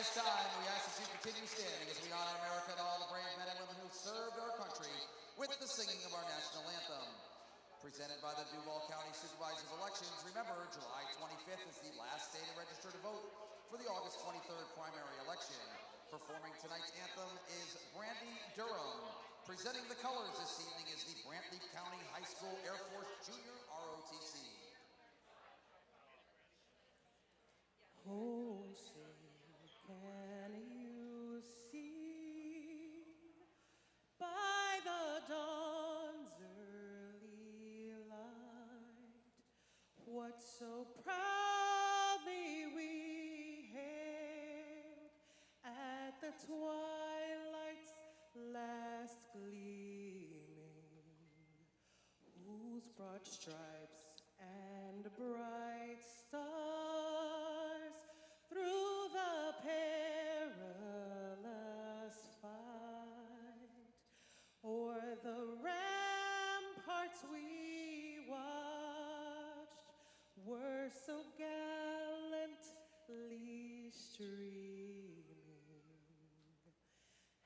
this time, we ask that you continue standing as we honor America and all the brave men and women who served our country with the singing of our national anthem. Presented by the Duval County Supervisors of Elections, remember, July 25th is the last day to register to vote for the August 23rd primary election. Performing tonight's anthem is Brandy Durham. Presenting the colors this evening is the Brantley County High School Air Force Junior ROTC. Oh, say, can you see by the dawn's early light what so proudly we hailed at the twilight's last gleaming, whose broad stripes and bright stars through the perilous fight o'er the ramparts we watched were so gallantly streaming,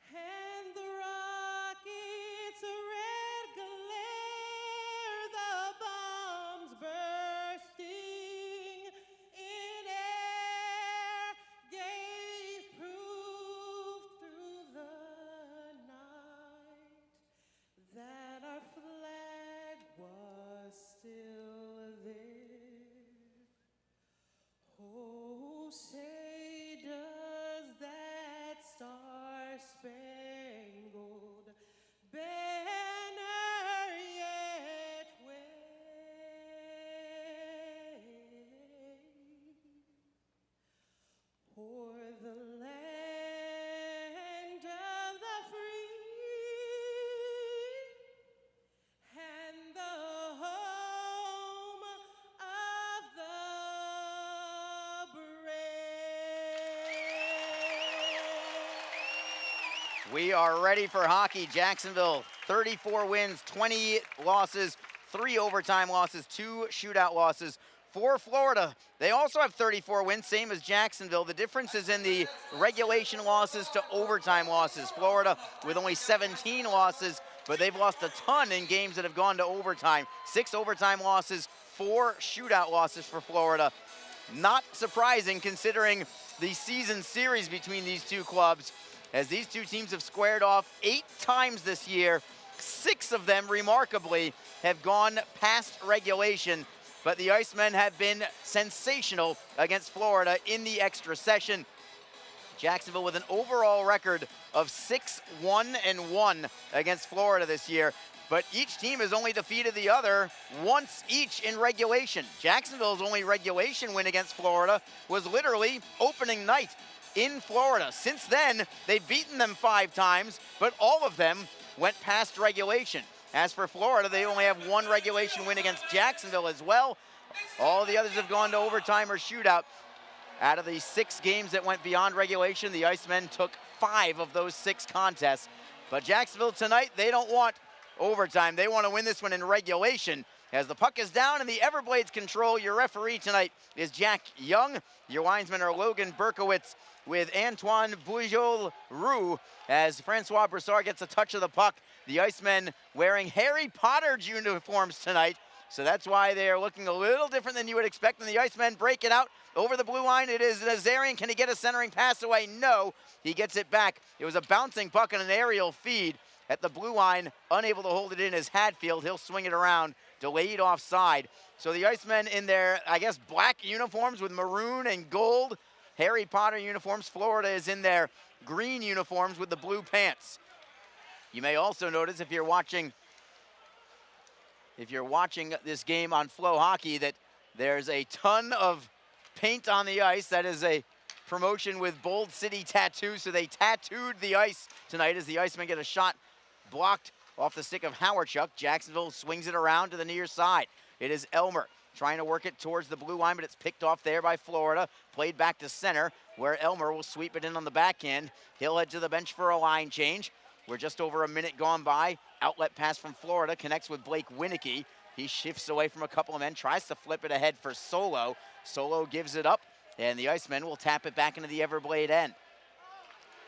and the rockets' red glare, the bombs bursting in air, gave proof through the night that our flag was still there. Oh, say does that star-spangled banner yet wave o'er the land of the free and the home of the brave. We are ready for hockey. Jacksonville, 34 wins, 20 losses, 3 overtime losses, 2 shootout losses. For Florida, they also have 34 wins, same as Jacksonville. The difference is in the regulation losses to overtime losses. Florida with only 17 losses, but they've lost a ton in games that have gone to overtime. 6 overtime losses, 4 shootout losses for Florida. Not surprising considering the season series between these two clubs, as these two teams have squared off 8 times this year. 6 of them, remarkably, have gone past regulation, but the Icemen have been sensational against Florida in the extra session. Jacksonville with an overall record of 6-1-1 against Florida this year, but each team has only defeated the other once each in regulation. Jacksonville's only regulation win against Florida was literally opening night in Florida. Since then, they've beaten them 5 times, but all of them went past regulation. As for Florida, they only have 1 regulation win against Jacksonville as well. All the others have gone to overtime or shootout. Out of the 6 games that went beyond regulation, the Icemen took 5 of those 6 contests. But Jacksonville tonight, they don't want overtime. They want to win this one in regulation. As the puck is down and the Everblades control, your referee tonight is Jack Young. Your linesmen are Logan Berkowitz with Antoine Boujol-Roux, as Francois Broussard gets a touch of the puck. The Icemen wearing Harry Potter uniforms tonight, so that's why they are looking a little different than you would expect. And the Icemen break it out over the blue line. It is Nazarian. Can he get a centering pass away? No, he gets it back. It was a bouncing puck and an aerial feed at the blue line. Unable to hold it in is Hadfield. He'll swing it around, delayed offside. So the Icemen in their, I guess, black uniforms with maroon and gold Harry Potter uniforms. Florida is in their green uniforms with the blue pants. You may also notice if you're watching this game on Flow Hockey that there's a ton of paint on the ice. That is a promotion with Bold City Tattoo. So they tattooed the ice tonight as the Icemen get a shot blocked off the stick of Howardchuk. Jacksonville swings it around to the near side. It is Elmer trying to work it towards the blue line, but it's picked off there by Florida. Played back to center, where Elmer will sweep it in on the backhand. He'll head to the bench for a line change. We're just over a minute gone by. Outlet pass from Florida connects with Blake Winicky. He shifts away from a couple of men, tries to flip it ahead for Solo. Solo gives it up, and the Icemen will tap it back into the Everblade end.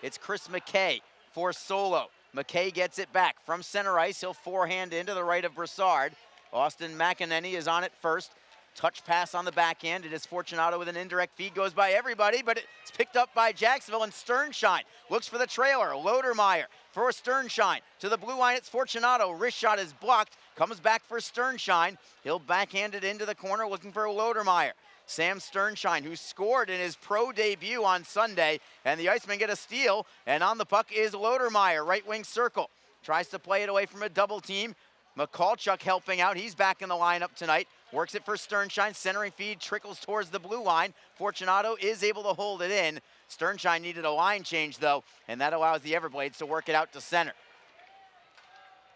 It's Chris McKay for Solo. McKay gets it back from center ice. He'll forehand into the right of Broussard. Austin McEnany is on it first. Touch pass on the backhand. It is Fortunato with an indirect feed. Goes by everybody, but it's picked up by Jacksonville, and Sternshine looks for the trailer. Lodermeyer for Sternshine. To the blue line, it's Fortunato. Wrist shot is blocked. Comes back for Sternshine. He'll backhand it into the corner looking for Lodermeyer. Sam Sternshine, who scored in his pro debut on Sunday, and the Icemen get a steal, and on the puck is Lodermeyer, right wing circle. Tries to play it away from a double team. McCallchuk helping out. He's back in the lineup tonight. Works it for Sternshine. Centering feed trickles towards the blue line. Fortunato is able to hold it in. Sternshine needed a line change, though, and that allows the Everblades to work it out to center.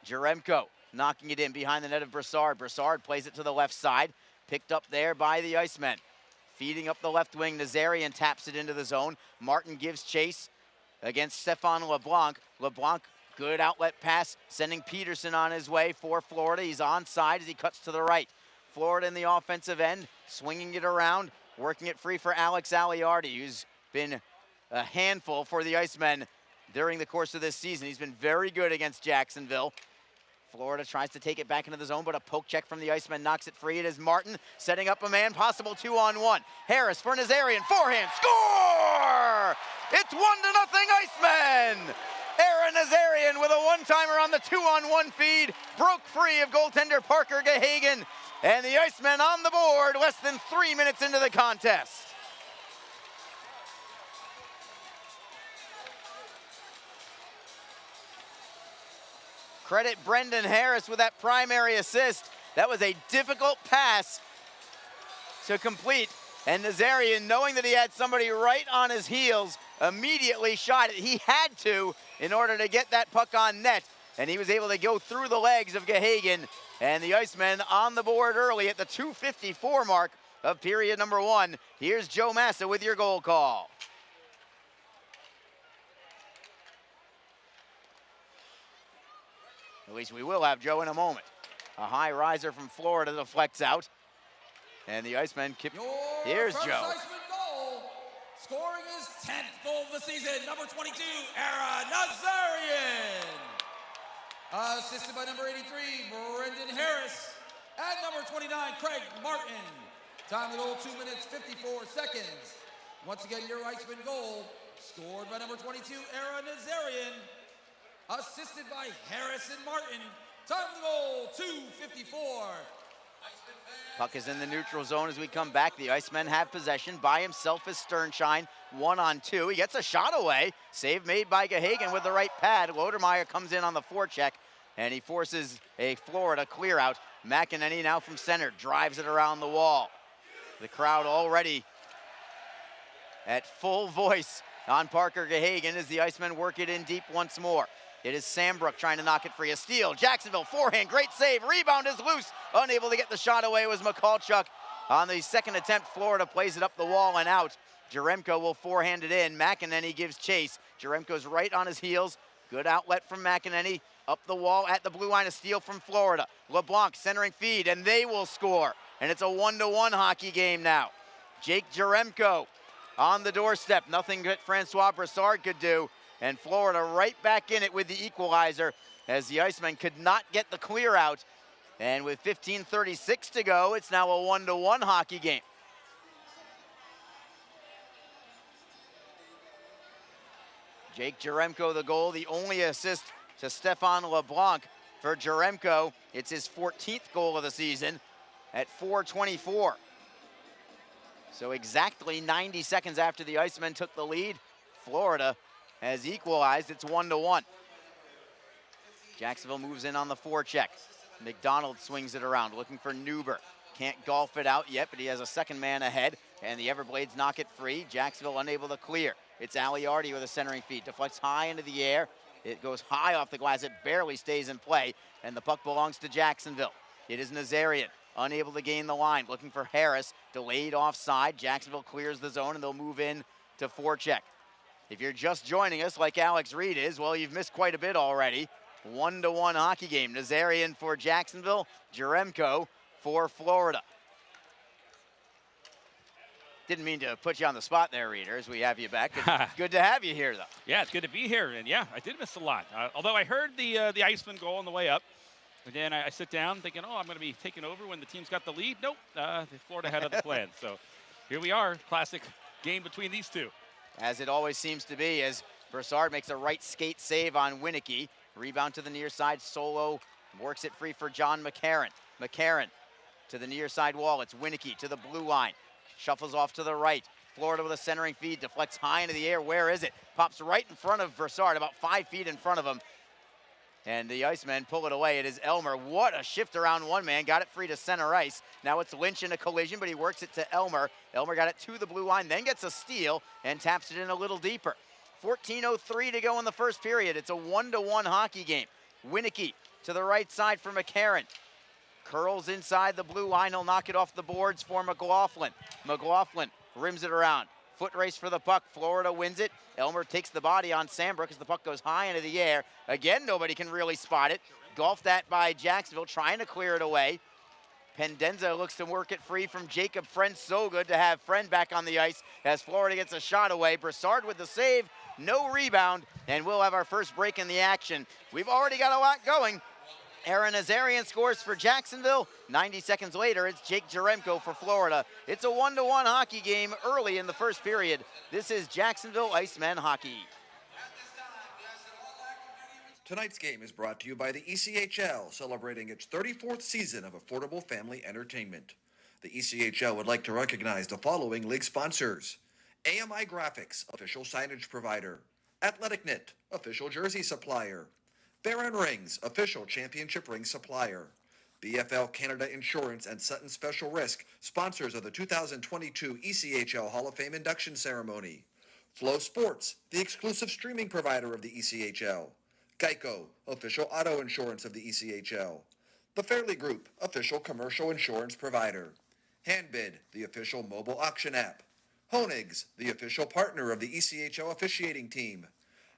Jaremko knocking it in behind the net of Broussard. Broussard plays it to the left side. Picked up there by the Icemen. Feeding up the left wing, Nazarian taps it into the zone. Martin gives chase against Stefan LeBlanc. LeBlanc, good outlet pass, sending Peterson on his way for Florida. He's onside as he cuts to the right. Florida in the offensive end, swinging it around, working it free for Alex Aliardi, who's been a handful for the Icemen during the course of this season. He's been very good against Jacksonville. Florida tries to take it back into the zone, but a poke check from the Icemen knocks it free. It is Martin setting up a man, possible 2-on-1. Harris for Nazarian, forehand, score! It's 1-0 Icemen! Aaron Nazarian with a one-timer on the 2-on-1 feed, broke free of goaltender Parker Gahagan, and the Icemen on the board less than 3 minutes into the contest. Credit Brendan Harris with that primary assist. That was a difficult pass to complete. And Nazarian, knowing that he had somebody right on his heels, immediately shot it. He had to in order to get that puck on net. And he was able to go through the legs of Gahagan. And the Icemen on the board early at the 2:54 mark of period number 1. Here's Joe Massa with your goal call. At least we will have Joe in a moment. A high riser from Florida deflects out. And the Icemen keep. Here's Joe. Iceman goal. Scoring his 10th goal of the season. Number 22, Aaron Nazarian. Assisted by number 83, Brendan Harris. And number 29, Craig Martin. Time of goal, 2 minutes, 54 seconds. Once again, your Iceman goal. Scored by number 22, Aaron Nazarian. Assisted by Harris and Martin. Time of the goal, 2:54. Puck is in the neutral zone as we come back. The Icemen have possession. By himself is Sternshine, 1-on-2. He gets a shot away. Save made by Gahagan with the right pad. Lodermeyer comes in on the forecheck, and he forces a Florida clear out. McEnany now from center, drives it around the wall. The crowd already at full voice on Parker Gahagan as the Icemen work it in deep once more. It is Sambrook trying to knock it free. A steal. Jacksonville forehand. Great save. Rebound is loose. Unable to get the shot away was McCallchuk. On the second attempt, Florida plays it up the wall and out. Jaremko will forehand it in. McEnany gives chase. Jaremko's right on his heels. Good outlet from McEnany. Up the wall at the blue line. A steal from Florida. LeBlanc centering feed, and they will score. And it's a 1-1 hockey game now. Jake Jaremko on the doorstep. Nothing that Francois Broussard could do. And Florida right back in it with the equalizer as the Icemen could not get the clear out. And with 15:36 to go, it's now a 1-1 hockey game. Jake Jaremko the goal, the only assist to Stefan LeBlanc for Jaremko. It's his 14th goal of the season at 4:24. So exactly 90 seconds after the Icemen took the lead, Florida has equalized. It's 1-1. Jacksonville moves in on the forecheck. McDonald swings it around, looking for Newber. Can't golf it out yet, but he has a second man ahead, and the Everblades knock it free. Jacksonville unable to clear. It's Aliardi with a centering feed. Deflects high into the air. It goes high off the glass. It barely stays in play, and the puck belongs to Jacksonville. It is Nazarian, unable to gain the line, looking for Harris. Delayed offside. Jacksonville clears the zone, and they'll move in to forecheck. If you're just joining us like Alex Reed is, well, you've missed quite a bit already. 1-1 hockey game. Nazarian for Jacksonville, Jaremko for Florida. Didn't mean to put you on the spot there, Reader, as we have you back. Good to have you here, though. Yeah, it's good to be here. And yeah, I did miss a lot. Although I heard the Iceman goal on the way up. And then I sit down thinking, oh, I'm going to be taking over when the team's got the lead. Nope, Florida had other plans. So here we are, classic game between these two. As it always seems to be, as Broussard makes a right skate save on Winicky. Rebound to the near side, Solo works it free for John McCarran. McCarran to the near side wall, it's Winicky to the blue line. Shuffles off to the right. Florida with a centering feed, deflects high into the air. Where is it? Pops right in front of Broussard, about 5 feet in front of him. And the Icemen pull it away. It is Elmer. What a shift around one man. Got it free to center ice. Now it's Lynch in a collision, but he works it to Elmer. Elmer got it to the blue line, then gets a steal and taps it in a little deeper. 14:03 to go in the first period. It's a 1-1 hockey game. Winicky to the right side for McCarran. Curls inside the blue line. He'll knock it off the boards for McLaughlin. McLaughlin rims it around. Foot race for the puck. Florida wins it. Elmer takes the body on Sambrook as the puck goes high into the air. Again, nobody can really spot it. Golfed at by Jacksonville, trying to clear it away. Pendenza looks to work it free from Jacob Friend. So good to have Friend back on the ice as Florida gets a shot away. Broussard with the save, no rebound, and we'll have our first break in the action. We've already got a lot going. Aaron Azarian scores for Jacksonville. 90 seconds later, it's Jake Jaremko for Florida. It's a 1-1 hockey game early in the first period. This is Jacksonville Icemen hockey. Tonight's game is brought to you by the ECHL, celebrating its 34th season of affordable family entertainment. The ECHL would like to recognize the following league sponsors: AMI Graphics, official signage provider; Athletic Knit, official jersey supplier; Baron Rings, official championship ring supplier; BFL Canada Insurance and Sutton Special Risk, sponsors of the 2022 ECHL Hall of Fame induction ceremony; Flow Sports, the exclusive streaming provider of the ECHL; Geico, official auto insurance of the ECHL; The Fairley Group, official commercial insurance provider; Handbid, the official mobile auction app; Honig's, the official partner of the ECHL officiating team;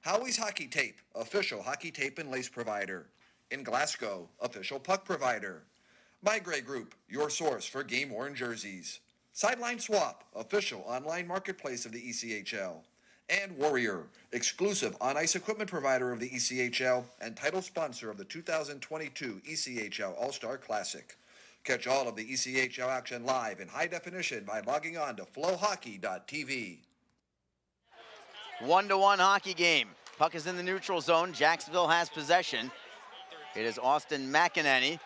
Howie's Hockey Tape, official hockey tape and lace provider; In Glasgow, official puck provider; My Gray Group, your source for game-worn jerseys; Sideline Swap, official online marketplace of the ECHL; and Warrior, exclusive on-ice equipment provider of the ECHL and title sponsor of the 2022 ECHL All-Star Classic. Catch all of the ECHL action live in high definition by logging on to flowhockey.tv. 1-1 hockey game. Puck is in the neutral zone. Jacksonville has possession. It is Austin McEnany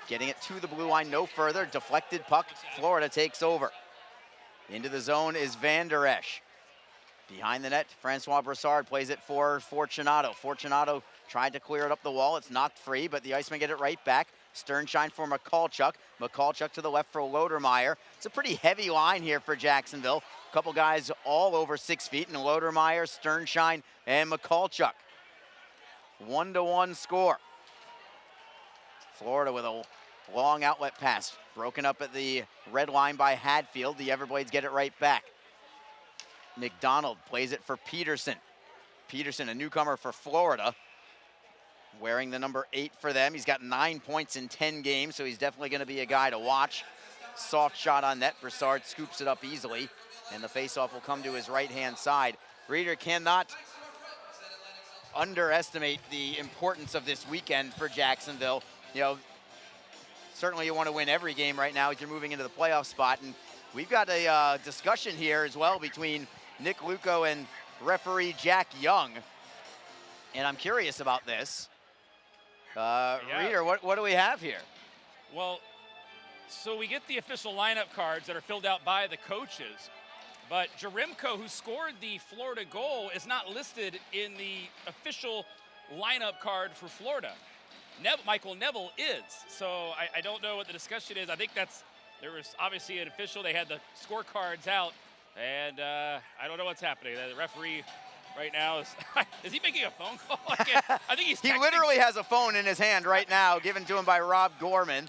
getting it to the blue line, no further. Deflected puck. Florida takes over. Into the zone is Van Der Esch. Behind the net, Francois Broussard plays it for Fortunato. Fortunato tried to clear it up the wall. It's knocked free, but the Icemen get it right back. Sternshine for McCallchuk. McCallchuk to the left for Lodermeyer. It's a pretty heavy line here for Jacksonville. A couple guys all over 6 feet, and Lodermeyer, Sternshine, and McCallchuk. 1-1 score. Florida with a long outlet pass. Broken up at the red line by Hadfield. The Everblades get it right back. McDonald plays it for Peterson. Peterson, a newcomer for Florida, wearing the number 8 for them. He's got 9 points in 10 games, so he's definitely going to be a guy to watch. Soft shot on net. Broussard scoops it up easily, and the faceoff will come to his right-hand side. Reader cannot underestimate the importance of this weekend for Jacksonville. You know, certainly you want to win every game right now as you're moving into the playoff spot, and we've got a discussion here as well between Nick Luco and referee Jack Young, and I'm curious about this. Reader, what do we have here? Well, so we get the official lineup cards that are filled out by the coaches, but Jaremko, who scored the Florida goal, is not listed in the official lineup card for Florida. Michael Neville is, so I don't know what the discussion is. I think there was obviously an official. They had the scorecards out, and I don't know what's happening. The referee right now is he making a phone call? I think he's texting. He literally has a phone in his hand right now, given to him by Rob Gorman.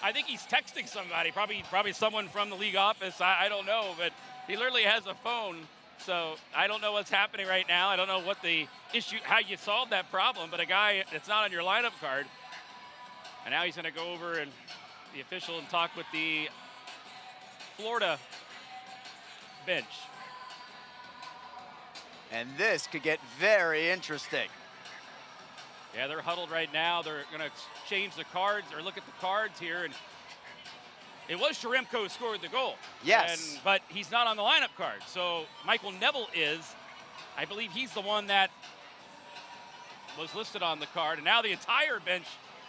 I think he's texting somebody, probably someone from the league office. I don't know, but he literally has a phone. So I don't know what's happening right now. I don't know what the issue, how you solve that problem, but a guy that's not on your lineup card, and now he's going to go over and the official and talk with the Florida bench. And this could get very interesting. Yeah, they're huddled right now. They're going to change the cards or look at the cards here. And it was Jaremko who scored the goal. Yes. But he's not on the lineup card. So Michael Neville is. I believe he's the one that was listed on the card. And now the entire bench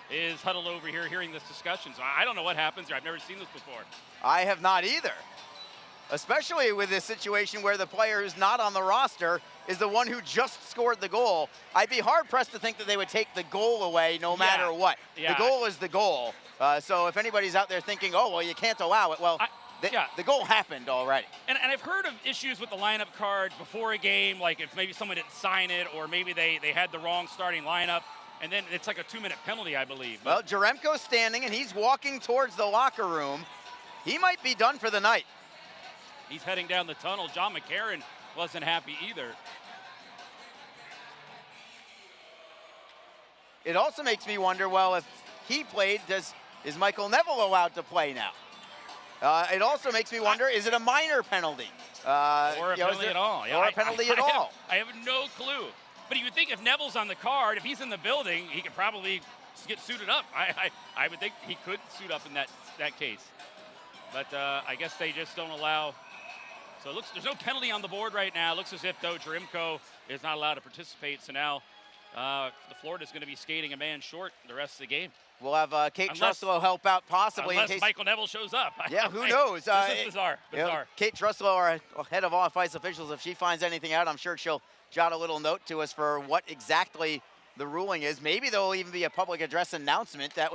is huddled over here hearing this discussion. So I don't know what happens here. I've never seen this before. I have not either. Especially with this situation where the player who's not on the roster is the one who just scored the goal. I'd be hard-pressed to think that they would take the goal away no matter what. Yeah. The goal is the goal. So if anybody's out there thinking, oh, well, you can't allow it, well, the goal happened already. And I've heard of issues with the lineup card before a game, like if maybe someone didn't sign it or maybe they had the wrong starting lineup, and then it's like a 2-minute penalty, I believe. Well, Jaremko's standing, and he's walking towards the locker room. He might be done for the night. He's heading down the tunnel. John McCarron wasn't happy either. It also makes me wonder, well, if he played, is Michael Neville allowed to play now? It also makes me wonder, is it a minor penalty? Or a penalty at all. Or a penalty at all. I have no clue. But you would think if Neville's on the card, if he's in the building, he could probably get suited up. I would think he could suit up in that case. But I guess they just don't allow. So it looks there's no penalty on the board right now. It looks as if, though, Jaremko is not allowed to participate. So now the Florida's going to be skating a man short the rest of the game. We'll have Kate Truslow help out possibly unless in case Michael Neville shows up. Yeah, who knows? This is bizarre. Kate Truslow, our head of off-ice officials, if she finds anything out, I'm sure she'll jot a little note to us for what exactly the ruling is. Maybe there'll even be a public address announcement. I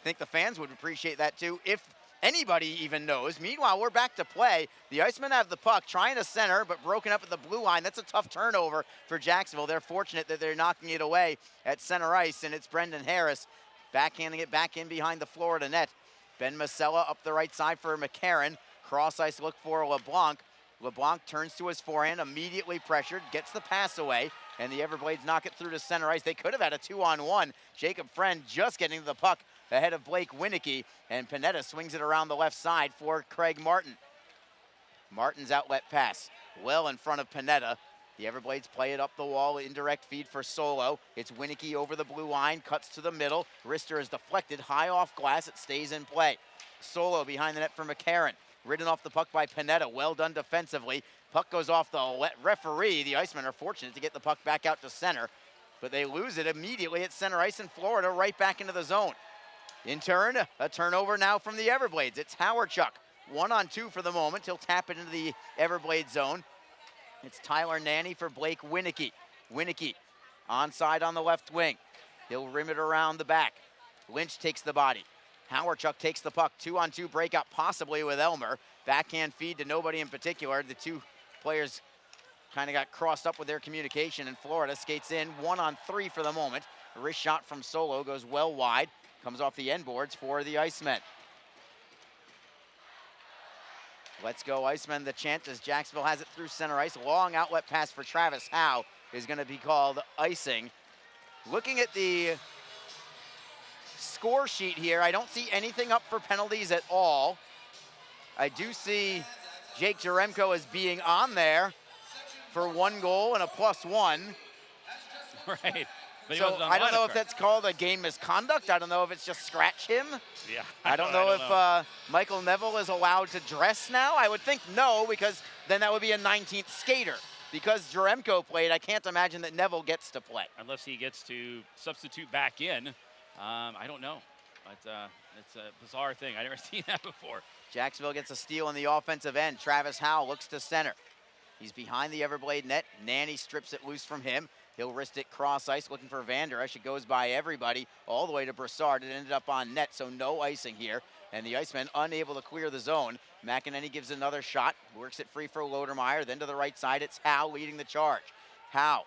think the fans would appreciate that too, if anybody even knows. Meanwhile, we're back to play. The Icemen have the puck, trying to center, but broken up at the blue line. That's a tough turnover for Jacksonville. They're fortunate that they're knocking it away at center ice, and it's Brendan Harris backhanding it back in behind the Florida net. Ben Masella up the right side for McCarron. Cross ice look for LeBlanc. LeBlanc turns to his forehand, immediately pressured, gets the pass away, and the Everblades knock it through to center ice. They could have had a 2-on-1. Jacob Friend just getting to the puck ahead of Blake Winicky, and Panetta swings it around the left side for Craig Martin. Martin's outlet pass well in front of Panetta. The Everblades play it up the wall, indirect feed for Solo. It's Winicky over the blue line, cuts to the middle. Wrister is deflected, high off glass, it stays in play. Solo behind the net for McCarron. Ridden off the puck by Panetta, well done defensively. Puck goes off the referee. The Icemen are fortunate to get the puck back out to center, but they lose it immediately at center ice in Florida, right back into the zone. In turn, a turnover now from the Everblades. It's Howardchuk, 1-on-2 for the moment. He'll tap it into the Everblade zone. It's Tyler Nanny for Blake Winicky. Winicky onside on the left wing. He'll rim it around the back. Lynch takes the body. Howardchuk takes the puck, 2-on-2 breakout possibly with Elmer. Backhand feed to nobody in particular. The two players kind of got crossed up with their communication, and Florida skates in 1-on-3 for the moment. A wrist shot from Solo goes well wide. Comes off the end boards for the Icemen. Let's go Icemen, the chant as Jacksonville has it through center ice. Long outlet pass for Travis Howe is going to be called icing. Looking at the score sheet here, I don't see anything up for penalties at all. I do see Jake Jaremko as being on there for 1 goal and a +1. Right. But so I don't know if that's called a game misconduct. I don't know if it's just scratch him. Yeah. I don't know if Michael Neville is allowed to dress now. I would think no, because then that would be a 19th skater. Because Jaremko played, I can't imagine that Neville gets to play. Unless he gets to substitute back in. I don't know. But it's a bizarre thing. I've never seen that before. Jacksonville gets a steal in the offensive end. Travis Howe looks to center. He's behind the Everblade net. Nanny strips it loose from him. He'll wrist it cross ice, looking for Vander Esch. It goes by everybody all the way to Broussard. It ended up on net, so no icing here. And the Icemen unable to clear the zone. McEnany gives another shot, works it free for Lodermeyer. Then to the right side, it's Howe leading the charge. Howe,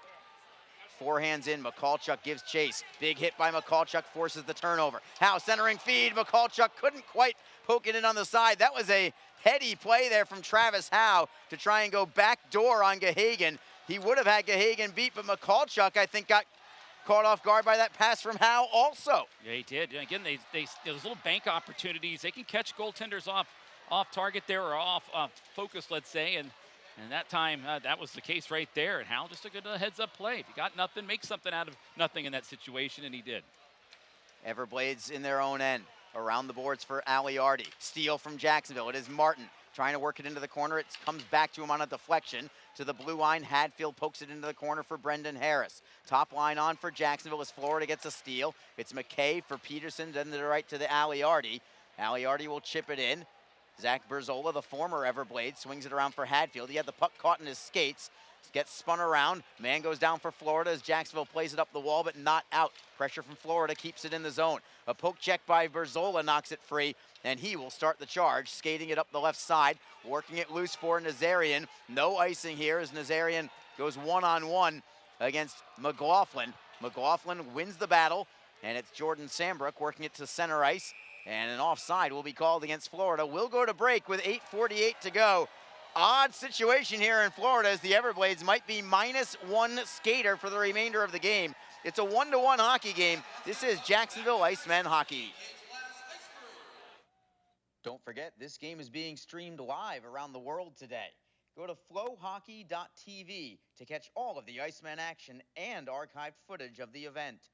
forehands in, McCallchuk gives chase. Big hit by McCallchuk, forces the turnover. Howe centering feed, McCallchuk couldn't quite poke it in on the side. That was a heady play there from Travis Howe to try and go back door on Gahagan. He would have had Gahagan beat, but McCallchuk, I think, got caught off guard by that pass from Howe also. Yeah, he did. And again, those little bank opportunities, they can catch goaltenders off target there or off focus, let's say, and And that time, that was the case right there. And Hal, just a good heads-up play. If you got nothing, make something out of nothing in that situation, and he did. Everblades in their own end. Around the boards for Aliardi. Steal from Jacksonville. It is Martin trying to work it into the corner. It comes back to him on a deflection to the blue line. Hadfield pokes it into the corner for Brendan Harris. Top line on for Jacksonville as Florida gets a steal. It's McKay for Peterson, then to the right to the Aliardi. Aliardi will chip it in. Zach Berzola, the former Everblade, swings it around for Hadfield. He had the puck caught in his skates. Gets spun around. Man goes down for Florida as Jacksonville plays it up the wall, but not out. Pressure from Florida keeps it in the zone. A poke check by Berzola knocks it free, and he will start the charge, skating it up the left side, working it loose for Nazarian. No icing here as Nazarian goes one-on-one against McLaughlin. McLaughlin wins the battle, and it's Jordan Sambrook working it to center ice, and an offside will be called against Florida. We'll go to break with 8:48 to go. Odd situation here in Florida as the Everblades might be -1 skater for the remainder of the game. It's a 1-to-1 hockey game. This is Jacksonville Icemen hockey. Don't forget, this game is being streamed live around the world today. Go to flowhockey.tv to catch all of the Icemen action and archived footage of the event.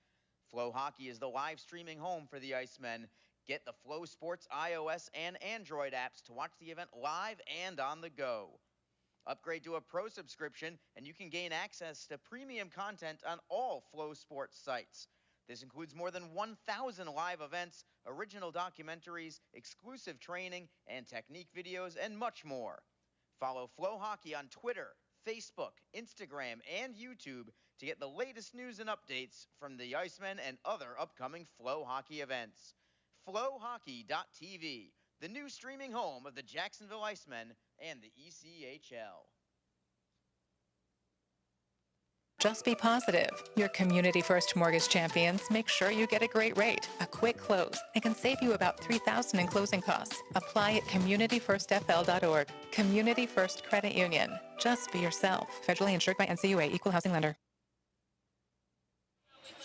Flow Hockey is the live streaming home for the Icemen. Get the Flow Sports iOS and Android apps to watch the event live and on the go. Upgrade to a pro subscription and you can gain access to premium content on all Flow Sports sites. This includes more than 1,000 live events, original documentaries, exclusive training, and technique videos, and much more. Follow Flow Hockey on Twitter, Facebook, Instagram, and YouTube to get the latest news and updates from the Icemen and other upcoming Flow Hockey events. flowhockey.tv, the new streaming home of the Jacksonville Icemen and the ECHL. Just be positive. Your Community First Mortgage champions make sure you get a great rate, a quick close, and can save you about $3,000 in closing costs. Apply at communityfirstfl.org. Community First Credit Union. Just be yourself. Federally insured by NCUA, Equal Housing Lender.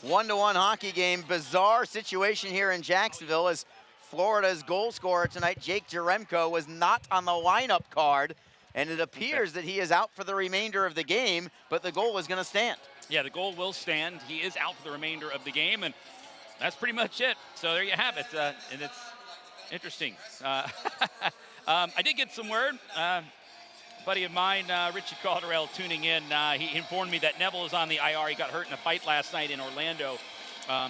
1-to-1 hockey game. Bizarre situation here in Jacksonville as Florida's goal scorer tonight, Jake Jaremko, was not on the lineup card, and it appears that he is out for the remainder of the game, but the goal is going to stand. Yeah, the goal will stand. He is out for the remainder of the game, and that's pretty much it. So there you have it, and it's interesting. I did get some word. Buddy of mine, Richie Calderell, tuning in. He informed me that Neville is on the IR. He got hurt in a fight last night in Orlando,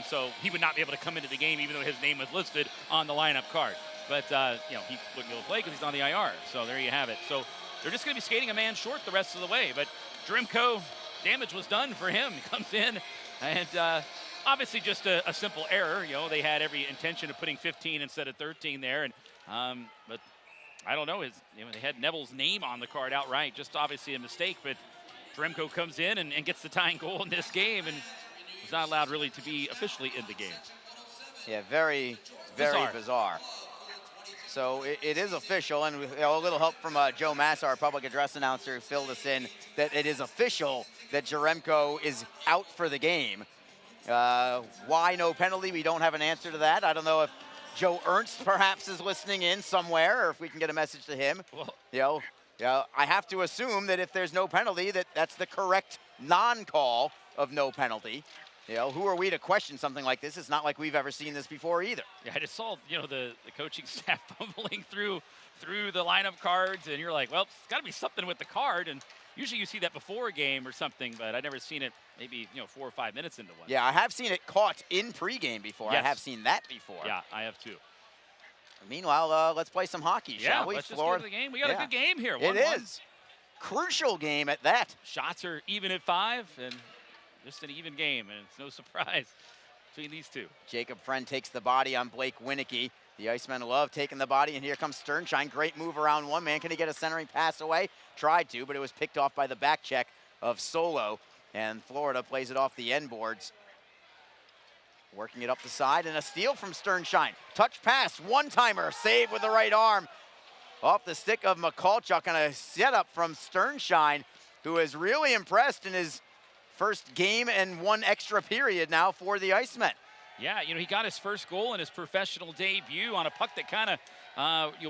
so he would not be able to come into the game even though his name was listed on the lineup card. But, he wouldn't be able to play because he's on the IR. So there you have it. So they're just going to be skating a man short the rest of the way. But Jaremko, damage was done for him. He comes in, and obviously just a simple error. They had every intention of putting 15 instead of 13 there. And but I don't know. They had Neville's name on the card outright. Just obviously a mistake. But Jaremko comes in and gets the tying goal in this game and was not allowed really to be officially in the game. Yeah, very, very bizarre. So it is official, and a little help from Joe Massa, our public address announcer, who filled us in that it is official that Jaremko is out for the game. Why no penalty? We don't have an answer to that. I don't know if Joe Ernst perhaps is listening in somewhere, or if we can get a message to him. Well, I have to assume that if there's no penalty, that's the correct non-call of no penalty. Who are we to question something like this? It's not like we've ever seen this before either. Yeah, I just saw, the coaching staff fumbling through the lineup cards, and you're like, well, it's got to be something with the card. And usually you see that before a game or something, but I've never seen it maybe, 4 or 5 minutes into one. Yeah, I have seen it caught in pregame before. Yes. I have seen that before. Yeah, I have too. Meanwhile, let's play some hockey, shall we? Let's just get to the game. We got a good game here. It is. Crucial game at that. Shots are even at 5, and just an even game, and it's no surprise between these two. Jacob Friend takes the body on Blake Winicky. The Icemen love taking the body, and here comes Sternshine. Great move around one man. Can he get a centering pass away? Tried to, but it was picked off by the back check of Solo, and Florida plays it off the end boards. Working it up the side, and a steal from Sternshine. Touch pass, one-timer, save with the right arm. Off the stick of McCulchuk, and a setup from Sternshine, who is really impressed in his first game and one extra period now for the Icemen. Yeah, he got his first goal in his professional debut on a puck that kind of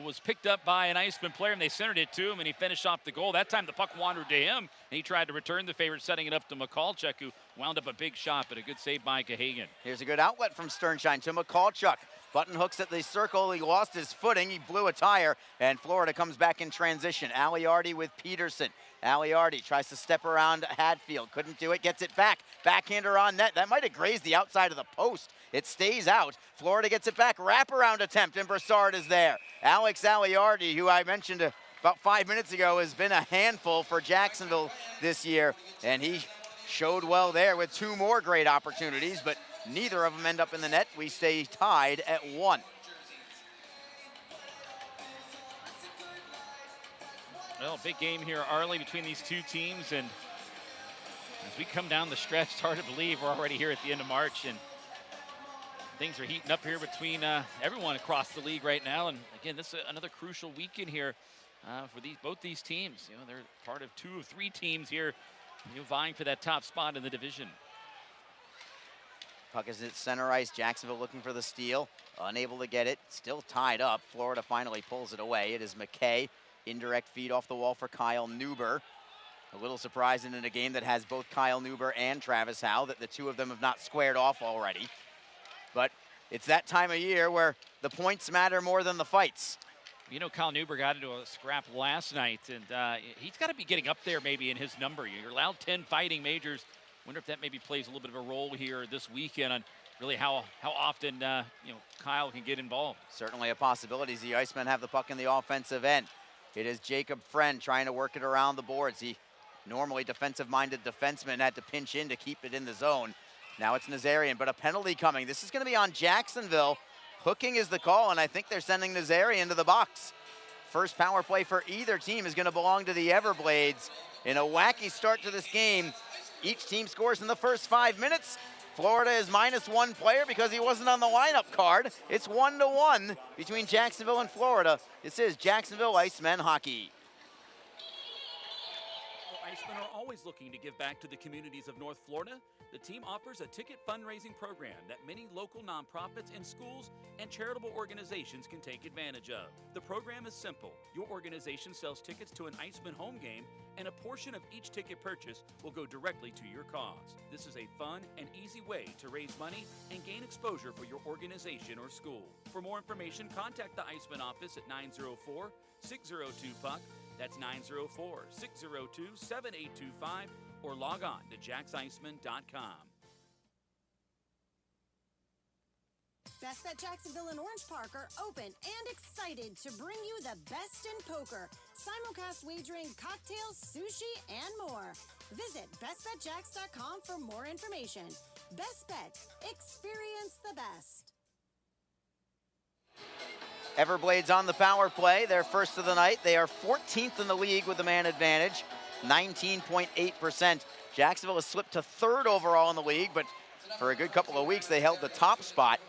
was picked up by an Iceman player, and they centered it to him, and he finished off the goal. That time the puck wandered to him, and he tried to return the favor, setting it up to Mikulchuk, who wound up a big shot, but a good save by Gahagan. Here's a good outlet from Sternshine to Mikulchuk. Button hooks at the circle. He lost his footing. He blew a tire, and Florida comes back in transition. Aliardi with Peterson. Aliardi tries to step around Hadfield. Couldn't do it. Gets it back. Backhander on net. That might have grazed the outside of the post. It stays out. Florida gets it back. Wraparound attempt, and Broussard is there. Alex Aliardi, who I mentioned about 5 minutes ago, has been a handful for Jacksonville this year, and he showed well there with 2 more great opportunities, but neither of them end up in the net. We stay tied at 1. Well, big game here, Arlie, between these two teams, and as we come down the stretch, it's hard to believe we're already here at the end of March, and things are heating up here between everyone across the league right now. And again, this is another crucial weekend here for both these teams. They're part of 2 of 3 teams here, vying for that top spot in the division. Puck is at center ice. Jacksonville looking for the steal. Unable to get it. Still tied up. Florida finally pulls it away. It is McKay. Indirect feed off the wall for Kyle Neuber. A little surprising in a game that has both Kyle Neuber and Travis Howe that the 2 of them have not squared off already. But it's that time of year where the points matter more than the fights. Kyle Neuber got into a scrap last night, and he's got to be getting up there maybe in his number. You're allowed 10 fighting majors. Wonder if that maybe plays a little bit of a role here this weekend on really how often Kyle can get involved. Certainly a possibility as the Icemen have the puck in the offensive end. It is Jacob Friend trying to work it around the boards. He normally defensive-minded defenseman had to pinch in to keep it in the zone. Now it's Nazarian, but a penalty coming. This is going to be on Jacksonville. Hooking is the call, and I think they're sending Nazarian to the box. First power play for either team is going to belong to the Everblades. In a wacky start to this game, each team scores in the first 5 minutes. Florida is -1 player because he wasn't on the lineup card. It's 1-1 between Jacksonville and Florida. This is Jacksonville Icemen hockey. Icemen are always looking to give back to the communities of North Florida. The team offers a ticket fundraising program that many local nonprofits and schools and charitable organizations can take advantage of. The program is simple. Your organization sells tickets to an Icemen home game, and a portion of each ticket purchase will go directly to your cause. This is a fun and easy way to raise money and gain exposure for your organization or school. For more information, contact the Icemen office at 904-602-PUCK. That's 904-602-7825, or log on to jacksiceman.com. Best Bet Jacksonville and Orange Park are open and excited to bring you the best in poker, simulcast wagering, cocktails, sushi, and more. Visit bestbetjacks.com for more information. Best Bet, experience the best. Everblades on the power play, their first of the night. They are 14th in the league with the man advantage, 19.8%. Jacksonville has slipped to 3rd overall in the league, but for a good couple of weeks, they held the top spot.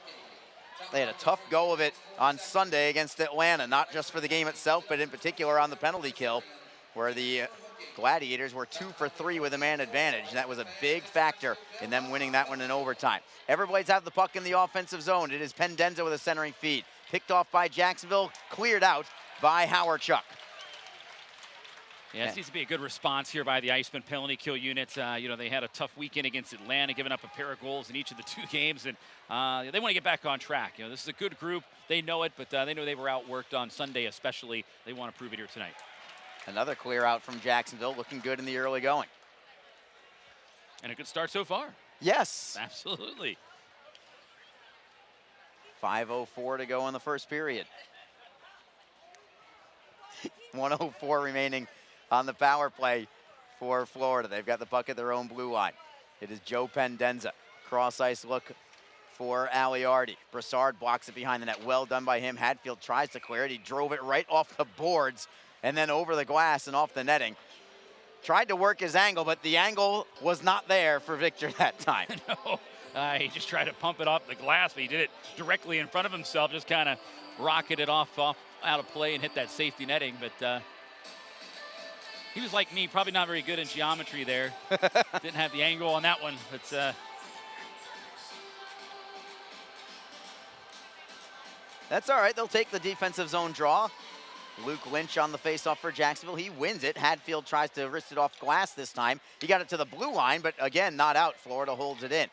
They had a tough go of it on Sunday against Atlanta, not just for the game itself, but in particular on the penalty kill, where the Gladiators were 2 for 3 with a man advantage. And that was a big factor in them winning that one in overtime. Everblades have the puck in the offensive zone. It is Pendenza with a centering feed. Picked off by Jacksonville, cleared out by Howardchuk. Yeah, it seems to be a good response here by the Icemen penalty kill unit. They had a tough weekend against Atlanta, giving up a pair of goals in each of the 2 games, and they want to get back on track. This is a good group. They know it, but they know they were outworked on Sunday especially. They want to prove it here tonight. Another clear out from Jacksonville, looking good in the early going. And a good start so far. Yes. Absolutely. 5:04 to go in the first period. 1:04 remaining on the power play for Florida. They've got the puck at their own blue line. It is Joe Pendenza. Cross ice look for Aliardi. Broussard blocks it behind the net. Well done by him. Hadfield tries to clear it. He drove it right off the boards and then over the glass and off the netting. Tried to work his angle, but the angle was not there for Victor that time. No. He just tried to pump it off the glass, but he did it directly in front of himself, just kind of rocketed it off out of play and hit that safety netting. But he was like me, probably not very good in geometry there. Didn't have the angle on that one. But That's all right. They'll take the defensive zone draw. Luke Lynch on the faceoff for Jacksonville. He wins it. Hadfield tries to wrist it off glass this time. He got it to the blue line, but again, not out. Florida holds it in.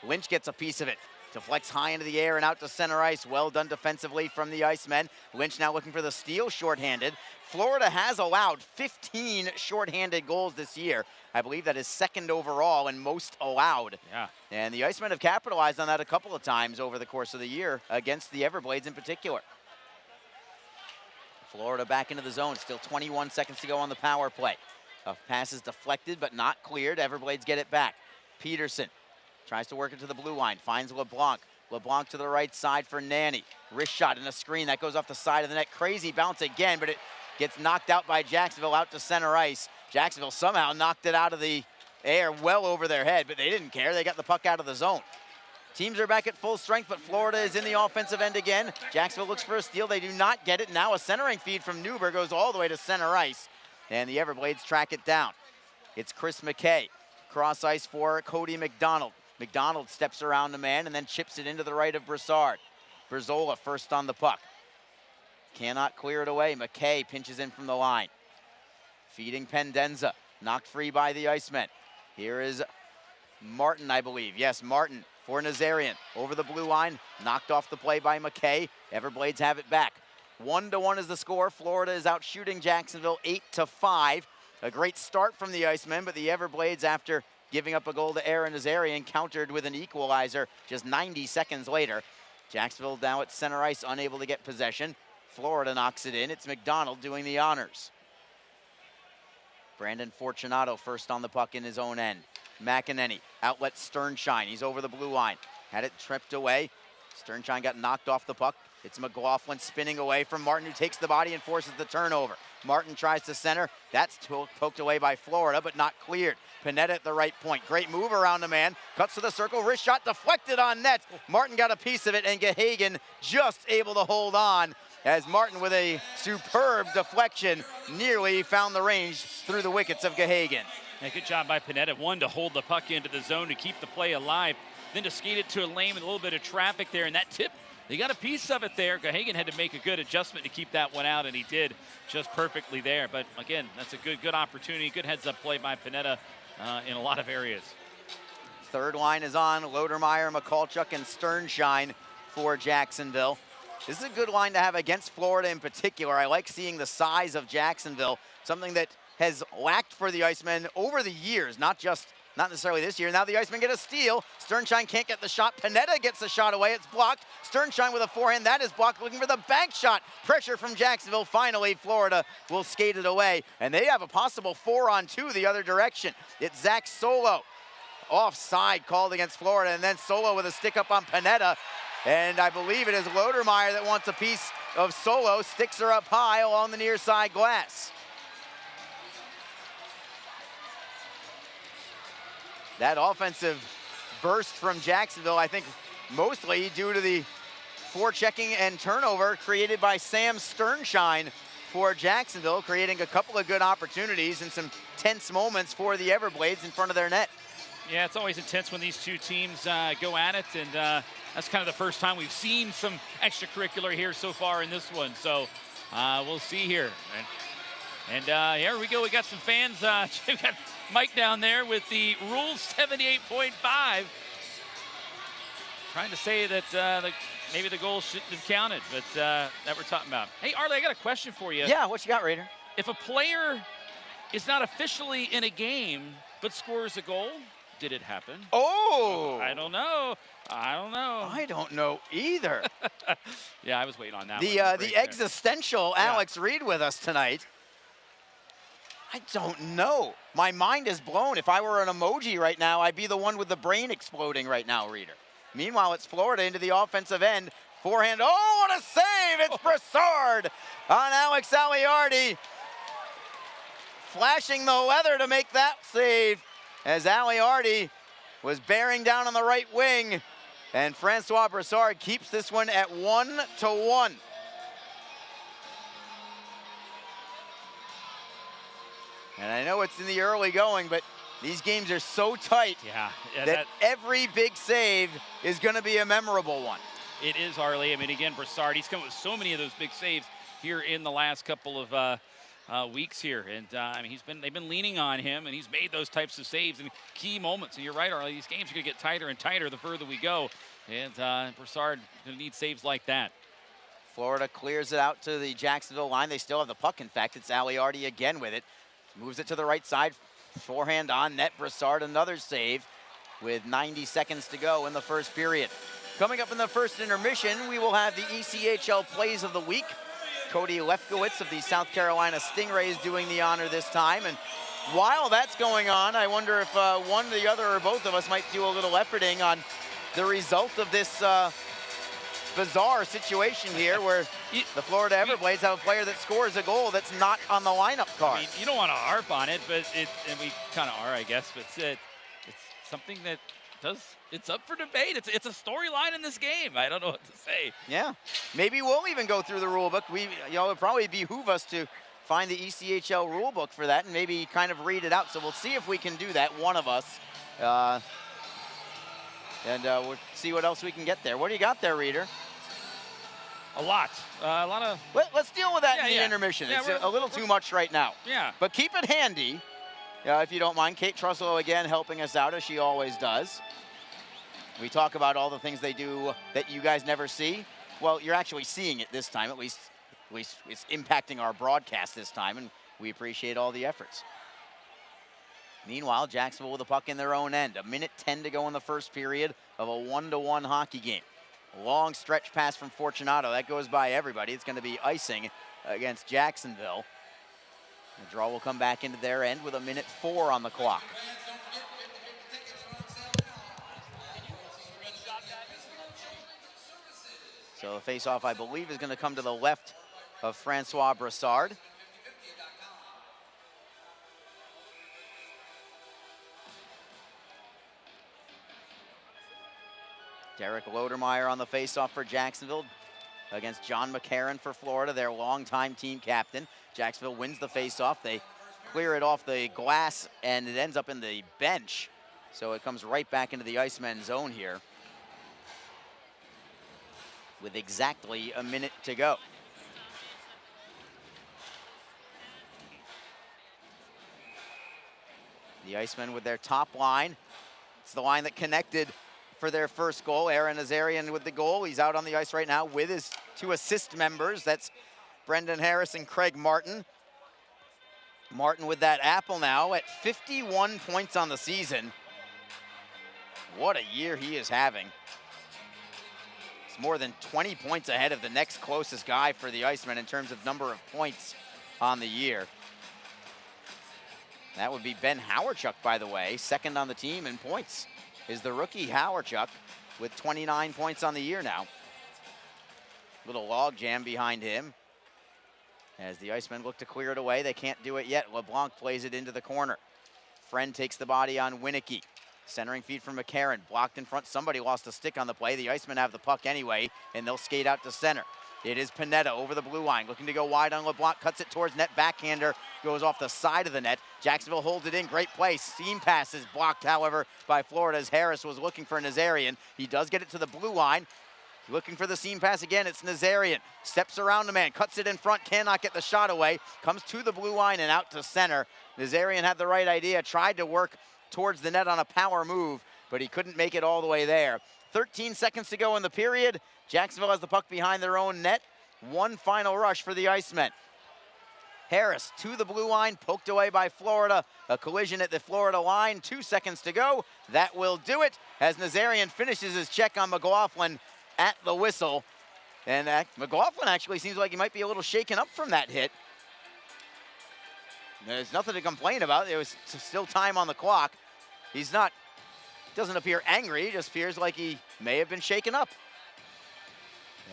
Lynch gets a piece of it. Deflects high into the air and out to center ice. Well done defensively from the Icemen. Lynch now looking for the steal shorthanded. Florida has allowed 15 shorthanded goals this year. I believe that is second overall and most allowed. Yeah. And the Icemen have capitalized on that a couple of times over the course of the year against the Everblades in particular. Florida back into the zone. Still 21 seconds to go on the power play. A pass is deflected but not cleared. Everblades get it back. Peterson tries to work it to the blue line. Finds LeBlanc. LeBlanc to the right side for Nanny. Wrist shot and a screen that goes off the side of the net. Crazy bounce again, but it gets knocked out by Jacksonville out to center ice. Jacksonville somehow knocked it out of the air well over their head, but they didn't care. They got the puck out of the zone. Teams are back at full strength, but Florida is in the offensive end again. Jacksonville looks for a steal. They do not get it. Now a centering feed from Newberg goes all the way to center ice, and the Everblades track it down. It's Chris McKay. Cross ice for Cody McDonald. McDonald steps around the man and then chips it into the right of Broussard. Brizola first on the puck. Cannot clear it away. McKay pinches in from the line. Feeding Pendenza. Knocked free by the Icemen. Here is Martin, I believe. Yes, Martin for Nazarian. Over the blue line. Knocked off the play by McKay. Everblades have it back. 1-1 is the score. Florida is out shooting Jacksonville 8-5. A great start from the Icemen, but the Everblades, after giving up a goal to Aaron Nazarian, countered with an equalizer just 90 seconds later. Jacksonville now at center ice, unable to get possession. Florida knocks it in. It's McDonald doing the honors. Brandon Fortunato first on the puck in his own end. McEnany, outlet Sternshine. He's over the blue line. Had it tripped away. Sternshine got knocked off the puck. It's McLaughlin spinning away from Martin, who takes the body and forces the turnover. Martin tries to center. That's poked away by Florida, but not cleared. Panetta at the right point. Great move around the man. Cuts to the circle. Wrist shot deflected on net. Martin got a piece of it, and Gahagan just able to hold on as Martin, with a superb deflection, nearly found the range through the wickets of Gahagan. Yeah, good job by Panetta. One, to hold the puck into the zone to keep the play alive. Then to skate it to a lane with a little bit of traffic there. And that tip, they got a piece of it there. Gahagan had to make a good adjustment to keep that one out, and he did just perfectly there. But again, that's a good opportunity. Good heads-up play by Panetta in a lot of areas. Third line is on. Lodermeyer, McCulchuk, and Sternshine for Jacksonville. This is a good line to have against Florida in particular. I like seeing the size of Jacksonville, something that has lacked for the Icemen over the years, not necessarily this year. Now the Icemen get a steal. Sternshine can't get the shot. Panetta gets the shot away. It's blocked. Sternshine with a forehand. That is blocked. Looking for the bank shot. Pressure from Jacksonville. Finally, Florida will skate it away. And they have a possible 4-on-2 the other direction. It's Zach Solo. Offside called against Florida. And then Solo with a stick up on Panetta. And I believe it is Lodermeyer that wants a piece of Solo. Sticks her up high along the near side glass. That offensive burst from Jacksonville, I think mostly due to the forechecking and turnover created by Sam Sternshine for Jacksonville, creating a couple of good opportunities and some tense moments for the Everblades in front of their net. Yeah, it's always intense when these two teams go at it, and that's kind of the first time we've seen some extracurricular here so far in this one. So we'll see here. And here we go. We got some fans. We got Mike down there with the Rule 78.5. Trying to say that maybe the goal shouldn't have counted, but that we're talking about. Hey, Arlie, I got a question for you. Yeah, what you got, Raider? If a player is not officially in a game but scores a goal, did it happen? Oh! I don't know. I don't know either. Yeah, I was waiting on that one. The existential Alex Reed with us tonight. I don't know. My mind is blown. If I were an emoji right now, I'd be the one with the brain exploding right now, Reader. Meanwhile, it's Florida into the offensive end. Forehand. Oh, what a save! It's Broussard on Alex Aliardi. Flashing the leather to make that save as Aliardi was bearing down on the right wing. And Francois Broussard keeps this one at 1-1. And I know it's in the early going, but these games are so tight that every big save is going to be a memorable one. It is, Harley. I mean, again, Broussard, he's come with so many of those big saves here in the last couple of weeks here. And, I mean, they've been leaning on him, and he's made those types of saves in key moments. And you're right, Harley, these games are going to get tighter and tighter the further we go. And Broussard going to need saves like that. Florida clears it out to the Jacksonville line. They still have the puck. In fact, it's Aliardi again with it. Moves it to the right side. Forehand on net. Broussard, another save with 90 seconds to go in the first period. Coming up in the first intermission, we will have the ECHL Plays of the Week. Cody Lefkowitz of the South Carolina Stingrays doing the honor this time. And while that's going on, I wonder if one, the other, or both of us might do a little efforting on the result of this bizarre situation here where the Florida Everblades have a player that scores a goal that's not on the lineup card. I mean, you don't want to harp on it, but and we kind of are, I guess, but it's something that it's up for debate. It's a storyline in this game. I don't know what to say. Yeah, maybe we'll even go through the rule book. It would probably behoove us to find the ECHL rule book for that and maybe kind of read it out. So we'll see if we can do that, one of us. And we'll see what else we can get there. What do you got there, Reader? A lot of... Let's deal with that in the intermission. Yeah, it's a little too much right now. Yeah. But keep it handy, if you don't mind. Kate Truslow again helping us out, as she always does. We talk about all the things they do that you guys never see. Well, you're actually seeing it this time. At least it's impacting our broadcast this time, and we appreciate all the efforts. Meanwhile, Jacksonville with the puck in their own end. 1:10 to go in the first period of a 1-1 hockey game. Long stretch pass from Fortunato. That goes by everybody. It's going to be icing against Jacksonville. The draw will come back into their end with 1:04 on the clock. So the face-off, I believe, is going to come to the left of Francois Broussard. Derek Lodermeyer on the face-off for Jacksonville against John McCarron for Florida, their longtime team captain. Jacksonville wins the face-off. They clear it off the glass, and it ends up in the bench. So it comes right back into the Icemen zone here with exactly 1 minute to go. The Icemen with their top line. It's the line that connected for their first goal. Aaron Nazarian with the goal. He's out on the ice right now with his 2 assist members. That's Brendan Harris and Craig Martin. Martin with that apple now at 51 points on the season. What a year he is having. It's more than 20 points ahead of the next closest guy for the Icemen in terms of number of points on the year. That would be Ben Howarchuk, by the way, second on the team in points. Is the rookie Howarchuk with 29 points on the year now. Little log jam behind him. As the Icemen look to clear it away, they can't do it yet. LeBlanc plays it into the corner. Friend takes the body on Winicky. Centering feed from McCarron, blocked in front. Somebody lost a stick on the play. The Icemen have the puck anyway, and they'll skate out to center. It is Pineda over the blue line, looking to go wide on LeBlanc, cuts it towards net, backhander, goes off the side of the net. Jacksonville holds it in, great play. Seam pass is blocked, however, by Florida as Harris was looking for Nazarian. He does get it to the blue line. Looking for the seam pass again, it's Nazarian. Steps around the man, cuts it in front, cannot get the shot away. Comes to the blue line and out to center. Nazarian had the right idea, tried to work towards the net on a power move, but he couldn't make it all the way there. 13 seconds to go in the period. Jacksonville has the puck behind their own net. One final rush for the Icemen. Harris to the blue line, poked away by Florida. A collision at the Florida line, 2 seconds to go. That will do it as Nazarian finishes his check on McLaughlin at the whistle. And McLaughlin actually seems like he might be a little shaken up from that hit. There's nothing to complain about. There was still time on the clock. He's not, doesn't appear angry, he just appears like he may have been shaken up.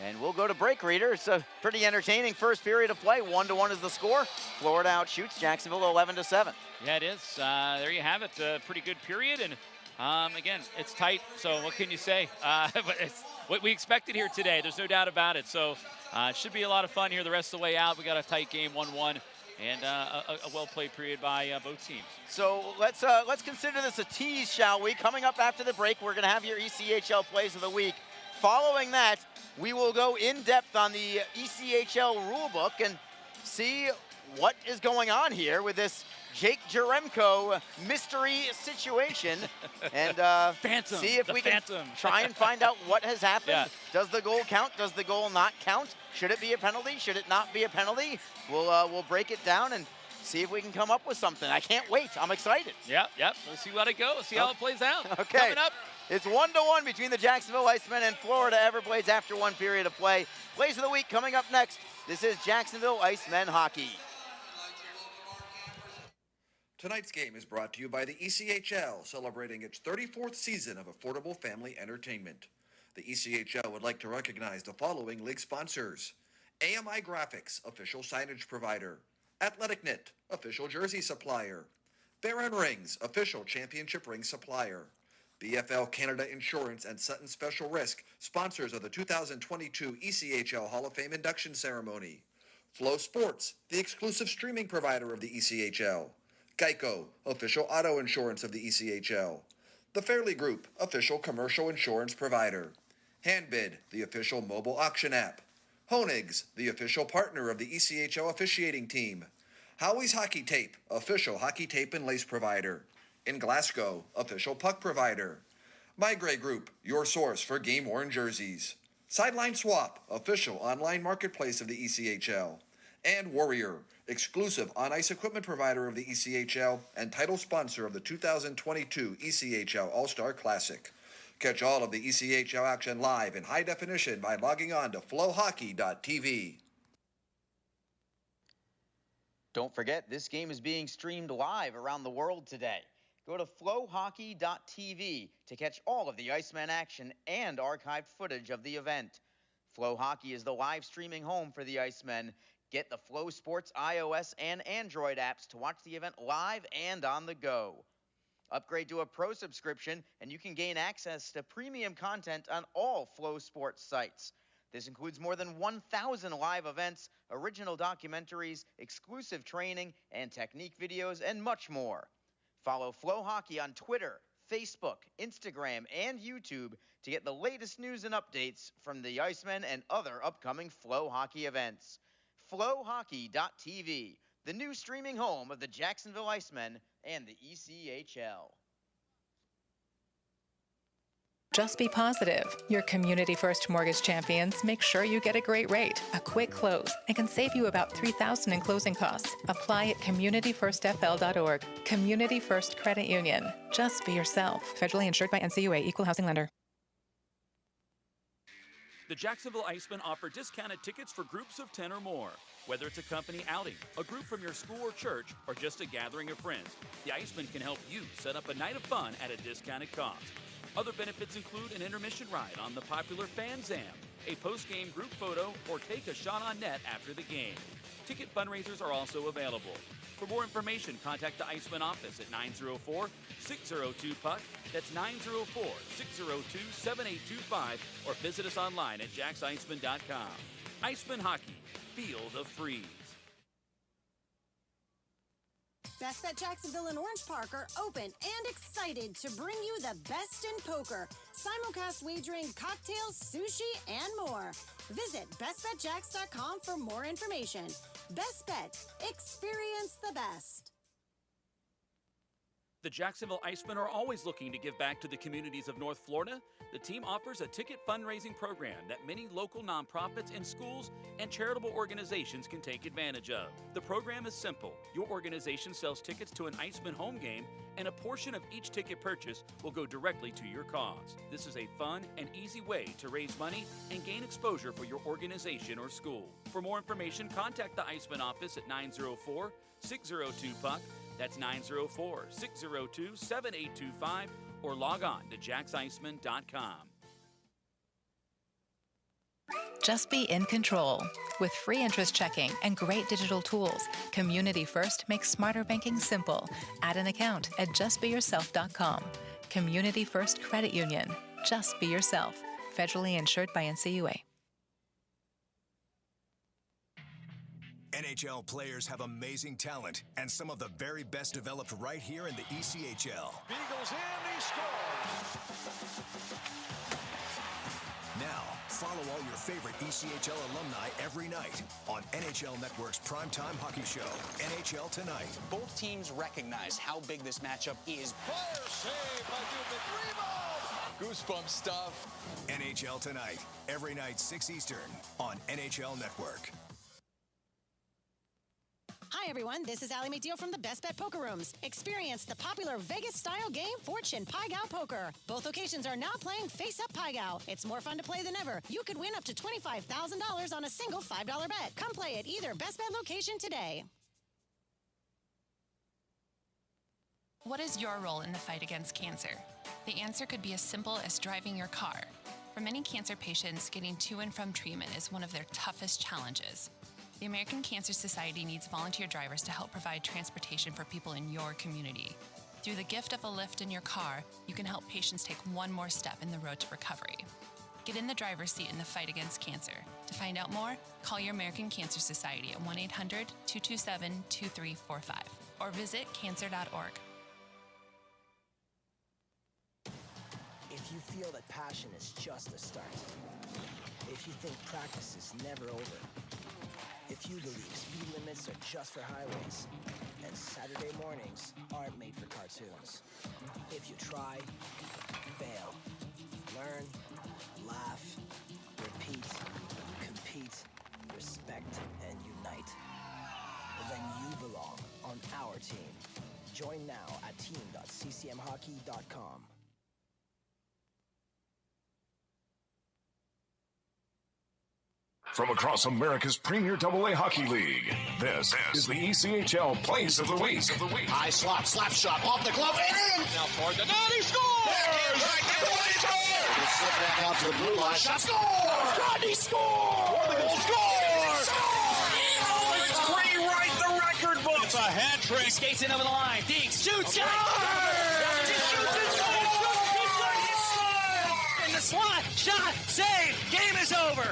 And we'll go to break, Reader. It's a pretty entertaining first period of play. 1-1 is the score. Florida outshoots Jacksonville 11-7. Yeah, it is. There you have it. A pretty good period. And again, it's tight. So what can you say? But it's what we expected here today. There's no doubt about it. So it should be a lot of fun here the rest of the way out. We got a tight game, 1-1. And a well-played period by both teams. So let's consider this a tease, shall we? Coming up after the break, we're going to have your ECHL Plays of the Week. Following that, we will go in depth on the ECHL rulebook and see what is going on here with this Jake Jaremko mystery situation, and Phantom, see if the we Phantom. can try and find out what has happened. Yeah. Does the goal count? Does the goal not count? Should it be a penalty? Should it not be a penalty? We'll break it down and see if we can come up with something. I can't wait. I'm excited. Yep. We'll see how it goes. See how it plays out. Okay. Coming up. It's 1-1 between the Jacksonville Icemen and Florida Everblades after one period of play. Plays of the week coming up next. This is Jacksonville Icemen hockey. Tonight's game is brought to you by the ECHL, celebrating its 34th season of affordable family entertainment. The ECHL would like to recognize the following league sponsors: AMI Graphics, official signage provider; Athletic Knit, official jersey supplier; Baron Rings, official championship ring supplier; BFL Canada Insurance and Sutton Special Risk, sponsors of the 2022 ECHL Hall of Fame induction ceremony; Flow Sports, the exclusive streaming provider of the ECHL; Geico, official auto insurance of the ECHL; the Fairley Group, official commercial insurance provider; Handbid, the official mobile auction app; Honig's, the official partner of the ECHL officiating team; Howie's Hockey Tape, official hockey tape and lace provider; In Glasgow, official puck provider; My Gray Group, your source for game-worn jerseys; Sideline Swap, official online marketplace of the ECHL; and Warrior, exclusive on-ice equipment provider of the ECHL and title sponsor of the 2022 ECHL All-Star Classic. Catch all of the ECHL action live in high definition by logging on to flowhockey.tv. Don't forget, this game is being streamed live around the world today. Go to flowhockey.tv to catch all of the Iceman action and archived footage of the event. Flow Hockey is the live streaming home for the Icemen. Get the Flow Sports iOS and Android apps to watch the event live and on the go. Upgrade to a pro subscription and you can gain access to premium content on all Flow Sports sites. This includes more than 1,000 live events, original documentaries, exclusive training and technique videos, and much more. Follow Flow Hockey on Twitter, Facebook, Instagram, and YouTube to get the latest news and updates from the Icemen and other upcoming Flow Hockey events. flowhockey.tv, the new streaming home of the Jacksonville Icemen and the ECHL. Just be positive. Your Community First Mortgage champions make sure you get a great rate, a quick close, and can save you about $3,000 in closing costs. Apply at communityfirstfl.org. Community First Credit Union. Just be yourself. Federally insured by NCUA, Equal Housing Lender. The Jacksonville Icemen offer discounted tickets for groups of 10 or more. Whether it's a company outing, a group from your school or church, or just a gathering of friends, the Icemen can help you set up a night of fun at a discounted cost. Other benefits include an intermission ride on the popular Fan Zam, a post-game group photo, or take a shot on net after the game. Ticket fundraisers are also available. For more information, contact the Iceman office at 904-602-PUCK. That's 904-602-7825, or visit us online at jacksiceman.com. Iceman Hockey, feel the freeze. Best Bet Jacksonville and Orange Park are open and excited to bring you the best in poker, simulcast wagering, cocktails, sushi, and more. Visit bestbetjacks.com for more information. Best Bet. Experience the best. The Jacksonville Icemen are always looking to give back to the communities of North Florida. The team offers a ticket fundraising program that many local nonprofits and schools and charitable organizations can take advantage of. The program is simple. Your organization sells tickets to an Iceman home game, and a portion of each ticket purchase will go directly to your cause. This is a fun and easy way to raise money and gain exposure for your organization or school. For more information, contact the Iceman office at 904-602-PUCK. That's 904-602-7825, or log on to jacksiceman.com. Just be in control. With free interest checking and great digital tools, Community First makes smarter banking simple. Add an account at justbeyourself.com. Community First Credit Union. Just be yourself. Federally insured by NCUA. NHL players have amazing talent, and some of the very best developed right here in the ECHL. Beagles in, he scores! Now, Follow all your favorite ECHL alumni every night on NHL Network's primetime hockey show, NHL Tonight. Both teams recognize how big this matchup is. Fire save by Dubnik. Goosebump stuff. NHL Tonight, every night 6 Eastern on NHL Network. Hi, everyone. This is Allie McDeal from the Best Bet Poker Rooms. Experience the popular Vegas-style game, Fortune Pai Gow Poker. Both locations are now playing Face-Up Pai Gow. It's more fun to play than ever. You could win up to $25,000 on a single $5 bet. Come play at either Best Bet location today. What is your role in the fight against cancer? The answer could be as simple as driving your car. For many cancer patients, getting to and from treatment is one of their toughest challenges. The American Cancer Society needs volunteer drivers to help provide transportation for people in your community. Through the gift of a lift in your car, you can help patients take one more step in the road to recovery. Get in the driver's seat in the fight against cancer. To find out more, call your American Cancer Society at 1-800-227-2345 or visit cancer.org. If you feel that passion is just a start, if you think practice is never over, if you believe speed limits are just for highways, and Saturday mornings aren't made for cartoons. If you try, fail, learn, laugh, repeat, compete, respect, and unite, then you belong on our team. Join now at team.ccmhockey.com. From across America's premier AA hockey league, this is the ECHL Plays of the Week. High slot, slap shot, off the glove, and in! Now toward the net, he scores! He slip back out to the blue line, shot, score! Rodney scores! It's rewrite the record book! It's a hat trick. Skates in over the line, Deeks shoots, in the slot, shot, save, game is over!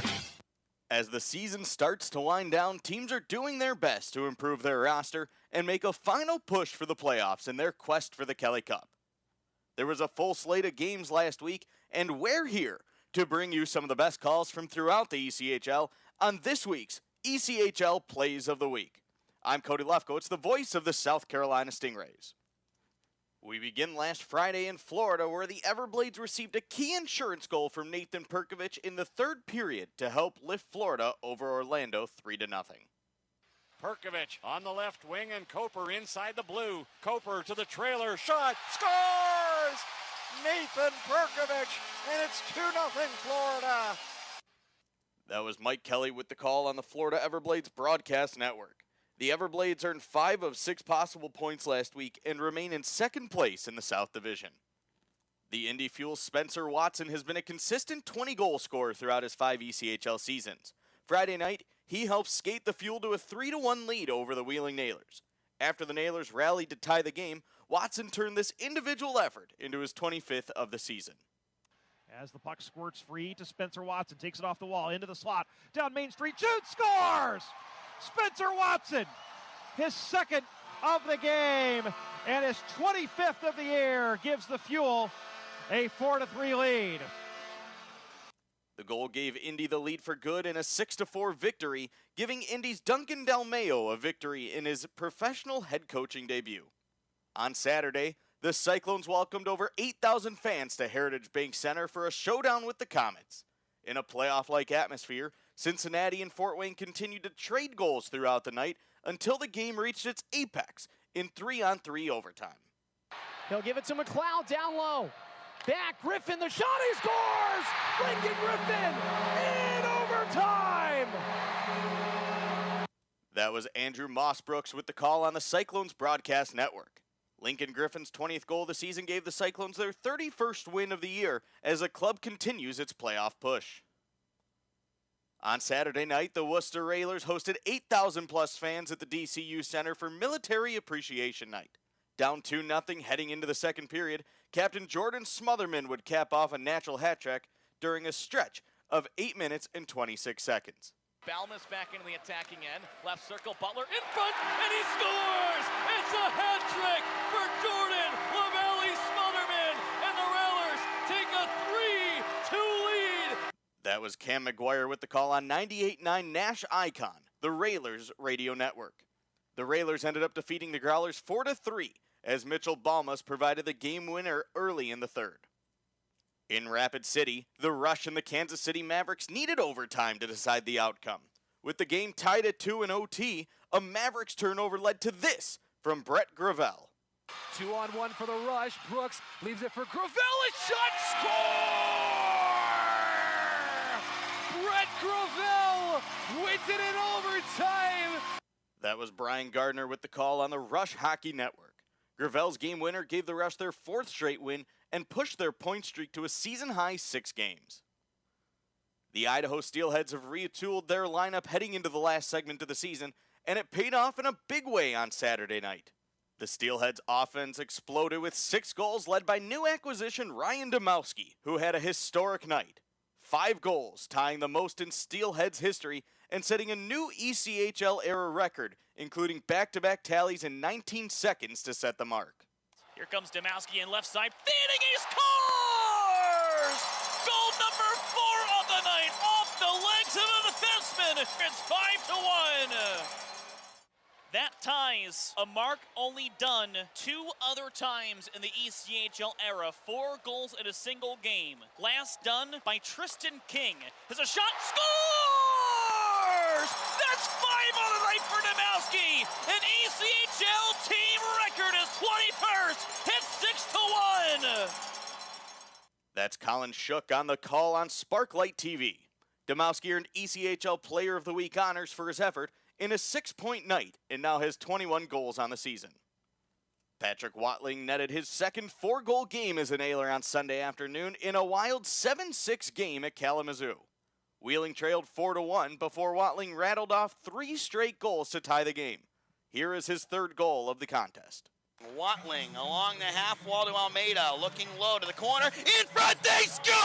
As the season starts to wind down, teams are doing their best to improve their roster and make a final push for the playoffs in their quest for the Kelly Cup. There was a full slate of games last week, and we're here to bring you some of the best calls from throughout the ECHL on this week's ECHL Plays of the Week. I'm Cody Lefkowitz, the voice of the South Carolina Stingrays. We begin last Friday in Florida, where the Everblades received a key insurance goal from Nathan Perkovich in the third period to help lift Florida over Orlando 3-0. Perkovich on the left wing and Coper inside the blue. Coper to the trailer, shot, scores! Nathan Perkovich, and it's 2-0 Florida. That was Mike Kelly with the call on the Florida Everblades broadcast network. The Everblades earned 5 of 6 possible points last week and remain in second place in the South Division. The Indy Fuel's Spencer Watson has been a consistent 20-goal scorer throughout his 5 ECHL seasons. Friday night, he helped skate the Fuel to a 3-1 lead over the Wheeling Nailers. After the Nailers rallied to tie the game, Watson turned this individual effort into his 25th of the season. As the puck squirts free to Spencer Watson, takes it off the wall, into the slot, down Main Street, shoots, scores! Spencer Watson, his second of the game, and his 25th of the year, gives the Fuel a 4-3 lead. The goal gave Indy the lead for good in a 6-4 victory, giving Indy's Duncan Dalmeo a victory in his professional head coaching debut. On Saturday, the Cyclones welcomed over 8,000 fans to Heritage Bank Center for a showdown with the Comets. In a playoff-like atmosphere, Cincinnati and Fort Wayne continued to trade goals throughout the night until the game reached its apex in 3-on-3 overtime. He'll give it to McLeod down low. Back, Griffin, the shot, he scores! Lincoln Griffin in overtime! That was Andrew Mossbrooks with the call on the Cyclones broadcast network. Lincoln Griffin's 20th goal of the season gave the Cyclones their 31st win of the year as the club continues its playoff push. On Saturday night, the Worcester Railers hosted 8,000-plus fans at the DCU Center for Military Appreciation Night. Down 2-0 heading into the second period, Captain Jordan Smotherman would cap off a natural hat trick during a stretch of 8 minutes and 26 seconds. Balmus back into the attacking end, left circle, Butler in front, and he scores! It's a hat trick for Jordan LaValle Smotherman, and the Railers take a 3-2 lead. That was Cam McGuire with the call on 98.9 Nash Icon, the Railers radio network. The Railers ended up defeating the Growlers 4-3 as Mitchell Balmas provided the game winner early in the third. In Rapid City, the Rush and the Kansas City Mavericks needed overtime to decide the outcome. With the game tied at 2 in OT, a Mavericks turnover led to this from Brett Gravel. 2-on-1 for the Rush. Brooks leaves it for Gravel. A shot, score! Brett Gravel wins it in overtime. That was Brian Gardner with the call on the Rush Hockey Network. Gravel's game winner gave the Rush their 4th straight win and pushed their point streak to a season-high 6 games. The Idaho Steelheads have retooled their lineup heading into the last segment of the season, and it paid off in a big way on Saturday night. The Steelheads' offense exploded with 6 goals led by new acquisition Ryan Domowski, who had a historic night. 5 goals, tying the most in Steelheads history and setting a new ECHL-era record, including back-to-back tallies in 19 seconds to set the mark. Here comes Domowski in left side, feeding, he scores! Goal number 4 of the night, off the legs of a defenseman. It's 5-1. That ties a mark only done 2 other times in the ECHL era. 4 goals in a single game. Last done by Tristan King. There's a shot, scores! That's 5 on the night for Domowski. An ECHL team record is 21st. It's 6-1. That's Colin Shook on the call on Sparklight TV. Domowski earned ECHL Player of the Week honors for his effort in a 6-point night and now has 21 goals on the season. Patrick Watling netted his second 4-goal game as an Ailer on Sunday afternoon in a wild 7-6 game at Kalamazoo. Wheeling trailed 4-1 before Watling rattled off 3 straight goals to tie the game. Here is his 3rd goal of the contest. Watling along the half wall to Almeida, looking low to the corner, in front, they score!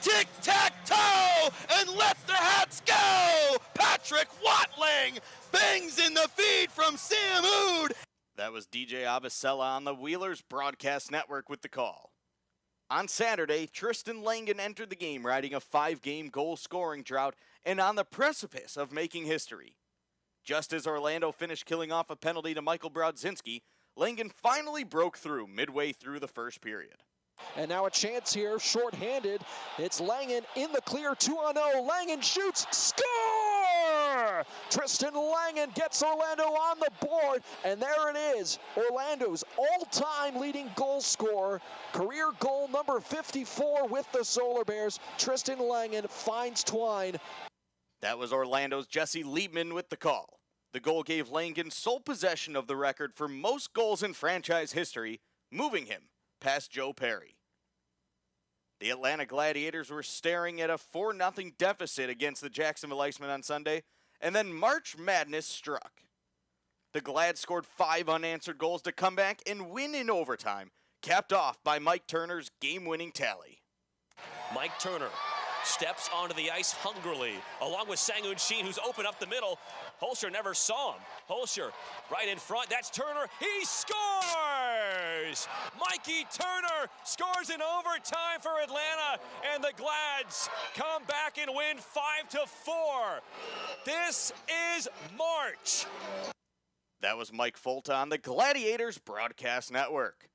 Tic-tac-toe, and let the hats go! Patrick Watling bangs in the feed from Sam Oud. That was DJ Avicella on the Wheelers Broadcast Network with the call. On Saturday, Tristan Langen entered the game riding a 5-game goal-scoring drought and on the precipice of making history. Just as Orlando finished killing off a penalty to Michael Brodzinski, Langen finally broke through midway through the first period. And now a chance here, short-handed. It's Langen in the clear, 2-0. Langen shoots, score! Tristan Langen gets Orlando on the board, and there it is. Orlando's all-time leading goal scorer, career goal number 54 with the Solar Bears. Tristan Langen finds twine. That was Orlando's Jesse Liebman with the call. The goal gave Langen sole possession of the record for most goals in franchise history, moving him past Joe Perry. The Atlanta Gladiators were staring at a 4-0 deficit against the Jacksonville Icemen on Sunday, and then March Madness struck. The Glad scored 5 unanswered goals to come back and win in overtime, capped off by Mike Turner's game-winning tally. Mike Turner steps onto the ice hungrily, along with Sang-Hoon Shin, who's open up the middle. Holscher never saw him. Holscher right in front. That's Turner. He scores! Mikey Turner scores in overtime for Atlanta, and the Glads come back and win 5-4. This is March. That was Mike Folta on the Gladiators Broadcast Network.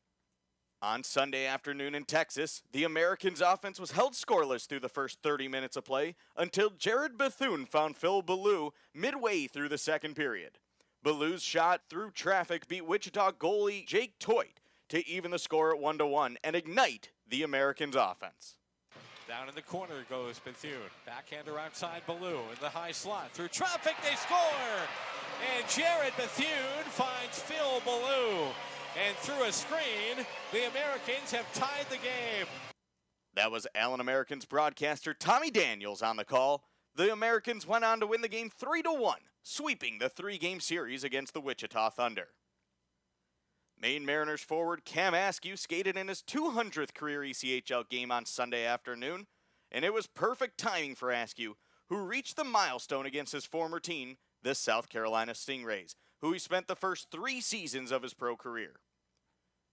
On Sunday afternoon in Texas, the Americans' offense was held scoreless through the first 30 minutes of play until Jared Bethune found Phil Ballou midway through the second period. Ballou's shot through traffic beat Wichita goalie Jake Toit to even the score at 1-1 and ignite the Americans' offense. Down in the corner goes Bethune. Backhander outside Ballou in the high slot. Through traffic, they score! And Jared Bethune finds Phil Ballou. And through a screen, the Americans have tied the game. That was Allen Americans broadcaster Tommy Daniels on the call. The Americans went on to win the game 3-1, sweeping the 3-game series against the Wichita Thunder. Maine Mariners forward Cam Askew skated in his 200th career ECHL game on Sunday afternoon, and it was perfect timing for Askew, who reached the milestone against his former team, the South Carolina Stingrays, who he spent the first 3 seasons of his pro career.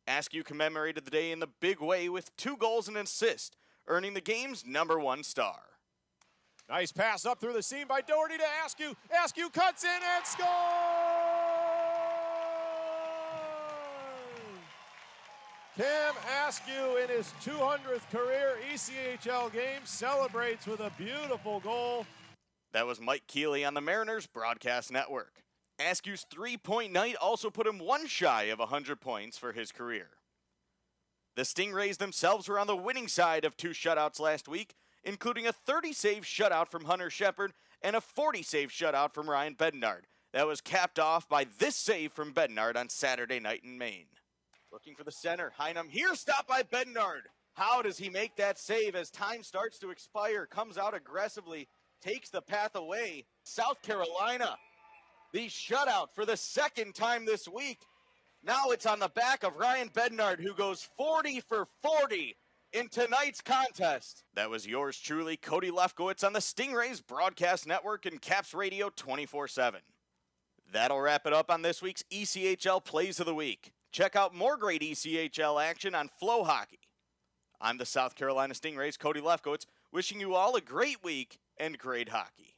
Askew commemorated the day in the big way with 2 goals and an assist, earning the game's #1 star. Nice pass up through the seam by Doherty to Askew. Askew cuts in and scores! Cam Askew in his 200th career ECHL game celebrates with a beautiful goal. That was Mike Keeley on the Mariners Broadcast Network. Askew's three-point night also put him one shy of 100 points for his career. The Stingrays themselves were on the winning side of 2 shutouts last week, including a 30-save shutout from Hunter Shepard and a 40-save shutout from Ryan Bednard. That was capped off by this save from Bednard on Saturday night in Maine. Looking for the center, Heinum here, stopped by Bednard. How does he make that save as time starts to expire? Comes out aggressively, takes the path away. South Carolina, the shutout for the second time this week. Now it's on the back of Ryan Bednard, who goes 40 for 40 in tonight's contest. That was yours truly, Cody Lefkowitz on the Stingrays Broadcast Network and Caps Radio 24/7. That'll wrap it up on this week's ECHL Plays of the Week. Check out more great ECHL action on Flow Hockey. I'm the South Carolina Stingrays, Cody Lefkowitz, wishing you all a great week and great hockey.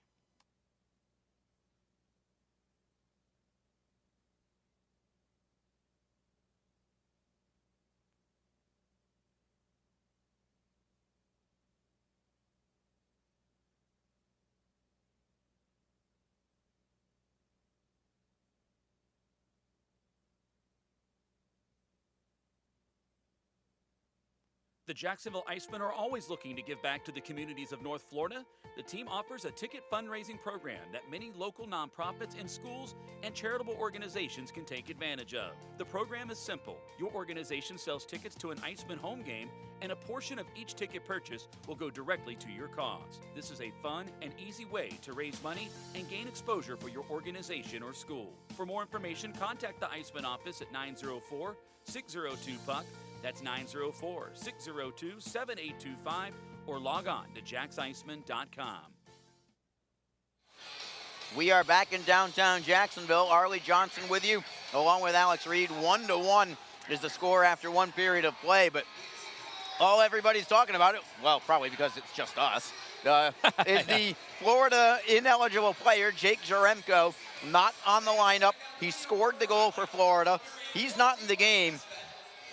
The Jacksonville Icemen are always looking to give back to the communities of North Florida. The team offers a ticket fundraising program that many local nonprofits and schools and charitable organizations can take advantage of. The program is simple. Your organization sells tickets to an Iceman home game, and a portion of each ticket purchase will go directly to your cause. This is a fun and easy way to raise money and gain exposure for your organization or school. For more information, contact the Iceman office at 904-602-PUCK. That's 904-602-7825, or log on to jacksiceman.com. We are back in downtown Jacksonville. Arlie Johnson with you, along with Alex Reed. 1-1 is the score after one period of play, but all everybody's talking about it, well, probably because it's just us, is the Florida ineligible player, Jake Jaremko, not on the lineup. He scored the goal for Florida. He's not in the game.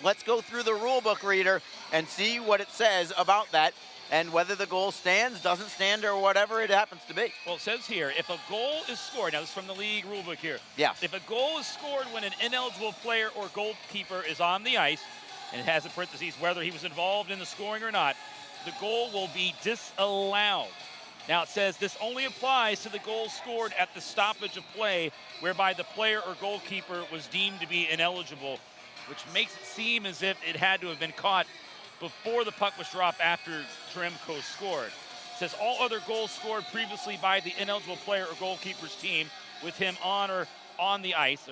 Let's go through the rule book, reader, and see what it says about that and whether the goal stands, doesn't stand, or whatever it happens to be. Well, it says here, if a goal is scored, now this is from the league rule book here. Yeah. If a goal is scored when an ineligible player or goalkeeper is on the ice, and it has in parentheses whether he was involved in the scoring or not, the goal will be disallowed. Now it says this only applies to the goal scored at the stoppage of play whereby the player or goalkeeper was deemed to be ineligible, which makes it seem as if it had to have been caught before the puck was dropped after Jaremko scored. It says all other goals scored previously by the ineligible player or goalkeeper's team with him on or on the ice,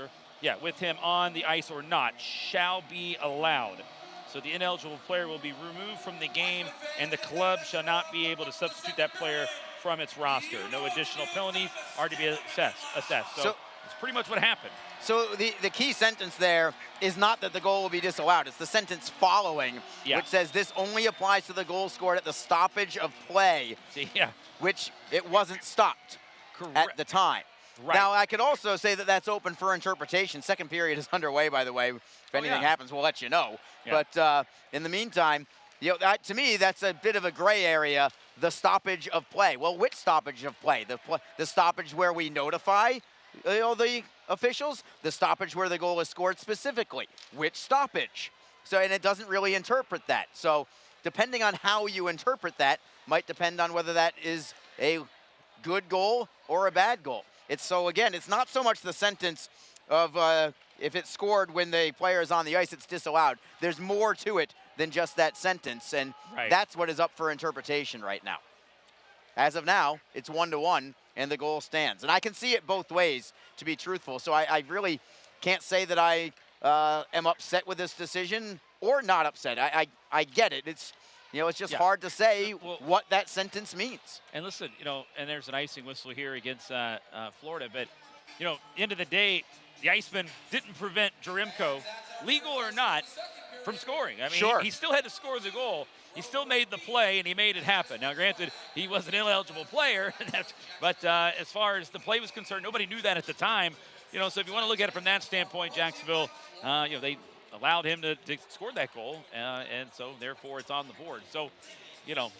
with him on the ice or not, shall be allowed. So the ineligible player will be removed from the game, and the club shall not be able to substitute that player from its roster. No additional penalties are to be assessed. So it's pretty much what happened. So the key sentence there is not that the goal will be disallowed. It's the sentence following, which says this only applies to the goal scored at the stoppage of play, which it wasn't stopped at the time. Right. Now, I could also say that that's open for interpretation. Second period is underway, by the way. If anything happens, we'll let you know. Yeah. But in the meantime, to me, that's a bit of a gray area, the stoppage of play. Well, which stoppage of play? The stoppage where we notify the officials, the stoppage where the goal is scored specifically, which stoppage? So, and it doesn't really interpret that. So depending on how you interpret that might depend on whether that is a good goal or a bad goal. Again, it's not so much the sentence of if it's scored when the player is on the ice, it's disallowed. There's more to it than just that sentence, and that's what is up for interpretation right now. As of now, it's 1-1, and the goal stands. And I can see it both ways, to be truthful. So I really can't say that I am upset with this decision or not upset. I get it. It's just hard to say what that sentence means. And listen, and there's an icing whistle here against Florida. But, end of the day, the Icemen didn't prevent Jaremko, legal or not, from scoring. I mean, Sure. he still had to score the goal. He still made the play, and he made it happen. Now, granted, he was an ineligible player, but as far as the play was concerned, nobody knew that at the time. You know, so if you want to look at it from that standpoint, Jacksonville, you know, they allowed him to score that goal, and so therefore it's on the board. So, you know,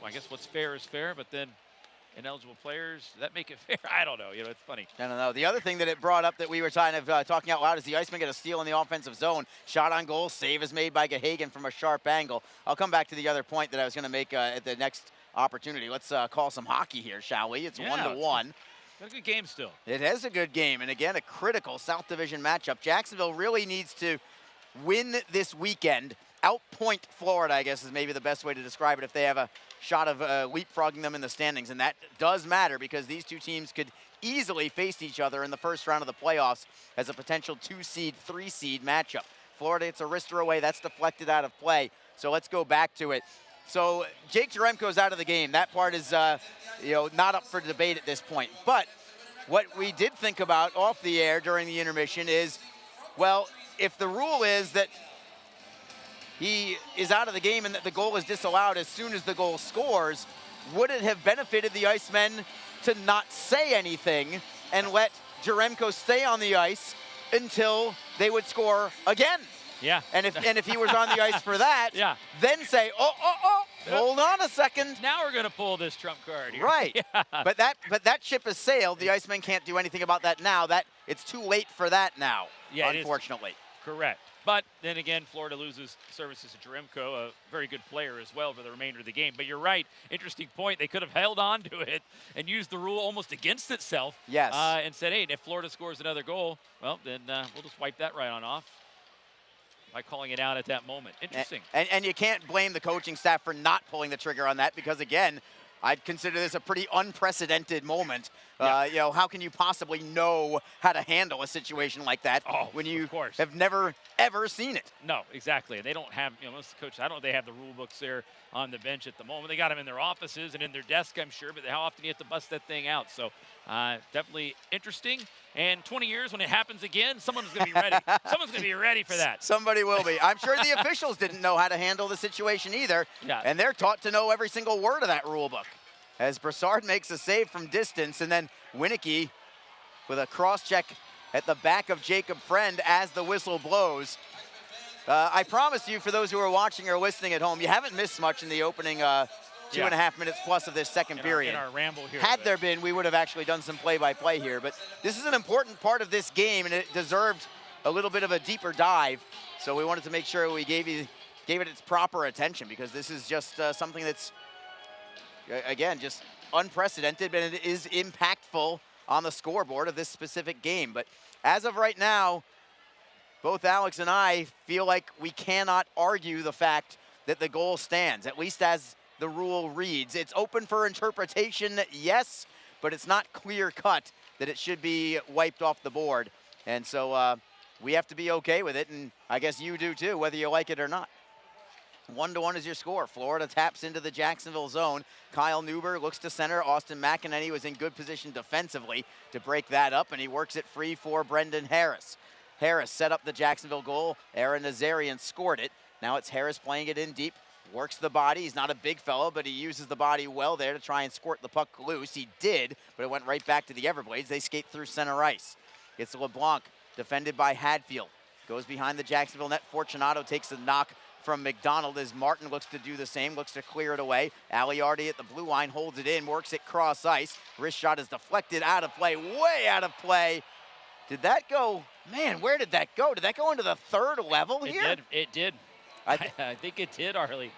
I guess what's fair is fair, but then ineligible players, does that make it fair? I don't know. You know, it's funny. I don't know. The other thing that it brought up that we were kind of talking out loud is the Icemen get a steal in the offensive zone. Shot on goal. Save is made by Gahagan from a sharp angle. I'll come back to the other point that I was going to make at the next opportunity. Let's call some hockey here, shall we? It's 1-1. Got a good game still. It is a good game. And again, a critical South Division matchup. Jacksonville really needs to win this weekend. Outpoint Florida, I guess, is maybe the best way to describe it if they have a shot of leapfrogging them in the standings. And that does matter because these two teams could easily face each other in the first round of the playoffs as a potential 2-seed, 3-seed matchup. Florida gets a wrister away. That's deflected out of play. So let's go back to it. So Jake Jaremko's out of the game. That part is you know, not up for debate at this point. But what we did think about off the air during the intermission is, well, if the rule is that he is out of the game and that the goal is disallowed as soon as the goal scores, would it have benefited the Icemen to not say anything and let Jaremko stay on the ice until they would score again? Yeah. And if he was on the ice for that, yeah, then say, hold on a second. Now we're going to pull this trump card here. Right. Yeah. But that ship has sailed. The Icemen can't do anything about that now. It's too late for that now, yeah, unfortunately. Correct. But then again, Florida loses services to Jaremko, a very good player as well for the remainder of the game. But you're right. Interesting point. They could have held on to it and used the rule almost against itself. Yes. And said, hey, if Florida scores another goal, well, then we'll just wipe that right on off by calling it out at that moment. Interesting. And you can't blame the coaching staff for not pulling the trigger on that because, again, I'd consider this a pretty unprecedented moment. Yeah. You know, how can you possibly know how to handle a situation like that when you have never, ever seen it? No, exactly. And they don't have, you know, most of the coaches, I don't know if they have the rule books there on the bench at the moment. They got them in their offices and in their desk, I'm sure, but how often do you have to bust that thing out? So definitely interesting. And 20 years, when it happens again, someone's going to be ready. Someone's going to be ready for that. Somebody will be. I'm sure the officials didn't know how to handle the situation either. Yeah. And they're taught to know every single word of that rule book. As Brassard makes a save from distance, and then Winicky with a cross-check at the back of Jacob Friend as the whistle blows. I promise you, for those who are watching or listening at home, you haven't missed much in the opening 2.5 minutes plus of this second period. In our ramble here. Had there been, we would have actually done some play-by-play here. But this is an important part of this game, and it deserved a little bit of a deeper dive. So we wanted to make sure we gave it its proper attention, because this is just something that's, again, just unprecedented, but it is impactful on the scoreboard of this specific game. But as of right now, both Alex and I feel like we cannot argue the fact that the goal stands, at least as the rule reads. It's open for interpretation, yes, but it's not clear-cut that it should be wiped off the board. And so we have to be okay with it, and I guess you do too, whether you like it or not. 1-1 is your score. Florida taps into the Jacksonville zone. Kyle Newber looks to center. Austin McEnany was in good position defensively to break that up, and he works it free for Brendan Harris. Harris set up the Jacksonville goal. Aaron Nazarian scored it. Now it's Harris playing it in deep. Works the body. He's not a big fellow, but he uses the body well there to try and squirt the puck loose. He did, but it went right back to the Everblades. They skate through center ice. It's LeBlanc, defended by Hadfield. Goes behind the Jacksonville net. Fortunato takes the knock from McDonald as Martin looks to do the same, looks to clear it away. Aliardi at the blue line holds it in, works it cross ice. Wrist shot is deflected out of play, way out of play. Did that go, man, where did that go? Did that go into the third level here? It did. I think it did, Harley.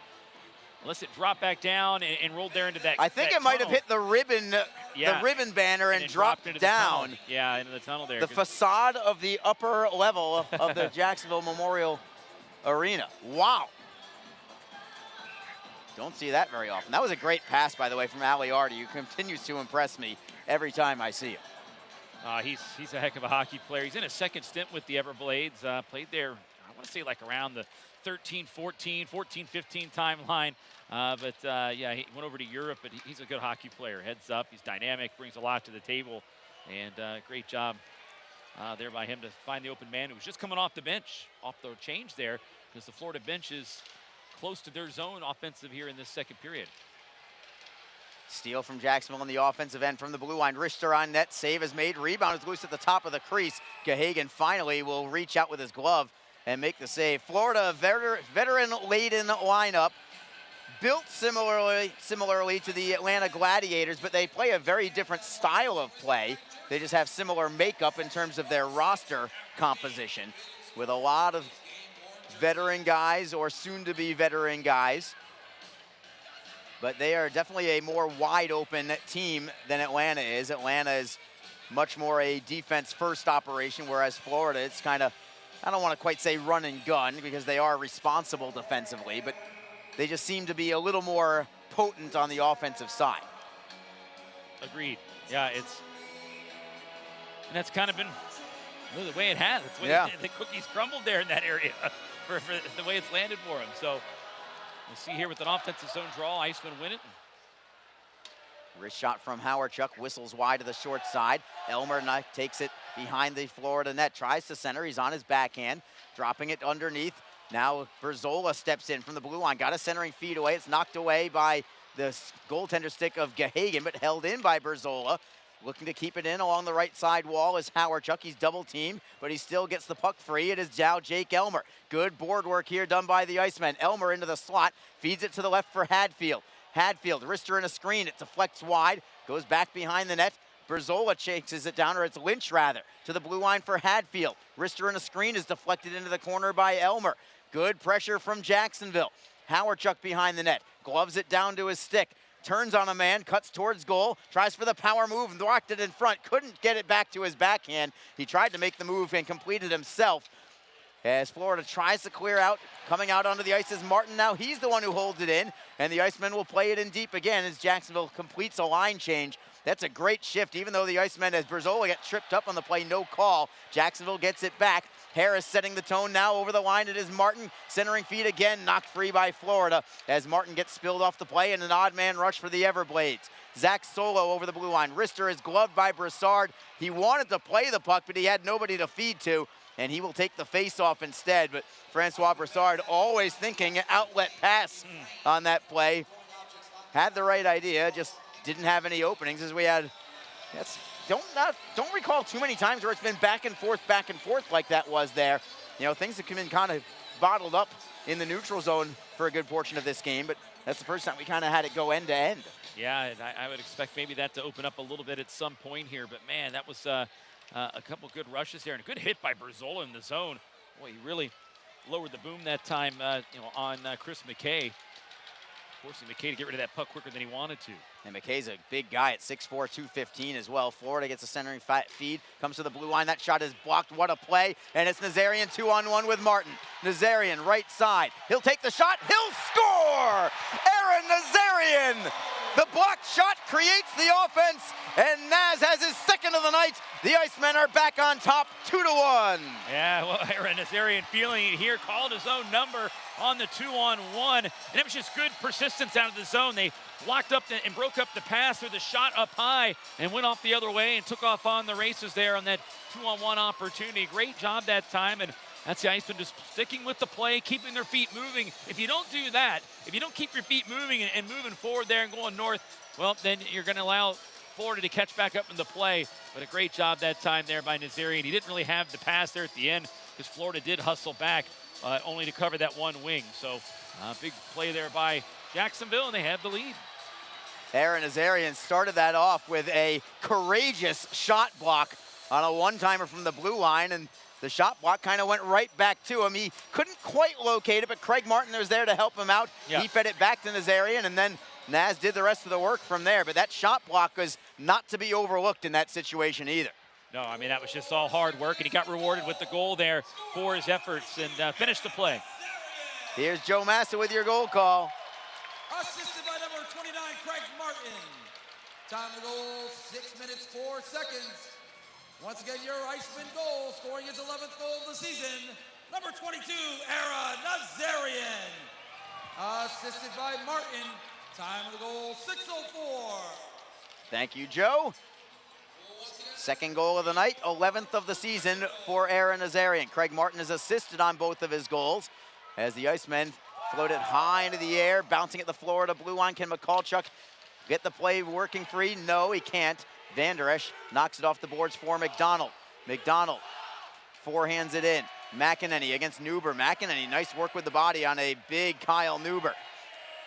Unless it dropped back down and rolled there into that. I think that it might have hit the ribbon, yeah, the ribbon banner and dropped into down. Yeah, into the tunnel there. The facade of the upper level of the Jacksonville Memorial Arena. Wow. Don't see that very often. That was a great pass, by the way, from Aliardi, who continues to impress me every time I see him. He's a heck of a hockey player. He's in his second stint with the Everblades. Played there, I want to say, like around the 13, 14, 15 timeline. Yeah, he went over to Europe, but he's a good hockey player. Heads up, he's dynamic, brings a lot to the table, and great job there by him to find the open man who was just coming off the bench, off the change there. because the Florida bench is close to their zone offensive here in this second period. Steal from Jacksonville on the offensive end from the blue line. Richter on net, save is made, rebound is loose at the top of the crease. Gahagan finally will reach out with his glove and make the save. Florida, veteran-laden lineup, built similarly to the Atlanta Gladiators, but they play a very different style of play. They just have similar makeup in terms of their roster composition, with a lot of veteran guys or soon-to-be veteran guys. But they are definitely a more wide-open team than Atlanta is. Atlanta is much more a defense-first operation, whereas Florida, it's kind of, I don't want to quite say run and gun because they are responsible defensively, but they just seem to be a little more potent on the offensive side. Agreed. Yeah, and that's kind of been the way it has. It's the way the cookies crumbled there in that area for the way it's landed for them. So we'll see here with an offensive zone draw, Icemen win it. Wrist shot from Howardchuk, whistles wide to the short side. Elmer takes it behind the Florida net, tries to center. He's on his backhand, dropping it underneath. Now Berzola steps in from the blue line, got a centering feed away. It's knocked away by the goaltender stick of Gahagan, but held in by Berzola. Looking to keep it in along the right side wall is Howardchuk. He's double teamed, but he still gets the puck free. It is now Jake Elmer. Good board work here done by the Icemen. Elmer into the slot, feeds it to the left for Hadfield. Hadfield, wrister in a screen. It deflects wide, goes back behind the net. Berzola chases it down, or it's Lynch rather, to the blue line for Hadfield. Wrister in a screen is deflected into the corner by Elmer. Good pressure from Jacksonville. Howardchuk behind the net, gloves it down to his stick. Turns on a man, cuts towards goal, tries for the power move, and blocked it in front. Couldn't get it back to his backhand. He tried to make the move and completed himself. As Florida tries to clear out, coming out onto the ice is Martin. Now he's the one who holds it in, and the Icemen will play it in deep again as Jacksonville completes a line change. That's a great shift, even though the Icemen, as Berzola gets tripped up on the play, no call. Jacksonville gets it back. Harris setting the tone now over the line. It is Martin, centering feed again, knocked free by Florida as Martin gets spilled off the play and an odd man rush for the Everblades. Zach Solo over the blue line. Rister is gloved by Broussard. He wanted to play the puck, but he had nobody to feed to, and he will take the face-off instead. But Francois Broussard always thinking outlet pass on that play. Had the right idea, just didn't have any openings as we had, don't recall too many times where it's been back and forth like that was there. You know, things have been kind of bottled up in the neutral zone for a good portion of this game, but that's the first time we kind of had it go end to end. Yeah, and I would expect maybe that to open up a little bit at some point here, but man, that was a couple good rushes there and a good hit by Berzola in the zone. Boy, he really lowered the boom that time, on Chris McKay. Forcing McKay to get rid of that puck quicker than he wanted to. And McKay's a big guy at 6'4", 215 as well. Florida gets a centering feed, comes to the blue line. That shot is blocked. What a play. And it's Nazarian 2-on-1 with Martin. Nazarian, right side. He'll take the shot. He'll score! Aaron Nazarian! The blocked shot creates the offense, and Naz has his second of the night. The Icemen are back on top, 2-1. Yeah, well, Aaron Nazarian feeling it here, called his own number on the 2-on-1, and it was just good persistence out of the zone. They blocked up and broke up the pass with the shot up high and went off the other way and took off on the races there on that 2-on-1 opportunity. Great job that time, and that's the Icemen just sticking with the play, keeping their feet moving. If you don't do that, if you don't keep your feet moving and moving forward there and going north, well, then you're going to allow Florida to catch back up into play. But a great job that time there by Nazarian. He didn't really have the pass there at the end because Florida did hustle back only to cover that one wing. So big play there by Jacksonville, and they have the lead. Aaron Nazarian started that off with a courageous shot block on a one-timer from the blue line, and the shot block kind of went right back to him. He couldn't quite locate it, but Craig Martin was there to help him out. Yeah. He fed it back to Nazarian, and then Naz did the rest of the work from there. But that shot block was not to be overlooked in that situation either. No, I mean, that was just all hard work, and he got rewarded with the goal there for his efforts and finished the play. Here's Joe Massa with your goal call. Assisted by number 29, Craig Martin. Time of goal, 6 minutes, 4 seconds. Once again, your Iceman goal, scoring his 11th goal of the season, number 22, Aaron Nazarian. Assisted by Martin. Time of the goal, 6:04. Thank you, Joe. Second goal of the night, 11th of the season for Aaron Nazarian. Craig Martin is assisted on both of his goals. as the Icemen floated high into the air, bouncing at the Florida blue line. Can McCulchuk get the play working free? No, he can't. Van Der Esch knocks it off the boards for McDonald. McDonald forehands it in. McEnany against Neuber. McEnany, nice work with the body on a big Kyle Neuber.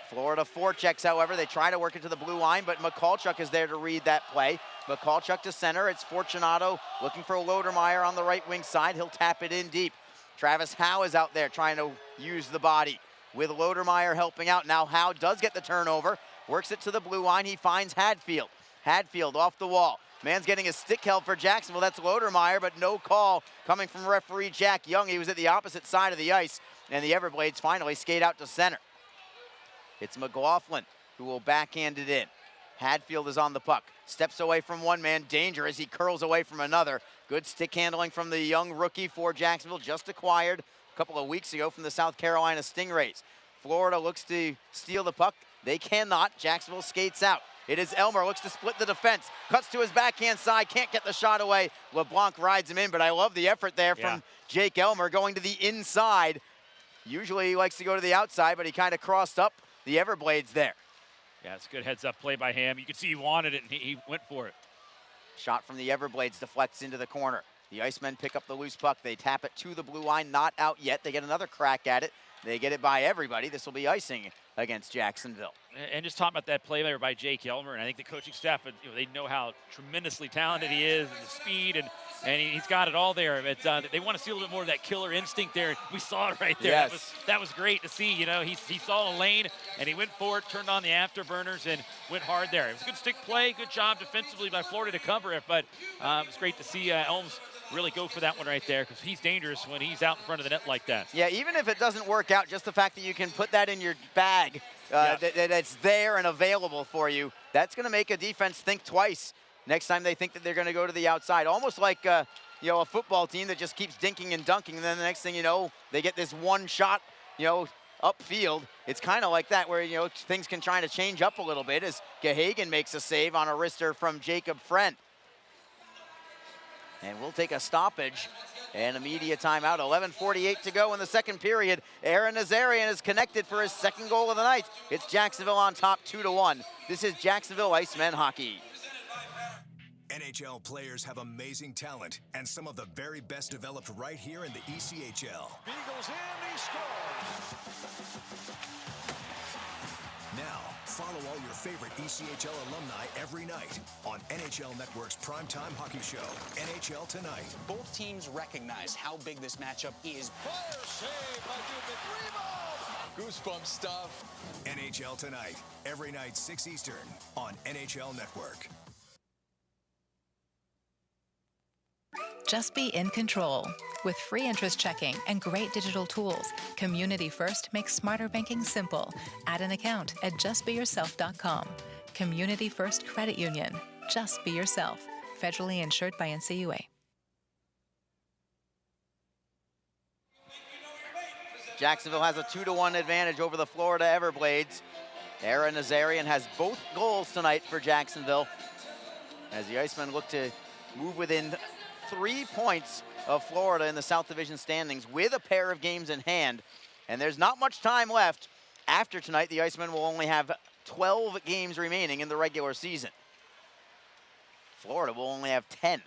Florida forechecks, however. They try to work it to the blue line, but McCulchuk is there to read that play. McCulchuk to center. It's Fortunato looking for Lodermeyer on the right wing side. He'll tap it in deep. Travis Howe is out there trying to use the body with Lodermeyer helping out. Now Howe does get the turnover. Works it to the blue line. He finds Hadfield. Hadfield off the wall. Man's getting a stick held for Jacksonville. That's Lodermeyer, but no call coming from referee Jack Young. He was at the opposite side of the ice, and the Everblades finally skate out to center. It's McLaughlin who will backhand it in. Hadfield is on the puck. Steps away from one man. Danger as he curls away from another. Good stick handling from the young rookie for Jacksonville, just acquired a couple of weeks ago from the South Carolina Stingrays. Florida looks to steal the puck. They cannot. Jacksonville skates out. It is Elmer, looks to split the defense. Cuts to his backhand side, can't get the shot away. LeBlanc rides him in, but I love the effort there from Jake Elmer going to the inside. Usually he likes to go to the outside, but he kind of crossed up the Everblades there. Yeah, it's a good heads-up play by him. You could see he wanted it, and he went for it. Shot from the Everblades deflects into the corner. The Icemen pick up the loose puck. They tap it to the blue line, not out yet. They get another crack at it. They get it by everybody. This will be icing against Jacksonville. And just talking about that play there by Jake Elmer, and I think the coaching staff, they know how tremendously talented he is, and the speed, and he's got it all there. But they want to see a little bit more of that killer instinct there. We saw it right there. Yes. That was great to see. You know, he saw a lane, and he went for it, turned on the afterburners, and went hard there. It was a good stick play, good job defensively by Florida to cover it, but it was great to see Elms really go for that one right there, because he's dangerous when he's out in front of the net like that. Yeah, even if it doesn't work out, just the fact that you can put that in your bag, that it's there and available for you, that's going to make a defense think twice next time they think that they're going to go to the outside. Almost like a football team that just keeps dinking and dunking, and then the next thing you know, they get this one shot, upfield. It's kind of like that where, things can try to change up a little bit as Gahagan makes a save on a wrister from Jacob Friend. And we'll take a stoppage and a media timeout. 11:48 to go in the second period. Aaron Nazarian is connected for his second goal of the night. It's Jacksonville on top 2-1. This is Jacksonville Icemen hockey. NHL players have amazing talent, and some of the very best developed right here in the ECHL. Beagles in, he scores. Now, follow all your favorite ECHL alumni every night on NHL Network's primetime hockey show, NHL Tonight. Both teams recognize how big this matchup is. Fire save by Dubik. Rebound. Goosebump stuff. NHL Tonight, every night 6 Eastern on NHL Network. Just be in control. With free interest checking and great digital tools, Community First makes smarter banking simple. Add an account at justbeyourself.com. Community First Credit Union. Just be yourself. Federally insured by NCUA. Jacksonville has a 2-1 advantage over the Florida Everblades. Aaron Nazarian has both goals tonight for Jacksonville as the Icemen look to move within 3 points of Florida in the South Division standings with a pair of games in hand. And there's not much time left. After tonight, the Icemen will only have 12 games remaining in the regular season. Florida will only have 10.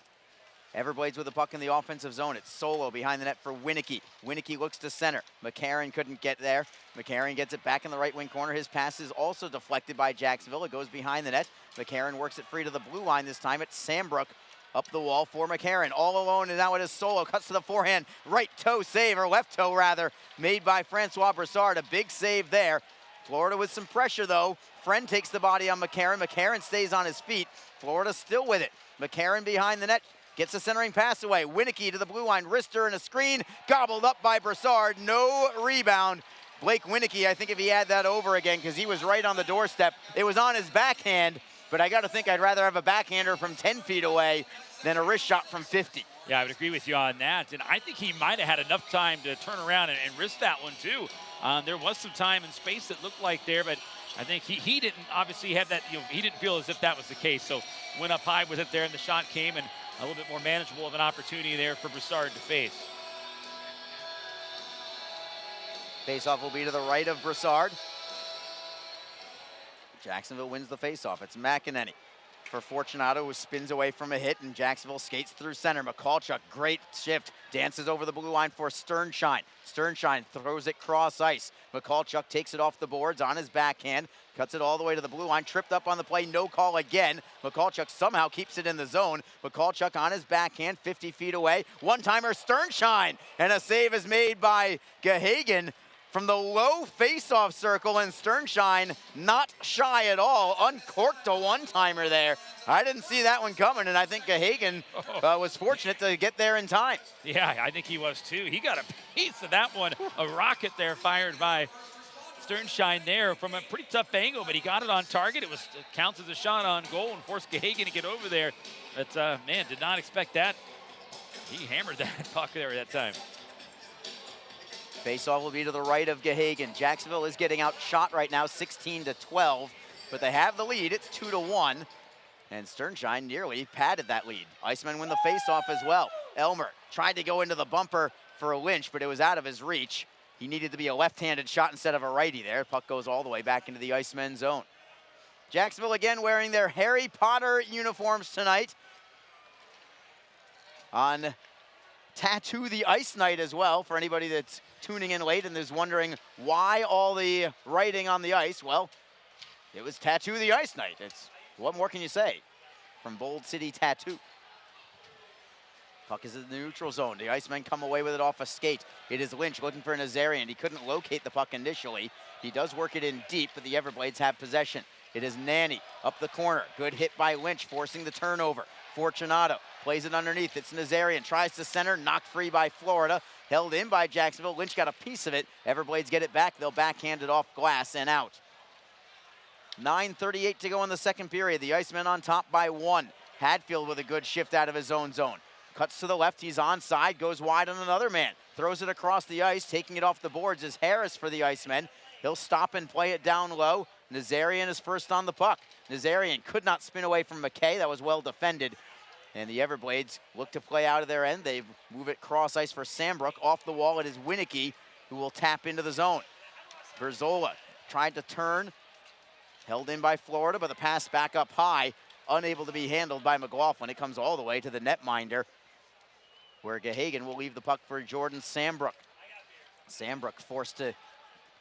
Everblades with the puck in the offensive zone. It's Solo behind the net for Winicky. Winicky looks to center. McCarron couldn't get there. McCarron gets it back in the right wing corner. His pass is also deflected by Jacksonville. It goes behind the net. McCarron works it free to the blue line this time. It's Sambrook up the wall for McCarron. All alone, and now it is Solo. Cuts to the forehand. Right toe save, or left toe rather, made by Francois Brassard. A big save there. Florida with some pressure though. Friend takes the body on McCarron. McCarron stays on his feet. Florida still with it. McCarron behind the net. Gets the centering pass away. Winicky to the blue line. Wrister and a screen. Gobbled up by Brassard. No rebound. Blake Winicky, I think if he had that over again, because he was right on the doorstep. It was on his backhand, but I got to think I'd rather have a backhander from 10 feet away than a wrist shot from 50. Yeah, I would agree with you on that. And I think he might have had enough time to turn around and risk that one too. There was some time and space that looked like there, but I think he didn't obviously have that, he didn't feel as if that was the case. So went up high with it there, and the shot came, and a little bit more manageable of an opportunity there for Brassard to face. Faceoff will be to the right of Broussard. Jacksonville wins the faceoff. It's McEnany for Fortunato, who spins away from a hit, and Jacksonville skates through center. McCallchuk, great shift, dances over the blue line for Sternshine. Sternshine throws it cross ice. McCallchuk takes it off the boards on his backhand, cuts it all the way to the blue line, tripped up on the play, no call again. McCallchuk somehow keeps it in the zone. McCallchuk on his backhand, 50 feet away. One-timer Sternshine, and a save is made by Gahagan from the low face-off circle, and Sternshine not shy at all, uncorked a one-timer there. I didn't see that one coming, and I think Gahagan was fortunate to get there in time. Yeah, I think he was too. He got a piece of that one. A rocket there fired by Sternshine there from a pretty tough angle, but he got it on target. It counts as a shot on goal and forced Gahagan to get over there. But man, did not expect that. He hammered that puck there at that time. Faceoff will be to the right of Gahagan. Jacksonville is getting outshot right now, 16-12, but they have the lead. It's 2-1, and Sternshine nearly padded that lead. Icemen win the faceoff as well. Elmer tried to go into the bumper for a Lynch, but it was out of his reach. He needed to be a left-handed shot instead of a righty there. Puck goes all the way back into the Icemen zone. Jacksonville again wearing their Harry Potter uniforms tonight. On Tattoo the Ice Night as well, for anybody that's tuning in late and is wondering why all the writing on the ice. Well, it was Tattoo the Ice Night. What more can you say from Bold City Tattoo? Puck is in the neutral zone. The Icemen come away with it off a skate. It is Lynch looking for Nazarian. He couldn't locate the puck initially. He does work it in deep, but the Everblades have possession. It is Nanny up the corner. Good hit by Lynch, forcing the turnover. Fortunato plays it underneath. It's Nazarian. Tries to center. Knocked free by Florida. Held in by Jacksonville. Lynch got a piece of it. Everblades get it back. They'll backhand it off glass and out. 9:38 to go in the second period. The Icemen on top by 1. Hadfield with a good shift out of his own zone. Cuts to the left. He's onside. Goes wide on another man. Throws it across the ice. Taking it off the boards is Harris for the Icemen. He'll stop and play it down low. Nazarian is first on the puck. Nazarian could not spin away from McKay. That was well defended. And the Everblades look to play out of their end. They move it cross ice for Sambrook. Off the wall, it is Winicky who will tap into the zone. Berzola tried to turn. Held in by Florida, but the pass back up high. Unable to be handled by McLaughlin. It comes all the way to the netminder, where Gahagan will leave the puck for Jordan Sambrook. Sambrook forced to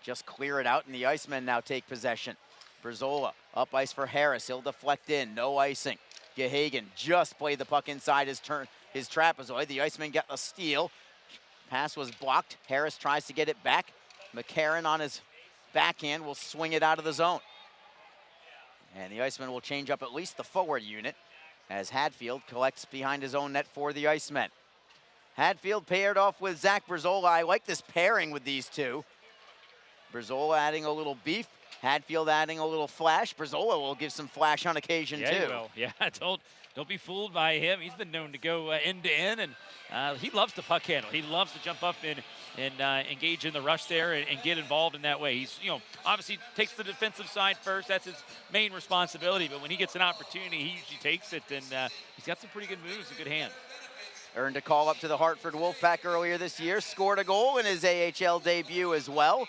just clear it out, and the Icemen now take possession. Berzola up ice for Harris. He'll deflect in. No icing. Gahagan just played the puck inside his trapezoid. The Icemen get a steal. Pass was blocked. Harris tries to get it back. McCarron on his backhand will swing it out of the zone. And the Icemen will change up at least the forward unit as Hadfield collects behind his own net for the Icemen. Hadfield paired off with Zach Berzola. I like this pairing with these two. Berzola adding a little beef. Hadfield adding a little flash. Berzola will give some flash on occasion, too. He will. Yeah, don't be fooled by him. He's been known to go end to end, and he loves the puck handle. He loves to jump up and engage in the rush there and get involved in that way. He's, obviously takes the defensive side first. That's his main responsibility, but when he gets an opportunity, he usually takes it, and he's got some pretty good moves and good hands. Earned a call up to the Hartford Wolfpack earlier this year. Scored a goal in his AHL debut as well.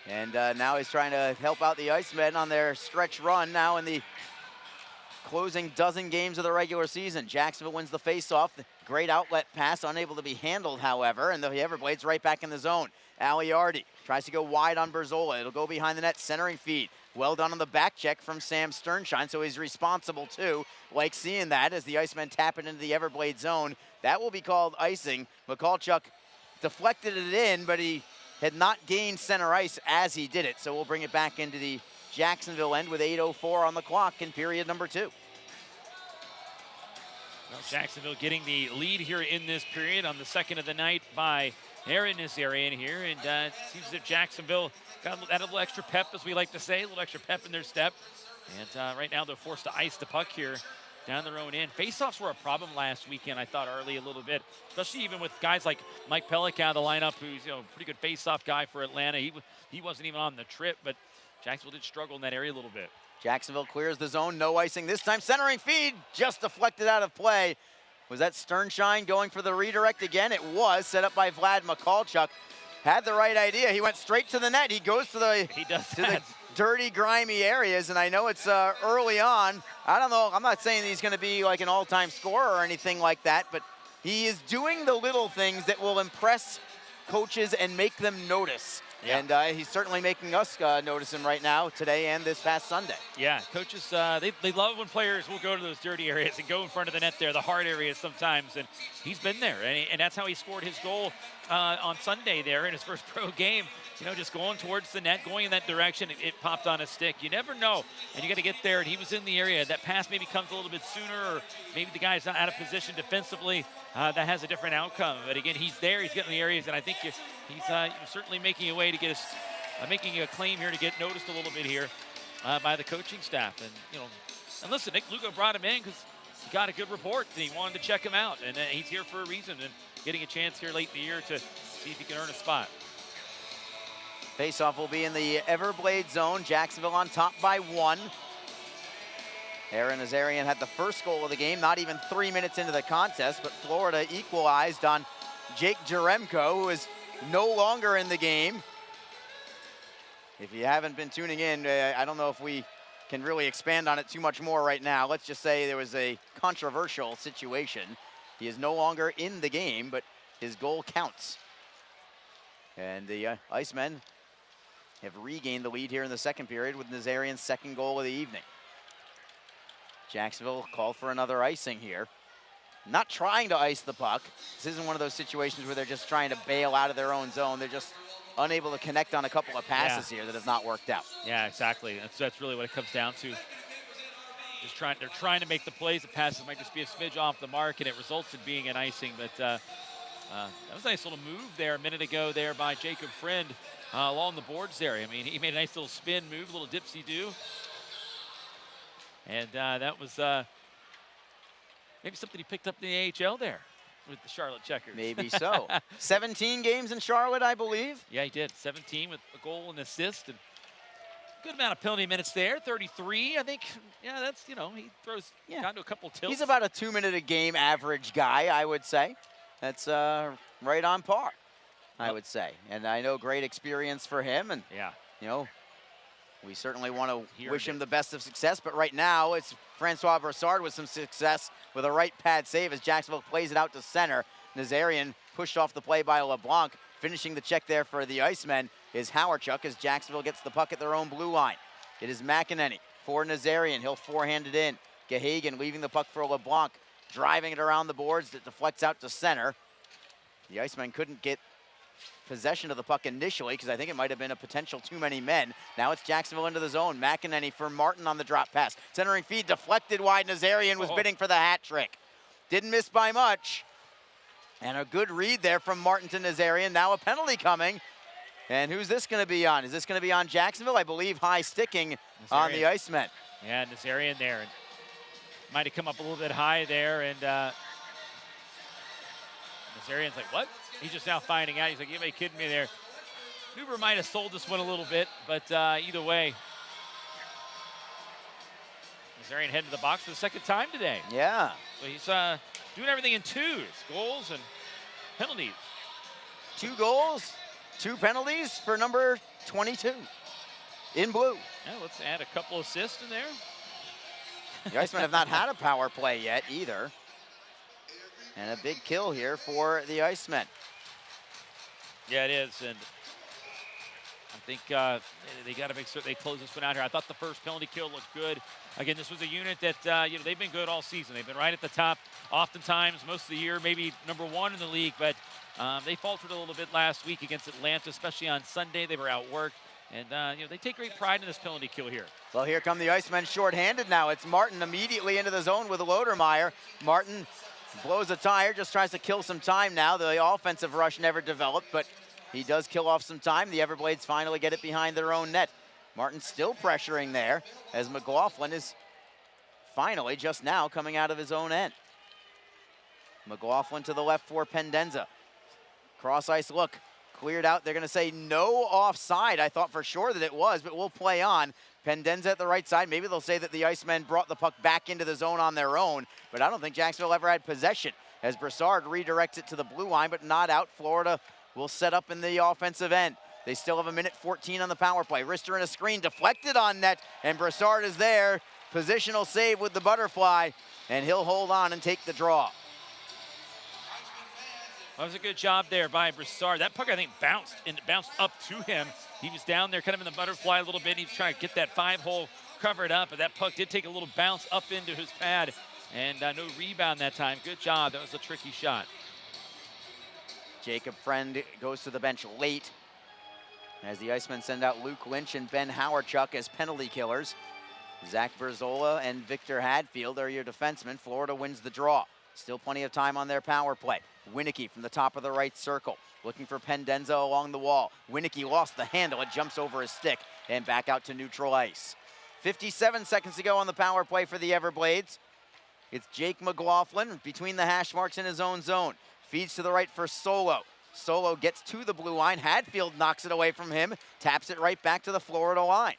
And now he's trying to help out the Icemen on their stretch run now in the closing dozen games of the regular season. Jacksonville wins the faceoff. Great outlet pass, unable to be handled, however, and the Everblades right back in the zone. Aliardi tries to go wide on Berzola. It'll go behind the net, centering feed. Well done on the back check from Sam Sternshine, so he's responsible too. Like seeing that as the Icemen tap it into the Everblade zone. That will be called icing. McCallchuk deflected it in, but he had not gained center ice as he did it, so we'll bring it back into the Jacksonville end with 8:04 on the clock in period number 2. Well, Jacksonville getting the lead here in this period on the second of the night by Aaron Nazarian here, and it seems that Jacksonville got a little extra pep, as we like to say, a little extra pep in their step. And right now they're forced to ice the puck here down their own end. Faceoffs were a problem last weekend, I thought, early a little bit, especially even with guys like Mike Pellick out of the lineup, who's a pretty good faceoff guy for Atlanta. He wasn't even on the trip, but Jacksonville did struggle in that area a little bit. Jacksonville clears the zone, no icing this time. Centering feed, just deflected out of play. Was that Sternshine going for the redirect again? It was, set up by Vlad McCallchuk. had the right idea. He went straight to the net. He goes to the dirty, grimy areas, and I know it's early on. I don't know. I'm not saying he's going to be like an all-time scorer or anything like that, but he is doing the little things that will impress coaches and make them notice. Yeah. And he's certainly making us notice him right now, today and this past Sunday. Yeah, coaches, they love when players will go to those dirty areas and go in front of the net there, the hard areas sometimes, and he's been there, and that's how he scored his goal on Sunday there in his first pro game. You know, just going towards the net, going in that direction, it popped on a stick. You never know, and you got to get there, and he was in the area. That pass maybe comes a little bit sooner, or maybe the guy's not out of position defensively. That has a different outcome. But again, he's there, he's getting the areas, and I think he's certainly making a way to get us, making a claim here to get noticed a little bit here by the coaching staff. And, you know, and listen, Nick Lugo brought him in because he got a good report, and he wanted to check him out, and he's here for a reason, and getting a chance here late in the year to see if he can earn a spot. Faceoff will be in the Everblades zone. Jacksonville on top by 1. Aaron Nazarian had the first goal of the game, not even 3 minutes into the contest, but Florida equalized on Jake Jaremko, who is no longer in the game. If you haven't been tuning in, I don't know if we can really expand on it too much more right now. Let's just say there was a controversial situation. He is no longer in the game, but his goal counts. And the Icemen have regained the lead here in the second period with Nazarian's second goal of the evening. Jacksonville called for another icing here. Not trying to ice the puck. This isn't one of those situations where they're just trying to bail out of their own zone. They're just unable to connect on a couple of passes here that have not worked out. Yeah, exactly. That's really what it comes down to. They're trying to make the plays. The passes might just be a smidge off the mark, and it results in being an icing. But that was a nice little move there a minute ago there by Jacob Friend along the boards there. I mean, he made a nice little spin move, a little dipsy-do. And that was maybe something he picked up in the AHL there with the Charlotte Checkers. Maybe so. 17 games in Charlotte, I believe. Yeah, he did. 17 with a goal and assist. And good amount of penalty minutes there. 33, I think. Yeah, that's, you know, he throws down to a couple tilts. He's about a 2-minute-a-game average guy, I would say. That's right on par, I would say. And I know great experience for him. And, you know, we certainly want to wish him the best of success, but right now it's Francois Brassard with some success with a right pad save as Jacksonville plays it out to center. Nazarian pushed off the play by LeBlanc. Finishing the check there for the Icemen is Howarchuk as Jacksonville gets the puck at their own blue line. It is McEnany for Nazarian. He'll forehand it in. Gahagan leaving the puck for LeBlanc, driving it around the boards that deflects out to center. The Icemen couldn't get possession of the puck initially because I think it might have been a potential too many men. Now it's Jacksonville into the zone. McEnany for Martin on the drop pass. Centering feed deflected wide. Nazarian was bidding for the hat trick. Didn't miss by much. And a good read there from Martin to Nazarian. Now a penalty coming. And who's this going to be on? Is this going to be on Jacksonville? I believe high sticking on the Icemen. Yeah, Nazarian there. And might have come up a little bit high there. And Nazarian's like, what? He's just now finding out. He's like, you may be kidding me there. Nuber might have sold this one a little bit, but either way, Nazarian heading to the box for the second time today. Yeah. So he's doing everything in twos, goals and penalties. 2 goals, 2 penalties for number 22 in blue. Yeah, let's add a couple assists in there. The Icemen have not had a power play yet either. And a big kill here for the Icemen. Yeah, it is, and I think they got to make sure they close this one out here. I thought the first penalty kill looked good. Again, this was a unit that, you know, they've been good all season. They've been right at the top oftentimes, most of the year, maybe number 1 in the league, but they faltered a little bit last week against Atlanta, especially on Sunday. They were outworked, and, you know, they take great pride in this penalty kill here. Well, here come the Icemen shorthanded now. It's Martin immediately into the zone with Lodermeyer. Martin blows a tire, just tries to kill some time now. The offensive rush never developed, but he does kill off some time. The Everblades finally get it behind their own net. Martin still pressuring there as McLaughlin is finally just now coming out of his own end. McLaughlin to the left for Pendenza. Cross ice look, cleared out. They're going to say no offside. I thought for sure that it was, but we'll play on. Pendenza at the right side. Maybe they'll say that the Icemen brought the puck back into the zone on their own, but I don't think Jacksonville ever had possession as Brassard redirects it to the blue line, but not out. Florida will set up in the offensive end. They still have 1:14 on the power play. Rister in a screen, deflected on net, and Broussard is there. Positional save with the butterfly, and he'll hold on and take the draw. That was a good job there by Broussard. That puck, I think, bounced up to him. He was down there kind of in the butterfly a little bit. He was trying to get that 5-hole covered up, but that puck did take a little bounce up into his pad, and no rebound that time. Good job. That was a tricky shot. Jacob Friend goes to the bench late as the Icemen send out Luke Lynch and Ben Howarchuk as penalty killers. Zach Berzola and Victor Hadfield are your defensemen. Florida wins the draw. Still plenty of time on their power play. Winicky from the top of the right circle, looking for Pendenza along the wall. Winicky lost the handle. It jumps over his stick and back out to neutral ice. 57 seconds to go on the power play for the Everblades. It's Jake McLaughlin between the hash marks in his own zone. Feeds to the right for Solo. Solo gets to the blue line. Hadfield knocks it away from him. Taps it right back to the Florida line.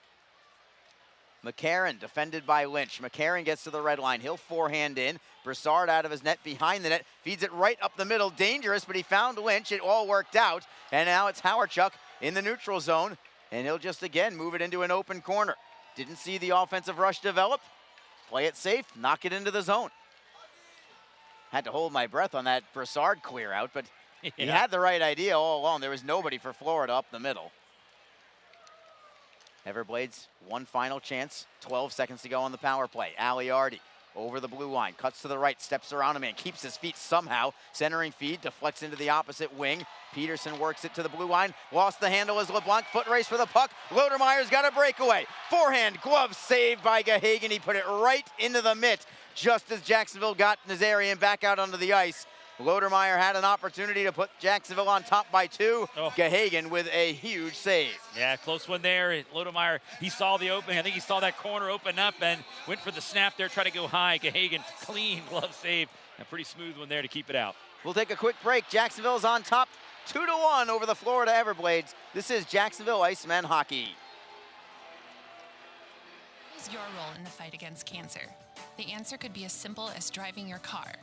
McCarron defended by Lynch. McCarron gets to the red line. He'll forehand in. Broussard out of his net behind the net. Feeds it right up the middle. Dangerous, but he found Lynch. It all worked out. And now it's Howarchuk in the neutral zone. And he'll just again move it into an open corner. Didn't see the offensive rush develop. Play it safe. Knock it into the zone. Had to hold my breath on that Broussard clear out, but he had the right idea all along. There was nobody for Florida up the middle. Everblades, one final chance. 12 seconds to go on the power play. Aliardi over the blue line, cuts to the right, steps around him and keeps his feet somehow. Centering feed, deflects into the opposite wing. Peterson works it to the blue line. Lost the handle as LeBlanc, foot race for the puck. Lodermeyer's got a breakaway. Forehand, glove saved by Gahagan. He put it right into the mitt just as Jacksonville got Nazarian back out onto the ice. Lodermeyer had an opportunity to put Jacksonville on top by 2. Gahagan with a huge save. Yeah, close one there. Lodermeyer, he saw the opening. I think he saw that corner open up and went for the snap there, try to go high. Gahagan, clean glove save. A pretty smooth one there to keep it out. We'll take a quick break. Jacksonville's on top 2-1 over the Florida Everblades. This is Jacksonville Icemen hockey. What is your role in the fight against cancer? The answer could be as simple as driving your car.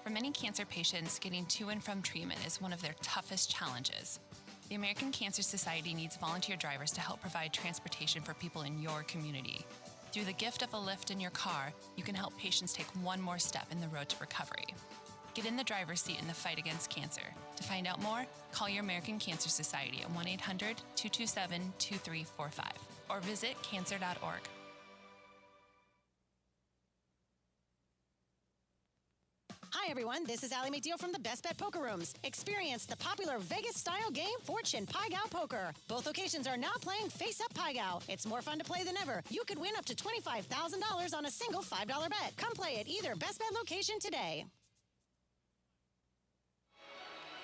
For many cancer patients, getting to and from treatment is one of their toughest challenges. The American Cancer Society needs volunteer drivers to help provide transportation for people in your community. Through the gift of a lift in your car, you can help patients take one more step in the road to recovery. Get in the driver's seat in the fight against cancer. To find out more, call your American Cancer Society at 1-800-227-2345 or visit cancer.org. Hi everyone, this is Allie McDeal from the Best Bet Poker Rooms. Experience the popular Vegas-style game Fortune Pai Gow Poker. Both locations are now playing Face Up Pai Gow. It's more fun to play than ever. You could win up to $25,000 on a single $5 bet. Come play at either Best Bet location today.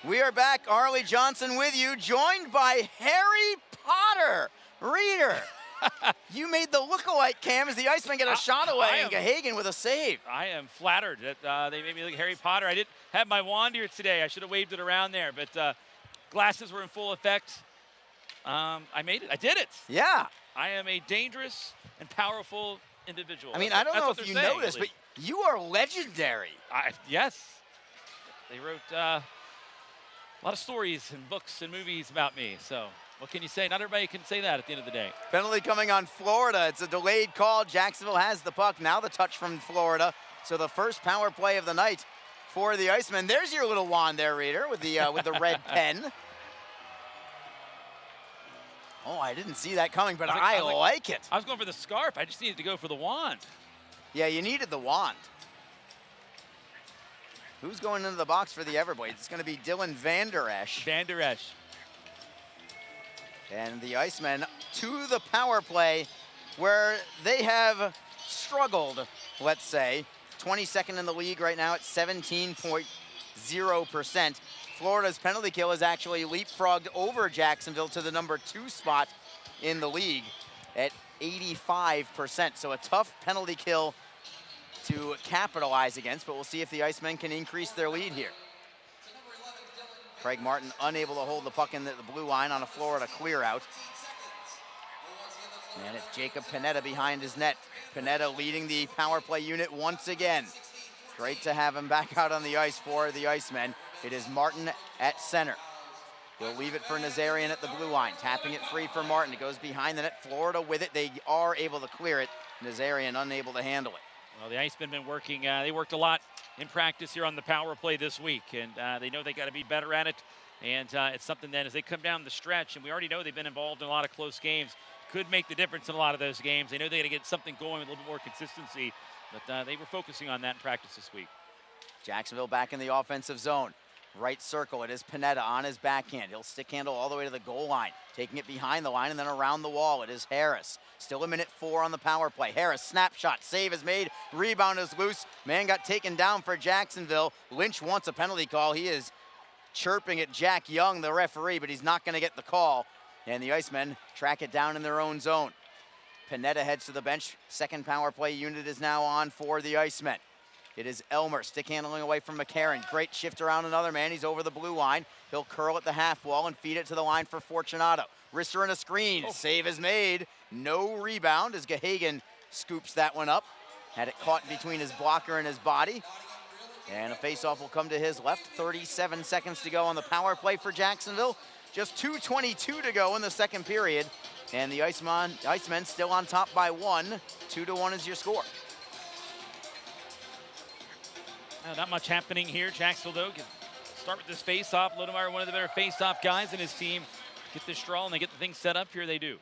We are back. Arlie Johnson with you, joined by Harry Potter. Reader, you made the look-alike, Cam, as the Icemen get a shot away and Gahagan with a save. I am flattered that they made me look Harry Potter. I didn't have my wand here today. I should have waved it around there, but glasses were in full effect. I made it. I did it. Yeah. I am a dangerous and powerful individual. I mean, I don't know if you noticed, but you are legendary. Yes. They wrote a lot of stories and books and movies about me, so what can you say? Not everybody can say that at the end of the day. Penalty coming on Florida. It's a delayed call. Jacksonville has the puck. Now the touch from Florida. So the first power play of the night for the Icemen. There's your little wand there, Reader, with the red pen. Oh, I didn't see that coming, but I like it. I was going for the scarf. I just needed to go for the wand. Yeah, you needed the wand. Who's going into the box for the Everblades? It's going to be Dylan Van Der Esch. Van Der Esch. And the Icemen to the power play where they have struggled, let's say. 22nd in the league right now at 17.0%. Florida's penalty kill is actually leapfrogged over Jacksonville to the number 2 spot in the league at 85%. So a tough penalty kill to capitalize against, but we'll see if the Icemen can increase their lead here. Craig Martin unable to hold the puck in the blue line on a Florida clear out. And it's Jacob Panetta behind his net. Panetta leading the power play unit once again. Great to have him back out on the ice for the Icemen. It is Martin at center. He'll leave it for Nazarian at the blue line, tapping it free for Martin. It goes behind the net. Florida with it. They are able to clear it. Nazarian unable to handle it. Well, the Icemen been working. They worked a lot in practice here on the power play this week, and they know they got to be better at it. And it's something that as they come down the stretch, and we already know they've been involved in a lot of close games, could make the difference in a lot of those games. They know they got to get something going with a little bit more consistency, but they were focusing on that in practice this week. Jacksonville back in the offensive zone. Right circle, it is Pineda on his backhand. He'll stick handle all the way to the goal line, taking it behind the line and then around the wall. It is Harris. Still 1:04 on the power play. Harris, snapshot, save is made, rebound is loose. Man got taken down for Jacksonville. Lynch wants a penalty call. He is chirping at Jack Young, the referee, but he's not gonna get the call. And the Icemen track it down in their own zone. Pineda heads to the bench. Second power play unit is now on for the Icemen. It is Elmer, stick handling away from McCarron. Great shift around another man. He's over the blue line. He'll curl at the half wall and feed it to the line for Fortunato. Wrister in a screen. Save is made. No rebound as Gahagan scoops that one up. Had it caught between his blocker and his body. And a faceoff will come to his left. 37 seconds to go on the power play for Jacksonville. Just 2:22 to go in the second period. And the Icemen still on top by 1. 2-1 is your score. Not much happening here. Jacksonville, though, can start with this face-off. Lodemeyer, one of the better face-off guys in his team. Get this straw and they get the thing set up here. They do.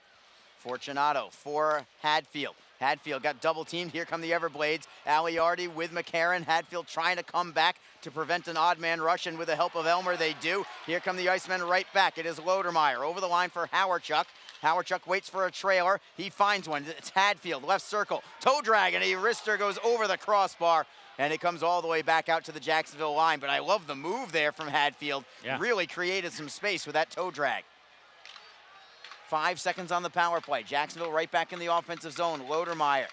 Fortunato for Hadfield. Hadfield got double teamed. Here come the Everblades. Aliardi with McCarron. Hadfield trying to come back to prevent an odd man rush, and with the help of Elmer, they do. Here come the Icemen right back. It is Lodemeyer over the line for Hawerchuk. Hawerchuk waits for a trailer. He finds one. It's Hadfield, left circle. Toe drag, and a wrister goes over the crossbar. And it comes all the way back out to the Jacksonville line. But I love the move there from Hadfield. Yeah. Really created some space with that toe drag. 5 seconds on the power play. Jacksonville right back in the offensive zone. Lodemeyer,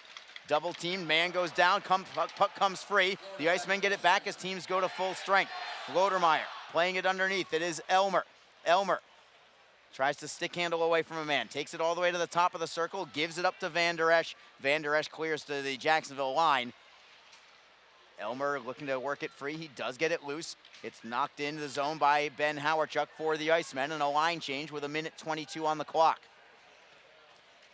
double teamed, man goes down, puck comes free. The Icemen get it back as teams go to full strength. Lodemeyer playing it underneath. It is Elmer. Elmer tries to stick handle away from a man. Takes it all the way to the top of the circle. Gives it up to Van Der Esch. Van Der Esch clears to the Jacksonville line. Elmer looking to work it free. He does get it loose. It's knocked into the zone by Ben Hawerchuk for the Icemen, and a line change with 1:22 on the clock.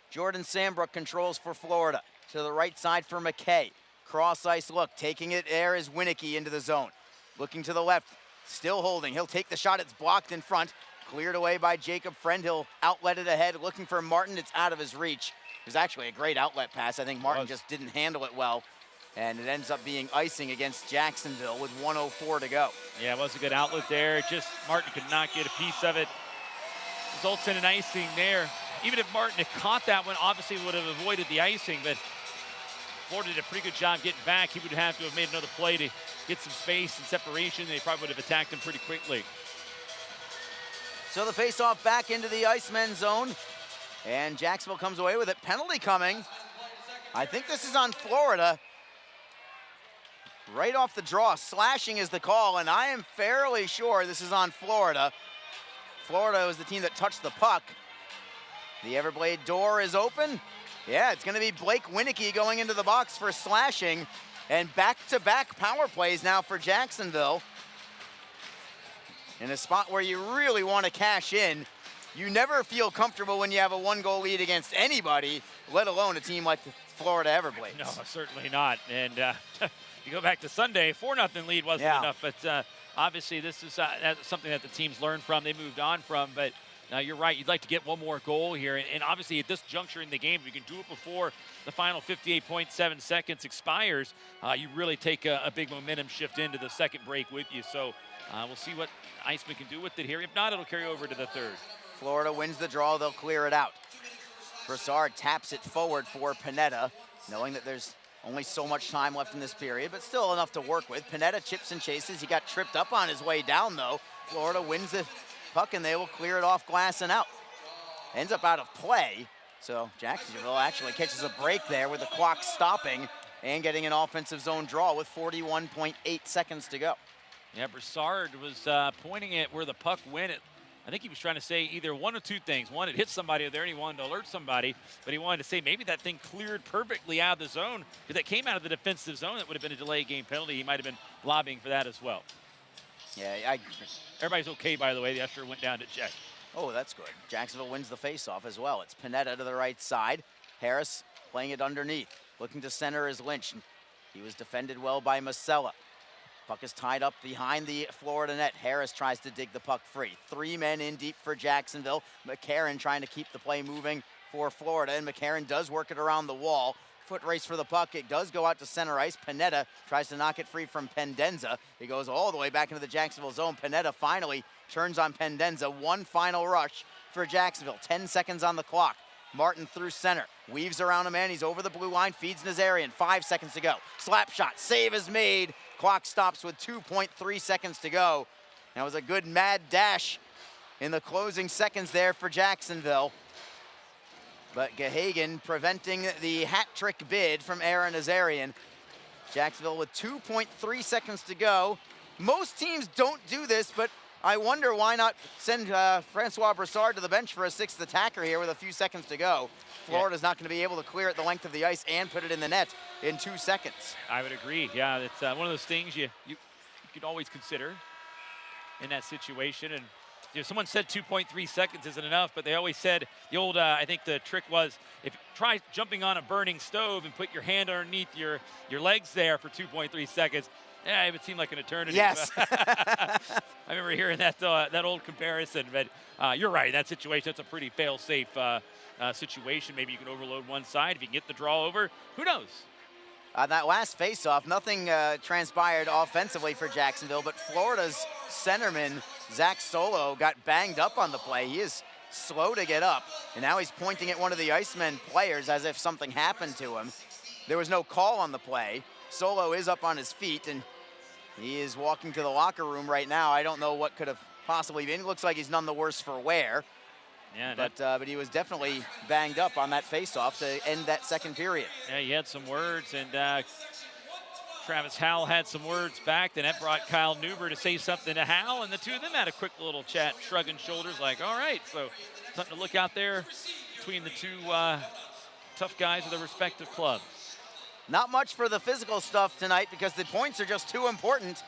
Jordan Sambrook controls for Florida. To the right side for McKay. Cross ice look. Taking it there is Winicky into the zone. Looking to the left. Still holding. He'll take the shot. It's blocked in front. Cleared away by Jacob Friend. He'll outlet it ahead. Looking for Martin. It's out of his reach. It was actually a great outlet pass. I think Martin just didn't handle it well. And it ends up being icing against Jacksonville with 1:04 to go. Yeah, it was a good outlet there. Just Martin could not get a piece of it. Results in an icing there. Even if Martin had caught that one, obviously would have avoided the icing, but Florida did a pretty good job getting back. He would have to have made another play to get some space and separation. They probably would have attacked him pretty quickly. So the faceoff back into the Icemen zone, and Jacksonville comes away with it. Penalty coming. I think this is on Florida. Right off the draw, slashing is the call, and I am fairly sure this is on Florida. Florida was the team that touched the puck. The Everblade door is open. Yeah, it's gonna be Blake Winicky going into the box for slashing, and back-to-back power plays now for Jacksonville. In a spot where you really want to cash in. You never feel comfortable when you have a 1-goal lead against anybody, let alone a team like the Florida Everblades. No, certainly not. And you go back to Sunday, 4-0 lead wasn't enough, but obviously this is something that the team's learned from, they moved on from, but you're right, you'd like to get one more goal here, and obviously at this juncture in the game, if you can do it before the final 58.7 seconds expires, you really take a big momentum shift into the second break with you, so we'll see what Icemen can do with it here. If not, it'll carry over to the third. Florida wins the draw, they'll clear it out. Broussard taps it forward for Pineda, knowing that there's only so much time left in this period, but still enough to work with. Pineda chips and chases. He got tripped up on his way down, though. Florida wins the puck, and they will clear it off glass and out. Ends up out of play, so Jacksonville actually catches a break there with the clock stopping and getting an offensive zone draw with 41.8 seconds to go. Yeah, Broussard was pointing at where the puck went. I think he was trying to say either one of two things. One, it hit somebody there and he wanted to alert somebody, but he wanted to say maybe that thing cleared perfectly out of the zone because it came out of the defensive zone. That would have been a delay game penalty. He might have been lobbying for that as well. Yeah, Everybody's okay, by the way. The usher went down to check. Oh, that's good. Jacksonville wins the faceoff as well. It's Panetta to the right side. Harris playing it underneath. Looking to center is Lynch. He was defended well by Masella. Puck is tied up behind the Florida net. Harris tries to dig the puck free. 3 men in deep for Jacksonville. McCarron trying to keep the play moving for Florida, and McCarron does work it around the wall. Foot race for the puck. It does go out to center ice. Panetta tries to knock it free from Pendenza. It goes all the way back into the Jacksonville zone. Panetta finally turns on Pendenza. One final rush for Jacksonville. 10 seconds on the clock. Martin through center. Weaves around a man. He's over the blue line. Feeds Nazarian. 5 seconds to go. Slap shot. Save is made. Clock stops with 2.3 seconds to go. That was a good mad dash in the closing seconds there for Jacksonville. But Gahagan preventing the hat trick bid from Aaron Nazarian. Jacksonville with 2.3 seconds to go. Most teams don't do this, but I wonder why not send Francois Brassard to the bench for a 6th attacker here with a few seconds to go. Florida's not going to be able to clear it the length of the ice and put it in the net in 2 seconds. I would agree. Yeah, it's one of those things you could always consider in that situation. And someone said 2.3 seconds isn't enough, but they always said the old, I think the trick was, if you try jumping on a burning stove and put your hand underneath your legs there for 2.3 seconds, yeah, it would seem like an eternity. Yes. I remember hearing that old comparison, but you're right, in that situation, that's a pretty fail-safe situation. Maybe you can overload one side. If you can get the draw over, who knows? On that last faceoff, nothing transpired offensively for Jacksonville, but Florida's centerman, Zach Solo, got banged up on the play. He is slow to get up, and now he's pointing at one of the Icemen players as if something happened to him. There was no call on the play. Solo is up on his feet, and he is walking to the locker room right now. I don't know what could have possibly been. It looks like he's none the worse for wear. Yeah, but he was definitely banged up on that faceoff to end that second period. Yeah, he had some words, and Travis Howell had some words back. Then that brought Kyle Newber to say something to Howell, and the two of them had a quick little chat, shrugging shoulders like, all right, so something to look out there between the two tough guys of their respective clubs. Not much for the physical stuff tonight because the points are just too important.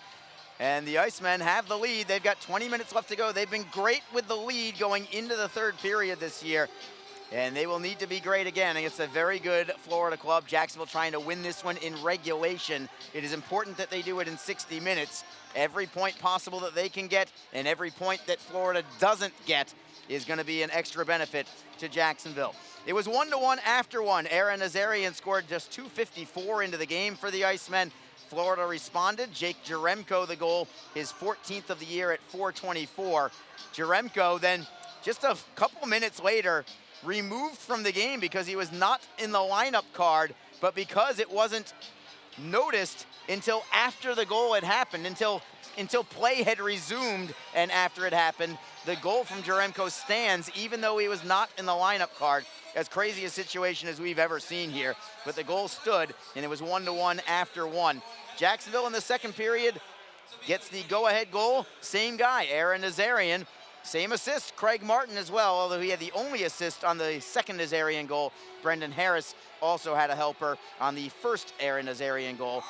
And the Icemen have the lead. They've got 20 minutes left to go. They've been great with the lead going into the third period this year. And they will need to be great again against a very good Florida club. Jacksonville trying to win this one in regulation. It is important that they do it in 60 minutes. Every point possible that they can get and every point that Florida doesn't get is going to be an extra benefit to Jacksonville. It was 1-1 after one. Aaron Nazarian scored just 2:54 into the game for the Icemen. Florida responded. Jake Jaremko the goal, his 14th of the year at 4:24. Jaremko then just a couple minutes later removed from the game because he was not in the lineup card, but because it wasn't noticed until after the goal had happened, until play had resumed, and after it happened, the goal from Jaremko stands even though he was not in the lineup card. As crazy a situation as we've ever seen here, but the goal stood, and it was 1-1 after one. Jacksonville in the second period gets the go-ahead goal. Same guy, Aaron Nazarian. Same assist, Craig Martin as well, although he had the only assist on the second Nazarian goal. Brendan Harris also had a helper on the first Aaron Nazarian goal.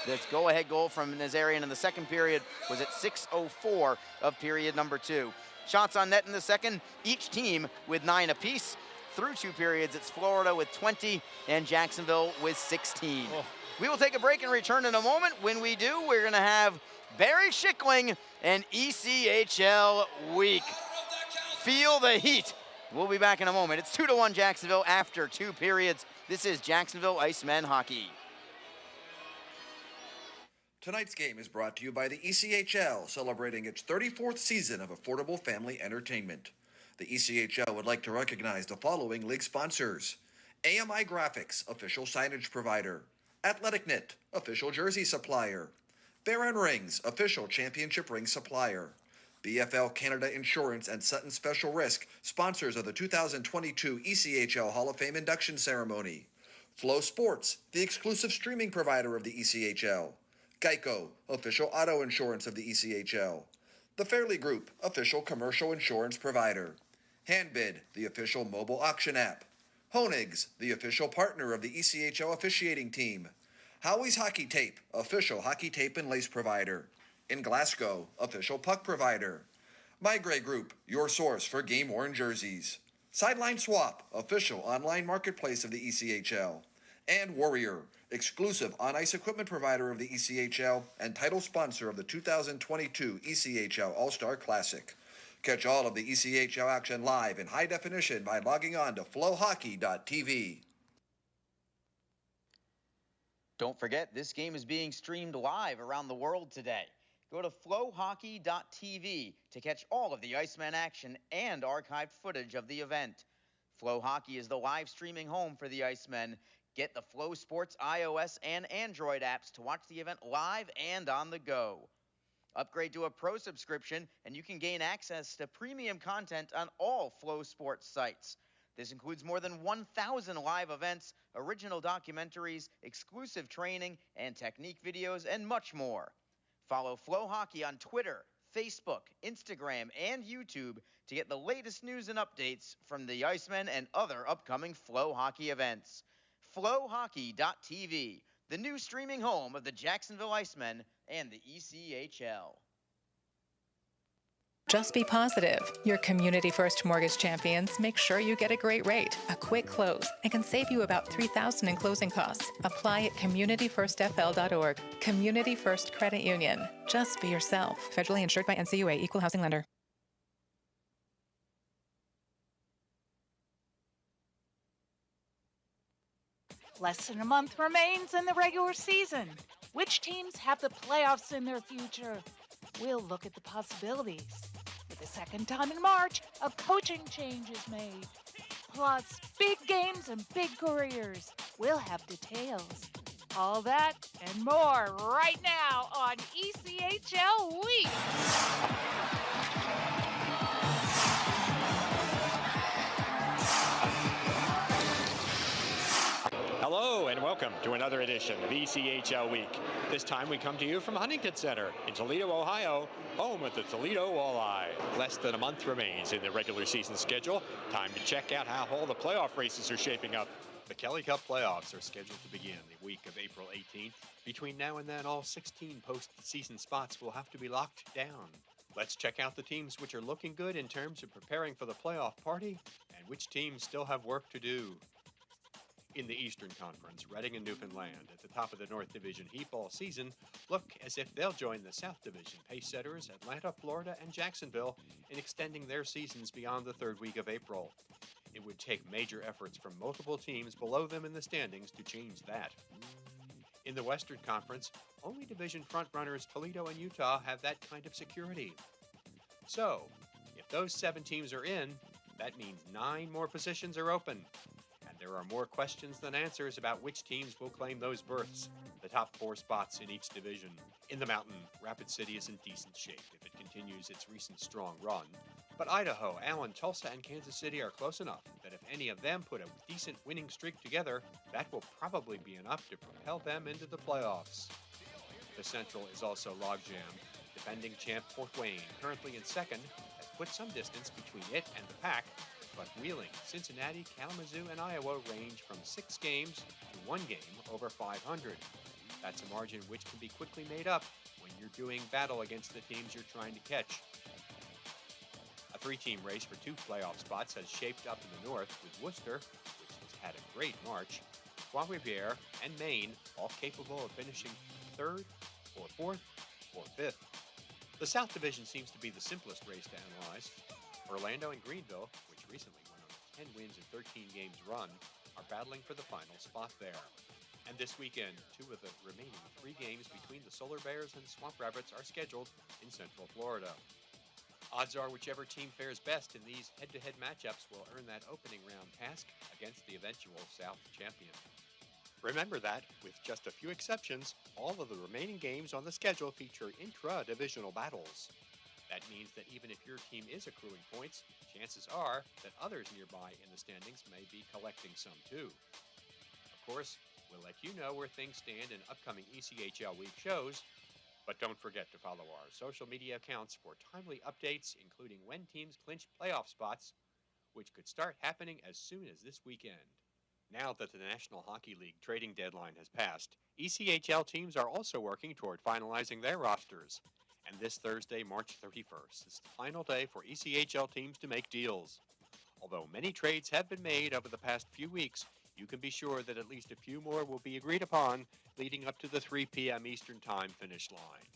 This go-ahead goal from Nazarian in the second period was at 6:04 of period number 2. Shots on net in the second, each team with 9 apiece. Through 2 periods, it's Florida with 20 and Jacksonville with 16. Oh. We will take a break and return in a moment. When we do, we're going to have Barry Schickling and ECHL Week. Feel the heat. We'll be back in a moment. It's 2-1 Jacksonville after 2 periods. This is Jacksonville Icemen hockey. Tonight's game is brought to you by the ECHL, celebrating its 34th season of affordable family entertainment. The ECHL would like to recognize the following league sponsors: AMI Graphics, official signage provider; Athletic Knit, official jersey supplier; Baron Rings, official championship ring supplier; BFL Canada Insurance and Sutton Special Risk, sponsors of the 2022 ECHL Hall of Fame induction ceremony; Flow Sports, the exclusive streaming provider of the ECHL; Geico, official auto insurance of the ECHL; The Fairley Group, official commercial insurance provider; Handbid, the official mobile auction app; Honig's, the official partner of the ECHL officiating team; Howie's Hockey Tape, official hockey tape and lace provider; In Glasgow, official puck provider. My Grey Group, your source for game-worn jerseys. Sideline Swap, official online marketplace of the ECHL. And Warrior, exclusive on-ice equipment provider of the ECHL and title sponsor of the 2022 ECHL All-Star Classic. Catch all of the ECHL action live in high definition by logging on to flowhockey.tv. Don't forget, this game is being streamed live around the world today. Go to flowhockey.tv to catch all of the Iceman action and archived footage of the event. Flow Hockey is the live streaming home for the Icemen. Get the Flow Sports iOS and Android apps to watch the event live and on the go. Upgrade to a pro subscription and you can gain access to premium content on all Flow Sports sites. This includes more than 1,000 live events, original documentaries, exclusive training, and technique videos, and much more. Follow Flow Hockey on Twitter, Facebook, Instagram, and YouTube to get the latest news and updates from the Icemen and other upcoming Flow Hockey events. Flowhockey.tv, the new streaming home of the Jacksonville Icemen and the ECHL. Just be positive. Your Community First Mortgage champions make sure you get a great rate, a quick close, and can save you about $3,000 in closing costs. Apply at communityfirstfl.org. Community First Credit Union. Just be yourself. Federally insured by NCUA, Equal Housing Lender. Less than a month remains in the regular season. Which teams have the playoffs in their future? We'll look at the possibilities. For the second time in March, a coaching change is made. Plus, big games and big careers. We'll have details. All that and more right now on ECHL Week. Hello and welcome to another edition of ECHL Week. This time we come to you from Huntington Center in Toledo, Ohio, home of the Toledo Walleye. Less than a month remains in the regular season schedule. Time to check out how all the playoff races are shaping up. The Kelly Cup playoffs are scheduled to begin the week of April 18th. Between now and then, all 16 postseason spots will have to be locked down. Let's check out the teams which are looking good in terms of preparing for the playoff party and which teams still have work to do. In the Eastern Conference, Reading and Newfoundland, at the top of the North Division heap all season, look as if they'll join the South Division pace-setters Atlanta, Florida, and Jacksonville in extending their seasons beyond the third week of April. It would take major efforts from multiple teams below them in the standings to change that. In the Western Conference, only division frontrunners Toledo and Utah have that kind of security. So, if those 7 teams are in, that means 9 more positions are open. There are more questions than answers about which teams will claim those berths, the top 4 spots in each division. In the Mountain, Rapid City is in decent shape if it continues its recent strong run. But Idaho, Allen, Tulsa, and Kansas City are close enough that if any of them put a decent winning streak together, that will probably be enough to propel them into the playoffs. The Central is also logjammed. Defending champ Fort Wayne, currently in second, has put some distance between it and the pack. But Wheeling, Cincinnati, Kalamazoo, and Iowa range from 6 games to 1 game over 500. That's a margin which can be quickly made up when you're doing battle against the teams you're trying to catch. A 3-team race for 2 playoff spots has shaped up in the north with Worcester, which has had a great March, Trois-Rivières, and Maine, all capable of finishing 3rd, or 4th, or 5th. The South Division seems to be the simplest race to analyze. Orlando and Greenville, which recently went on a 10 wins and 13 games run, are battling for the final spot there. And this weekend, 2 of the remaining 3 games between the Solar Bears and Swamp Rabbits are scheduled in Central Florida. Odds are whichever team fares best in these head-to-head matchups will earn that opening round task against the eventual South champion. Remember that, with just a few exceptions, all of the remaining games on the schedule feature intra-divisional battles. That means that even if your team is accruing points, chances are that others nearby in the standings may be collecting some too. Of course, we'll let you know where things stand in upcoming ECHL Week shows, but don't forget to follow our social media accounts for timely updates, including when teams clinch playoff spots, which could start happening as soon as this weekend. Now that the National Hockey League trading deadline has passed, ECHL teams are also working toward finalizing their rosters. And this Thursday, March 31st, is the final day for ECHL teams to make deals. Although many trades have been made over the past few weeks, you can be sure that at least a few more will be agreed upon leading up to the 3 p.m. Eastern Time finish line.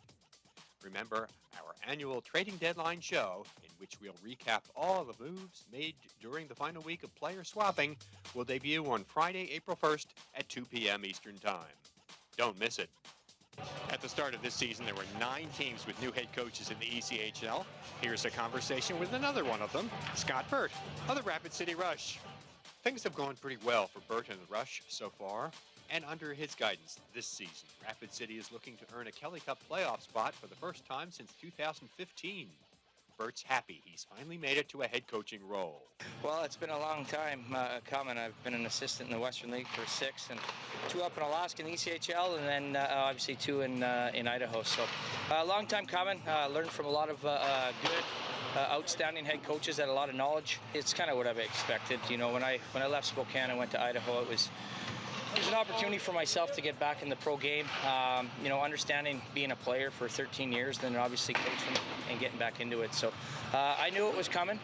Remember, our annual trading deadline show, in which we'll recap all the moves made during the final week of player swapping, will debut on Friday, April 1st at 2 p.m. Eastern Time. Don't miss it. At the start of this season, there were 9 teams with new head coaches in the ECHL. Here's a conversation with another one of them, Scott Burt of the Rapid City Rush. Things have gone pretty well for Burt and the Rush so far, and under his guidance this season, Rapid City is looking to earn a Kelly Cup playoff spot for the first time since 2015. Burt's happy he's finally made it to a head coaching role. Well, it's been a long time coming. I've been an assistant in the Western League for 6 and 2 up in Alaska in the ECHL, and then obviously 2 in Idaho. So a long time coming. Learned from a lot of good, outstanding head coaches that had a lot of knowledge. It's kind of what I've expected. You know, when I left Spokane and went to Idaho, it was an opportunity for myself to get back in the pro game, you know, understanding being a player for 13 years, then obviously coaching and getting back into it. So I knew it was coming,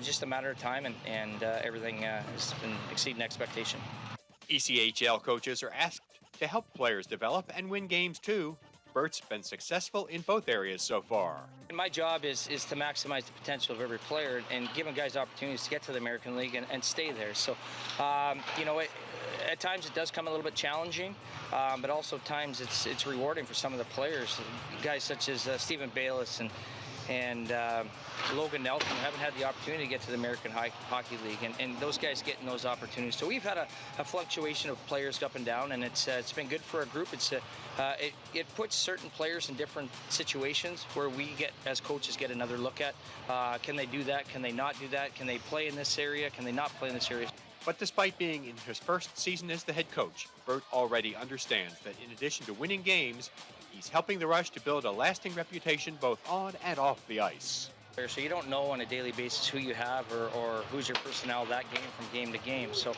just a matter of time, and everything has been exceeding expectation. ECHL coaches are asked to help players develop and win games too. Burt's been successful in both areas so far. And my job is to maximize the potential of every player and giving guys opportunities to get to the American League and stay there. So, you know, at times it does come a little bit challenging, but also at times it's rewarding for some of the players. Guys such as Stephen Bayless and Logan Nelson haven't had the opportunity to get to the American Hockey League, and those guys getting those opportunities. So we've had a fluctuation of players up and down, and it's been good for our group. It puts certain players in different situations where we as coaches get another look at. Can they do that? Can they not do that? Can they play in this area? Can they not play in this area? But despite being in his first season as the head coach, Burt already understands that in addition to winning games, he's helping the Rush to build a lasting reputation both on and off the ice. So you don't know on a daily basis who you have or who's your personnel that game from game to game. So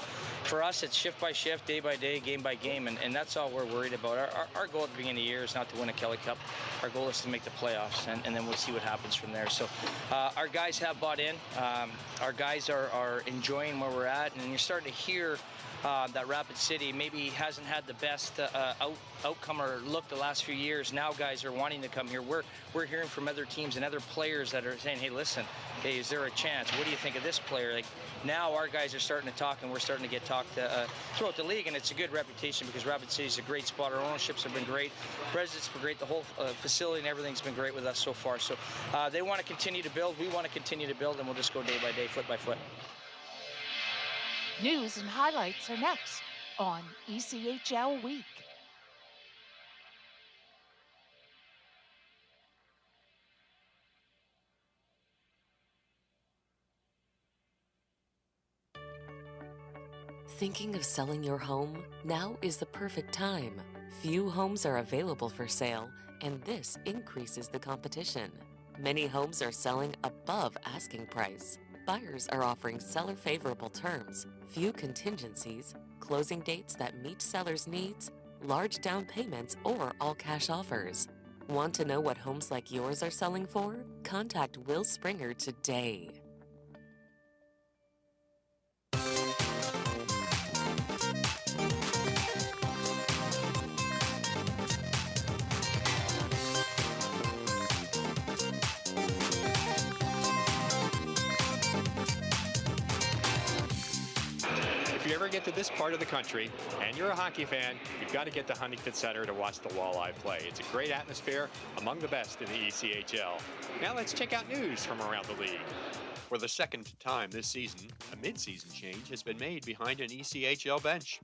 for us, it's shift by shift, day by day, game by game, and that's all we're worried about. Our goal at the beginning of the year is not to win a Kelly Cup. Our goal is to make the playoffs, and then we'll see what happens from there. So our guys have bought in. Our guys are enjoying where we're at, and you're starting to hear that Rapid City maybe hasn't had the best outcome or look the last few years. Now guys are wanting to come here. We're hearing from other teams and other players that are saying, hey, listen, hey, is there a chance? What do you think of this player? Like, now our guys are starting to talk, and we're starting to get talked throughout the league, and it's a good reputation because Rapid City's a great spot. Our ownerships have been great. Presidents have been great. The whole facility and everything's been great with us so far. So they want to continue to build. We want to continue to build, and we'll just go day by day, foot by foot. News and highlights are next on ECHL Week. Thinking of selling your home? Now is the perfect time. Few homes are available for sale, and this increases the competition. Many homes are selling above asking price. Buyers are offering seller-favorable terms, few contingencies, closing dates that meet sellers' needs, large down payments, or all-cash offers. Want to know what homes like yours are selling for? Contact Will Springer today. If you ever get to this part of the country and you're a hockey fan, you've got to get to Huntington Center to watch the Walleye play. It's a great atmosphere, among the best in the ECHL. Now let's check out news from around the league. For the second time this season, a mid-season change has been made behind an ECHL bench.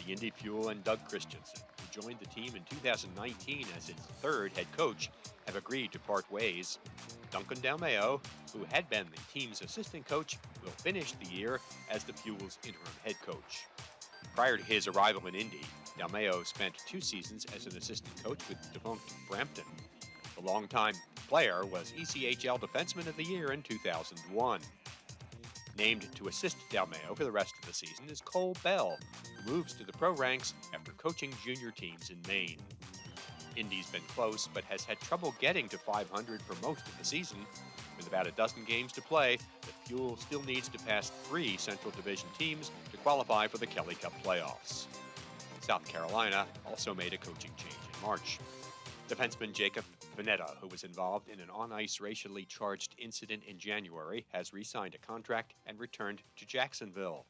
The Indy Fuel and Doug Christensen, who joined the team in 2019 as its third head coach, have agreed to part ways. Duncan Dalmeo, who had been the team's assistant coach, will finish the year as the Fuel's interim head coach. Prior to his arrival in Indy, Dalmeo spent 2 seasons as an assistant coach with defunct Brampton. The longtime player was ECHL Defenseman of the Year in 2001. Named to assist Dalmeo for the rest of the season is Cole Bell, who moves to the pro ranks after coaching junior teams in Maine. Indy's been close, but has had trouble getting to 500 for most of the season. With about a dozen games to play, the Fuel still needs to pass 3 Central Division teams to qualify for the Kelly Cup playoffs. South Carolina also made a coaching change in March. Defenseman Jacob Vanetta, who was involved in an on-ice racially charged incident in January, has re-signed a contract and returned to Jacksonville.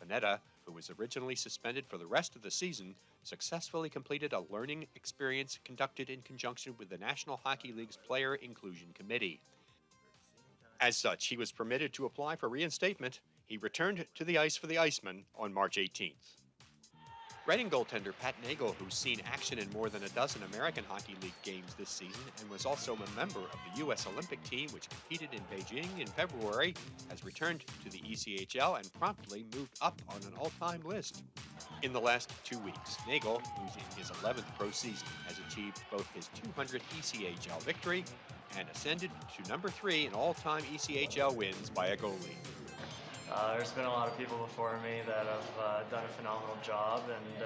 Vanetta, who was originally suspended for the rest of the season, successfully completed a learning experience conducted in conjunction with the National Hockey League's Player Inclusion Committee. As such, he was permitted to apply for reinstatement. He returned to the ice for the Icemen on March 18th. Reading goaltender Pat Nagel, who's seen action in more than a dozen American Hockey League games this season and was also a member of the U.S. Olympic team, which competed in Beijing in February, has returned to the ECHL and promptly moved up on an all-time list. In the last 2 weeks, Nagel, who's in his 11th pro season, has achieved both his 200th ECHL victory and ascended to number 3 in all-time ECHL wins by a goalie. There's been a lot of people before me that have done a phenomenal job, and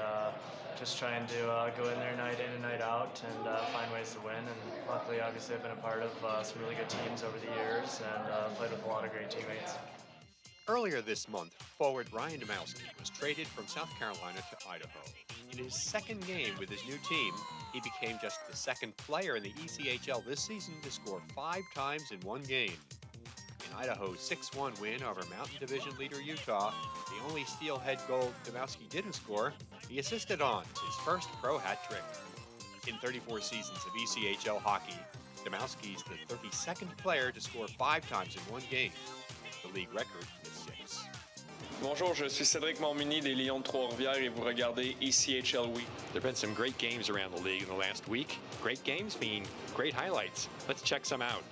just trying to go in there night in and night out and find ways to win. And luckily, obviously, I've been a part of some really good teams over the years and played with a lot of great teammates. Earlier this month, forward Ryan Domowski was traded from South Carolina to Idaho. In his second game with his new team, he became just the second player in the ECHL this season to score 5 times in one game. In Idaho's 6-1 win over Mountain Division leader Utah, the only steelhead goal Domowski didn't score, he assisted on his first pro hat trick. In 34 seasons of ECHL hockey, Domowski's the 32nd player to score 5 times in one game. The league record is 6. Bonjour, je suis Cédric Mormini des Lions de Trois-Rivières et vous regardez ECHL Week. There have been some great games around the league in the last week. Great games mean great highlights. Let's check some out.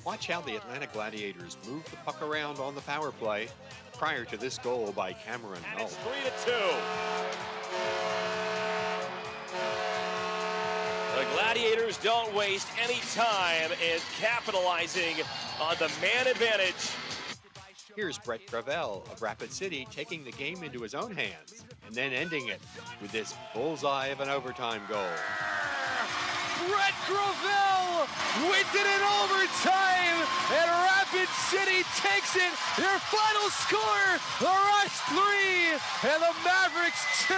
Watch how the Atlanta Gladiators move the puck around on the power play prior to this goal by Cameron Null. It's 3-2. The Gladiators don't waste any time in capitalizing on the man advantage. Here's Brett Gravel of Rapid City taking the game into his own hands and then ending it with this bullseye of an overtime goal. Brett Gravel wins it in overtime, and Rapid City takes it. Their final score, the Rush 3 and the Mavericks 2.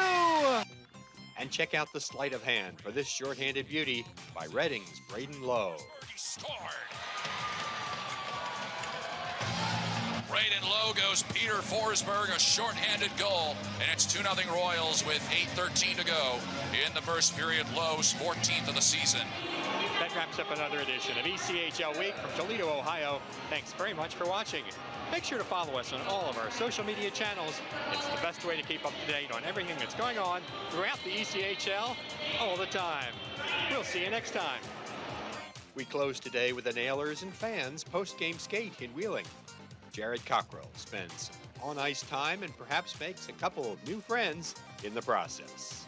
And check out the sleight of hand for this shorthanded beauty by Reading's Braden Lowe. Scored. Braden Lowe goes Peter Forsberg, a shorthanded goal, and it's 2-0 Royals with 8:13 to go in the first period. Lowe's 14th of the season. That wraps up another edition of ECHL Week from Toledo, Ohio. Thanks very much for watching. Make sure to follow us on all of our social media channels. It's the best way to keep up to date on everything that's going on throughout the ECHL all the time. We'll see you next time. We close today with the Nailers and fans post-game skate in Wheeling. Jared Cockrell spends on-ice time and perhaps makes a couple of new friends in the process.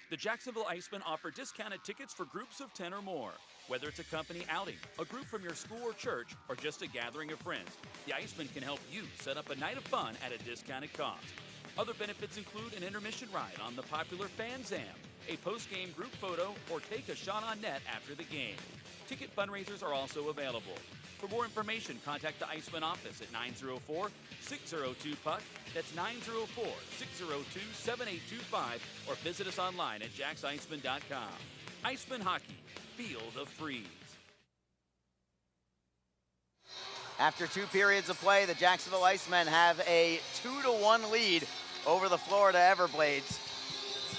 The Jacksonville Icemen offer discounted tickets for groups of 10 or more. Whether it's a company outing, a group from your school or church, or just a gathering of friends, the Icemen can help you set up a night of fun at a discounted cost. Other benefits include an intermission ride on the popular Fan Zam, a post-game group photo, or take a shot on net after the game. Ticket fundraisers are also available. For more information, contact the Icemen office at 904-602-PUCK. That's 904-602-7825, or visit us online at jacksicemen.com. Icemen Hockey, feel the freeze. After 2 periods of play, the Jacksonville Icemen have a 2-1 lead over the Florida Everblades.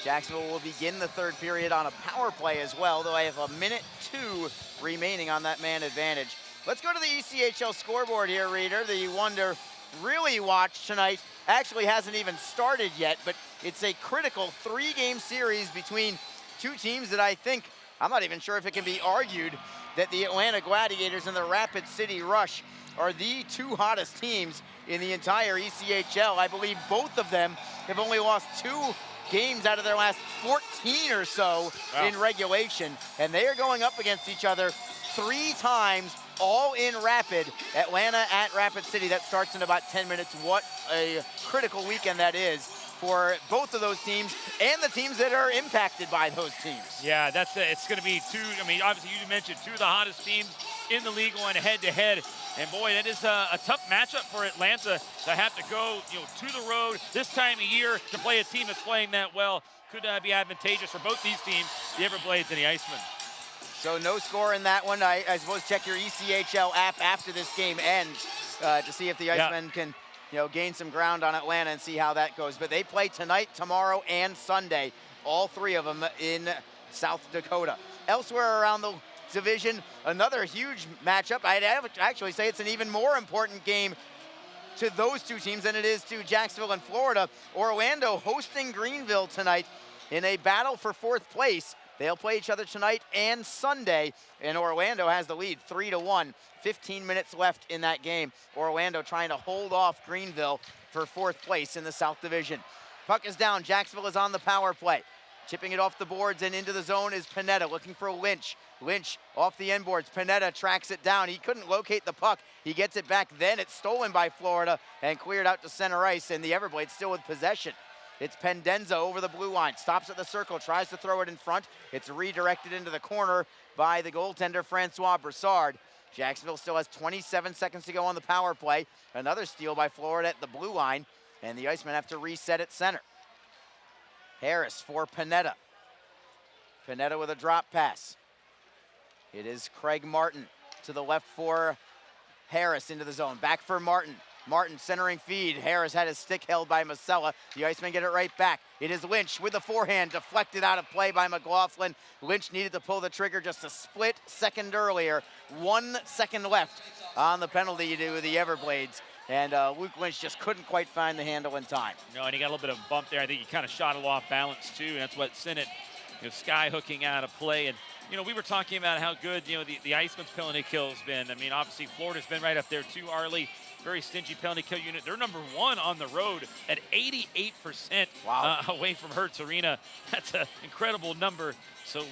Jacksonville will begin the 3rd period on a power play as well, though I have 1:02 remaining on that man advantage. Let's go to the ECHL scoreboard here, Reader. The one to really watch tonight actually hasn't even started yet, but it's a critical 3-game series between 2 teams that I'm not even sure if it can be argued that the Atlanta Gladiators and the Rapid City Rush are the two hottest teams in the entire ECHL. I believe both of them have only lost 2 games out of their last 14 or so in regulation, and they are going up against each other 3 times, all in Rapid. Atlanta at Rapid City. That starts in about 10 minutes. What a critical weekend that is for both of those teams and the teams that are impacted by those teams. Yeah, it's going to be obviously you mentioned 2 of the hottest teams in the league going head-to-head. And boy, that is a tough matchup for Atlanta to have to go to the road this time of year to play a team that's playing that well. Could be advantageous for both these teams, the Everblades and the Icemen. So no score in that one. I suppose check your ECHL app after this game ends to see if the Icemen can gain some ground on Atlanta and see how that goes. But they play tonight, tomorrow, and Sunday, all 3 of them in South Dakota. Elsewhere around the division, another huge matchup. I'd actually say it's an even more important game to those 2 teams than it is to Jacksonville and Florida. Orlando hosting Greenville tonight in a battle for 4th place. They'll play each other tonight and Sunday, and Orlando has the lead 3-1. 15 minutes left in that game. Orlando trying to hold off Greenville for 4th place in the South Division. Puck is down. Jacksonville is on the power play. Chipping it off the boards and into the zone is Pineda looking for Lynch. Lynch off the end boards. Pineda tracks it down. He couldn't locate the puck. He gets it back. Then it's stolen by Florida and cleared out to center ice, and the Everblades still with possession. It's Pendenza over the blue line, stops at the circle, tries to throw it in front. It's redirected into the corner by the goaltender, Francois Broussard. Jacksonville still has 27 seconds to go on the power play. Another steal by Florida at the blue line, and the Icemen have to reset at center. Harris for Pineda. Pineda with a drop pass. It is Craig Martin to the left for Harris into the zone. Back for Martin. Martin centering feed. Harris had his stick held by Masella. The Icemen get it right back. It is Lynch with the forehand, deflected out of play by McLaughlin. Lynch needed to pull the trigger just a split second earlier. 1 second left on the penalty to the Everblades. And Luke Lynch just couldn't quite find the handle in time. No, and he got a little bit of a bump there. I think he kind of shot it off balance too, and that's what sent it sky hooking out of play. And we were talking about how good the Icemen's penalty kill has been. I mean, obviously Florida's been right up there too, Arlie. Very stingy penalty kill unit. They're number 1 on the road at 88% away from Hertz Arena. That's an incredible number. So,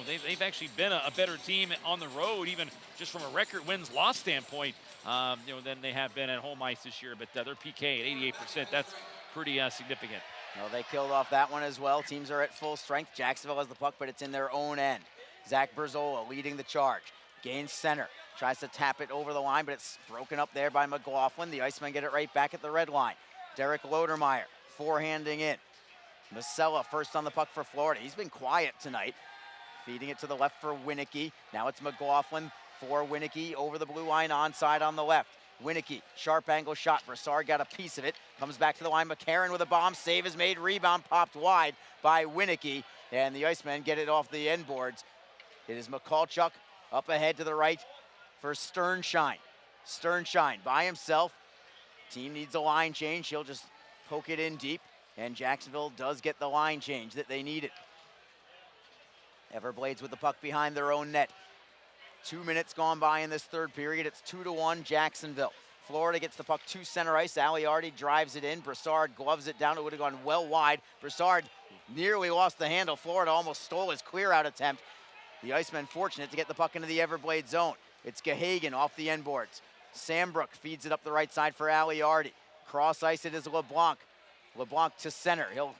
they've actually been a better team on the road, even just from a record wins-loss standpoint, than they have been at home ice this year. But their PK at 88%, that's pretty significant. Well, they killed off that one as well. Teams are at full strength. Jacksonville has the puck, but it's in their own end. Zach Berzola leading the charge. Gains center. Tries to tap it over the line, but it's broken up there by McLaughlin. The Icemen get it right back at the red line. Derek Lodermeyer forehanding in. Masella first on the puck for Florida. He's been quiet tonight. Feeding it to the left for Winicky. Now it's McLaughlin for Winicky over the blue line, onside on the left. Winicky, sharp angle shot. Broussard got a piece of it. Comes back to the line. McCarron with a bomb. Save is made. Rebound popped wide by Winicky. And the Icemen get it off the end boards. It is McCulchuk up ahead to the right for Sternshine. Sternshine by himself. Team needs a line change. He'll just poke it in deep. And Jacksonville does get the line change that they needed. Everblades with the puck behind their own net. 2 minutes gone by in this 3rd period. It's 2-1 Jacksonville. Florida gets the puck to center ice. Aliardi drives it in. Broussard gloves it down. It would have gone well wide. Broussard nearly lost the handle. Florida almost stole his clear-out attempt. The Icemen fortunate to get the puck into the Everblade zone. It's Gahagan off the end boards. Sambrook feeds it up the right side for Aliardi. Cross ice it is LeBlanc. LeBlanc to center. He'll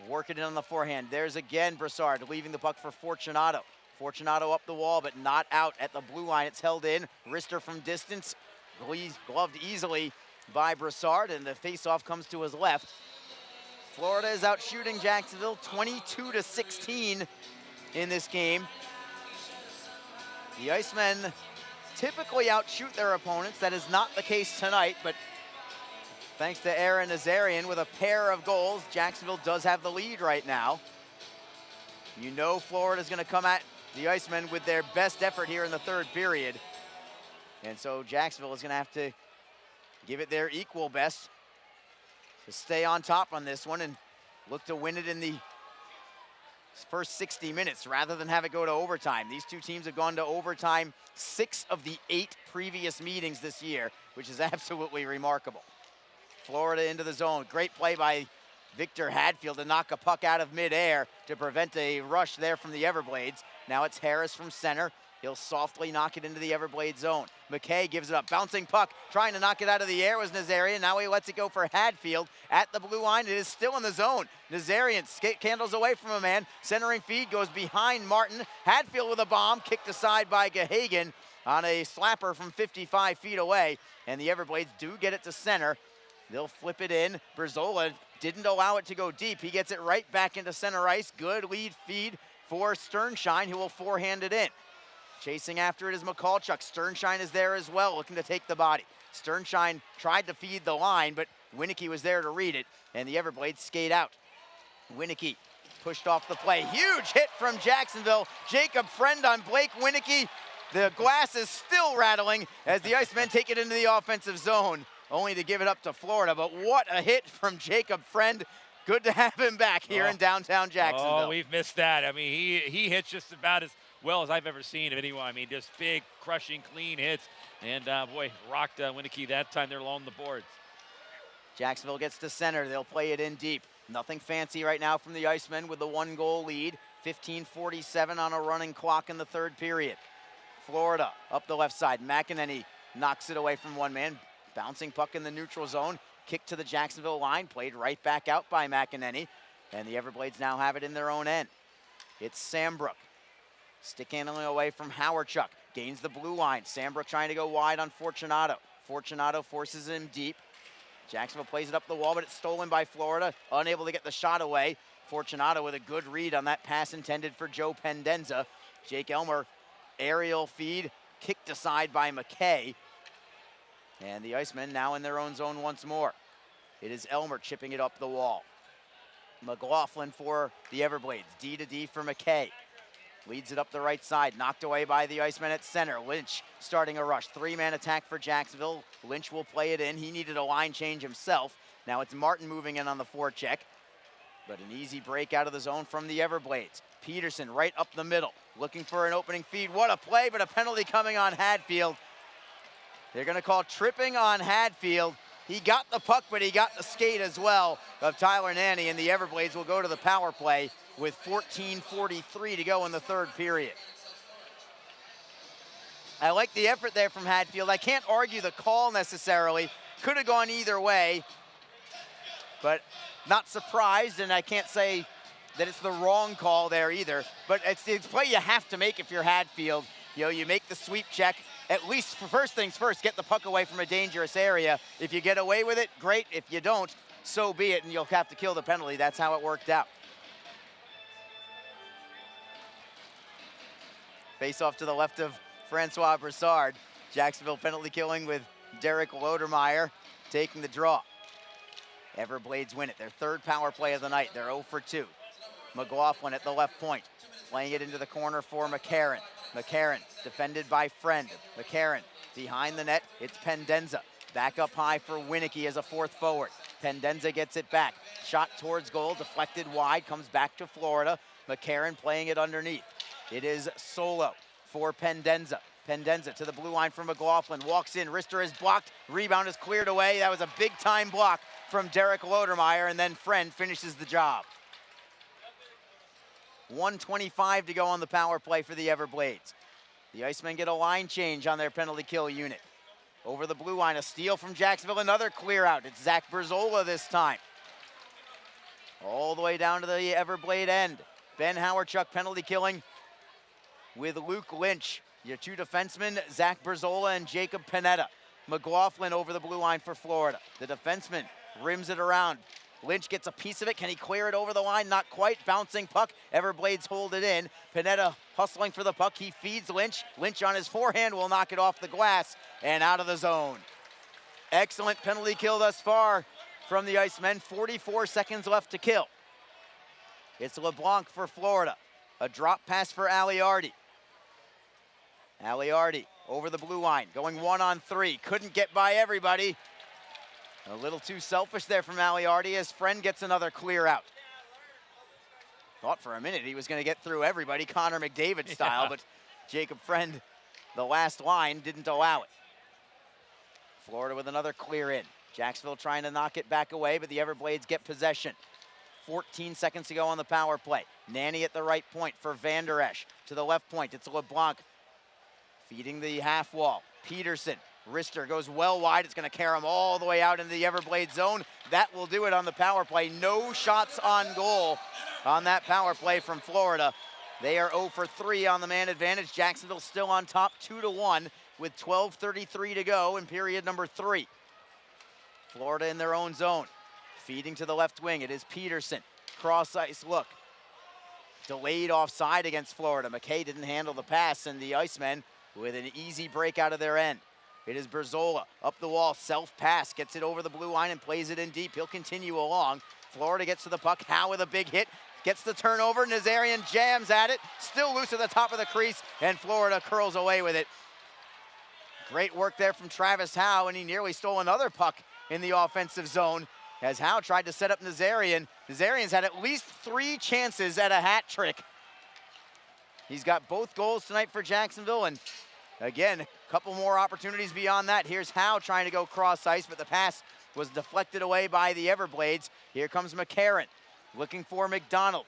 work it in on the forehand. There's again Broussard leaving the puck for Fortunato. Fortunato up the wall, but not out at the blue line. It's held in. Wrister from distance. Gloved easily by Broussard, and the faceoff comes to his left. Florida is out shooting Jacksonville 22-16 in this game. The Icemen typically outshoot their opponents. That is not the case tonight, but thanks to Aaron Nazarian with a pair of goals, Jacksonville does have the lead right now. You know Florida's going to come at the Icemen with their best effort here in the 3rd period. And so Jacksonville is going to have to give it their equal best to stay on top on this one and look to win it in the first 60 minutes rather than have it go to overtime. These two teams have gone to overtime 6 of the 8 previous meetings this year, which is absolutely remarkable. Florida into the zone. Great play by Victor Hadfield to knock a puck out of midair to prevent a rush there from the Everblades. Now it's Harris from center. He'll softly knock it into the Everblades zone. McKay gives it up. Bouncing puck, trying to knock it out of the air was Nazarian. Now he lets it go for Hadfield at the blue line. It is still in the zone. Nazarian candles away from a man. Centering feed goes behind Martin. Hadfield with a bomb, kicked aside by Gahagan on a slapper from 55 feet away. And the Everblades do get it to center. They'll flip it in. Berzola didn't allow it to go deep. He gets it right back into center ice. Good lead feed for Sternshine, who will forehand it in. Chasing after it is McCallchuk. Sternshine is there as well, looking to take the body. Sternshine tried to feed the line, but Winicky was there to read it, and the Everblades skate out. Winicky pushed off the play. Huge hit from Jacksonville. Jacob Friend on Blake Winicky. The glass is still rattling as the Icemen take it into the offensive zone, only to give it up to Florida. But what a hit from Jacob Friend. Good to have him back here in downtown Jacksonville. Oh, we've missed that. I mean, he hits just about as well as I've ever seen of anyone. I mean, just big, crushing, clean hits. And, boy, rocked Winicky that time there along the boards. Jacksonville gets to center. They'll play it in deep. Nothing fancy right now from the Icemen with the 1-goal lead. 15:47 on a running clock in the third period. Florida up the left side. McEnany knocks it away from one man. Bouncing puck in the neutral zone. Kick to the Jacksonville line. Played right back out by McEnany. And the Everblades now have it in their own end. It's Sambrook. Stick handling away from Howardchuk. Gains the blue line. Sambrook trying to go wide on Fortunato. Fortunato forces him deep. Jacksonville plays it up the wall, but it's stolen by Florida. Unable to get the shot away. Fortunato with a good read on that pass intended for Joe Pendenza. Jake Elmer, aerial feed, kicked aside by McKay. And the Icemen now in their own zone once more. It is Elmer chipping it up the wall. McLaughlin for the Everblades. D to D for McKay. Leads it up the right side, knocked away by the Icemen at center. Lynch starting a rush. 3-man attack for Jacksonville. Lynch will play it in. He needed a line change himself. Now it's Martin moving in on the forecheck. But an easy break out of the zone from the Everblades. Peterson right up the middle, looking for an opening feed. What a play, but a penalty coming on Hadfield. They're going to call tripping on Hadfield. He got the puck, but he got the skate as well of Tyler Nanny, and the Everblades will go to the power play with 14:43 to go in the third period. I like the effort there from Hadfield. I can't argue the call necessarily. Could have gone either way, but not surprised, and I can't say that it's the wrong call there either. But it's the play you have to make if you're Hadfield. You know, you make the sweep check. At least, for first things first, get the puck away from a dangerous area. If you get away with it, great. If you don't, so be it, and you'll have to kill the penalty. That's how it worked out. Face off to the left of Francois Broussard. Jacksonville penalty killing with Derek Lodermeyer taking the draw. Everblades win it. Their third power play of the night. They're 0 for 2. McLaughlin at the left point, playing it into the corner for McCarron. McCarron defended by Friend. McCarron behind the net. It's Pendenza. Back up high for Winicky as a fourth forward. Pendenza gets it back. Shot towards goal, deflected wide, comes back to Florida. McCarron playing it underneath. It is Solo for Pendenza. Pendenza to the blue line for McLaughlin. Walks in, wrister is blocked. Rebound is cleared away. That was a big time block from Derek Lodermeyer, and then Friend finishes the job. 1:25 to go on the power play for the Everblades. The Icemen get a line change on their penalty kill unit. Over the blue line, a steal from Jacksonville, another clear out. It's Zach Berzola this time. All the way down to the Everblade end. Ben Howardchuk penalty killing with Luke Lynch. Your two defensemen, Zach Berzola and Jacob Panetta. McLaughlin over the blue line for Florida. The defenseman rims it around. Lynch gets a piece of it. Can he clear it over the line? Not quite. Bouncing puck. Everblades hold it in. Panetta hustling for the puck. He feeds Lynch. Lynch on his forehand will knock it off the glass and out of the zone. Excellent penalty kill thus far from the Icemen. 44 seconds left to kill. It's LeBlanc for Florida. A drop pass for Aliardi. Aliardi over the blue line. Going 1-on-3. Couldn't get by everybody. A little too selfish there from Aliardi as Friend gets another clear out. Thought for a minute he was going to get through everybody, Connor McDavid style, but Jacob Friend, the last line, didn't allow it. Florida with another clear in. Jacksonville trying to knock it back away, but the Everblades get possession. 14 seconds to go on the power play. Nanny at the right point for Van Der Esch. To the left point, it's LeBlanc feeding the half wall. Peterson, wrister goes well wide. It's going to carry him all the way out into the Everblades zone. That will do it on the power play. No shots on goal on that power play from Florida. They are 0 for 3 on the man advantage. Jacksonville still on top 2-1 with 12:33 to go in period number 3. Florida in their own zone. Feeding to the left wing, it is Peterson. Cross ice look. Delayed offside against Florida. McKay didn't handle the pass, and the Icemen with an easy break out of their end. It is Berzola up the wall, self-pass, gets it over the blue line and plays it in deep. He'll continue along. Florida gets to the puck. Howe with a big hit. Gets the turnover. Nazarian jams at it. Still loose at the top of the crease, and Florida curls away with it. Great work there from Travis Howe, and he nearly stole another puck in the offensive zone as Howe tried to set up Nazarian. Nazarian's had at least 3 chances at a hat trick. He's got both goals tonight for Jacksonville, and again, a couple more opportunities beyond that. Here's Howe trying to go cross ice, but the pass was deflected away by the Everblades. Here comes McCarron looking for McDonald.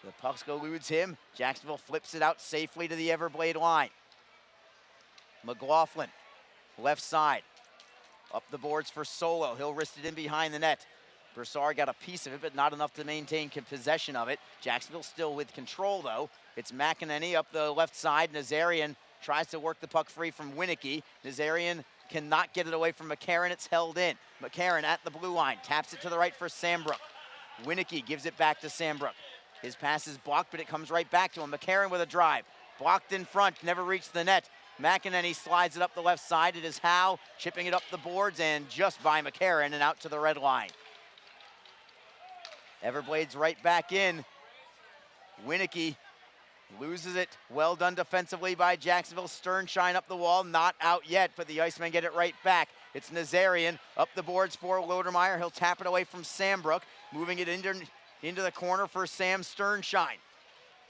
The puck eludes him. Jacksonville flips it out safely to the Everblade line. McLaughlin, left side. Up the boards for Solo. He'll wrist it in behind the net. Broussard got a piece of it, but not enough to maintain possession of it. Jacksonville still with control, though. It's McEnany up the left side. Nazarian tries to work the puck free from Winicky. Nazarian cannot get it away from McCarron. It's held in. McCarron at the blue line. Taps it to the right for Sambrook. Winicky gives it back to Sambrook. His pass is blocked, but it comes right back to him. McCarron with a drive. Blocked in front, never reached the net. McEnany slides it up the left side. It is Howe chipping it up the boards and just by McCarron and out to the red line. Everblades right back in. Winicky loses it. Well done defensively by Jacksonville. Sternshine up the wall, not out yet, but the Icemen get it right back. It's Nazarian up the boards for Lodermeyer. He'll tap it away from Sambrook, moving it into the corner for Sam Sternshine.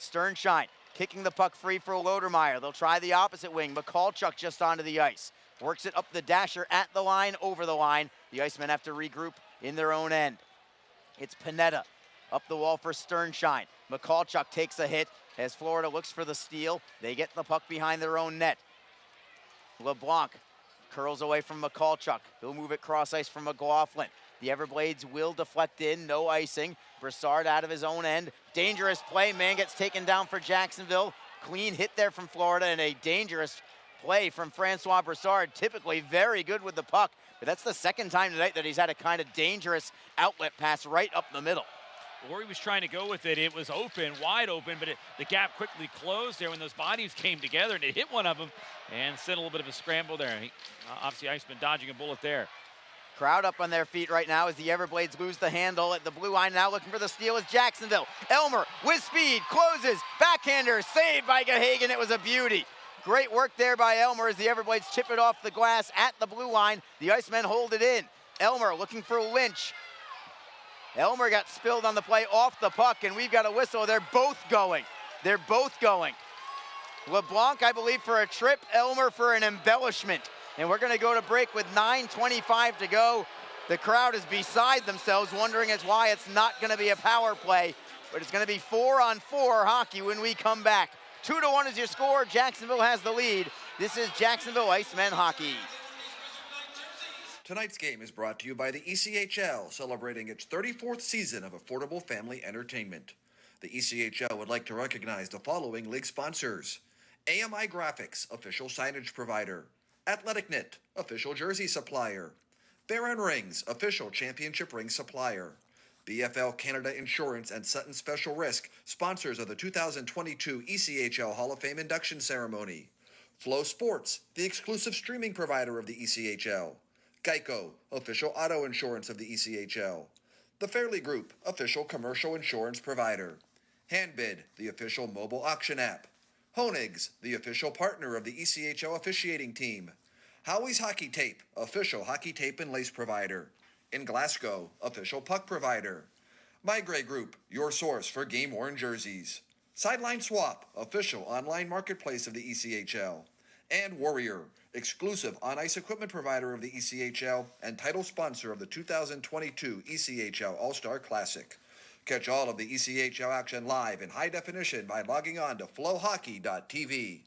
Sternshine kicking the puck free for Lodermeyer. They'll try the opposite wing. McCallchuk just onto the ice. Works it up the dasher at the line, over the line. The Icemen have to regroup in their own end. It's Panetta up the wall for Sternshine. McCallchuk takes a hit as Florida looks for the steal. They get the puck behind their own net. LeBlanc curls away from McCallchuk. He'll move it cross ice from McLaughlin. The Everblades will deflect in, no icing. Broussard out of his own end. Dangerous play, man gets taken down for Jacksonville. Clean hit there from Florida and a dangerous play from Francois Broussard. Typically very good with the puck, but that's the second time tonight that he's had a kind of dangerous outlet pass right up the middle. Where he was trying to go with it, it was open, wide open, but the gap quickly closed there when those bodies came together, and it hit one of them and sent a little bit of a scramble there. Obviously, Iceman dodging a bullet there. Crowd up on their feet right now as the Everblades lose the handle at the blue line. Now looking for the steal is Jacksonville. Elmer with speed, closes, backhander, saved by Gahagan. It was a beauty. Great work there by Elmer as the Everblades chip it off the glass at the blue line. The Icemen hold it in. Elmer looking for Lynch. Elmer got spilled on the play off the puck, and we've got a whistle. They're both going. They're both going. LeBlanc, I believe, for a trip. Elmer for an embellishment. And we're going to go to break with 9:25 to go. The crowd is beside themselves, wondering as why it's not going to be a power play, but it's going to be 4-on-4 hockey when we come back. 2-1 is your score. Jacksonville has the lead. This is Jacksonville Icemen hockey. Tonight's game is brought to you by the ECHL, celebrating its 34th season of affordable family entertainment. The ECHL would like to recognize the following league sponsors: AMI Graphics, official signage provider; Athletic Knit, official jersey supplier; Baron Rings, official championship ring supplier; BFL Canada Insurance and Sutton Special Risk, sponsors of the 2022 ECHL Hall of Fame induction ceremony; Flow Sports, the exclusive streaming provider of the ECHL; Geico, official auto insurance of the ECHL; The Fairley Group, official commercial insurance provider; Handbid, the official mobile auction app; Honig's, the official partner of the ECHL officiating team; Howie's Hockey Tape, official hockey tape and lace provider; In Glasgow, official puck provider; My Gray Group, your source for game-worn jerseys. Sideline Swap, official online marketplace of the ECHL. And Warrior, exclusive on-ice equipment provider of the ECHL and title sponsor of the 2022 ECHL All-Star Classic. Catch all of the ECHL action live in high definition by logging on to flowhockey.tv.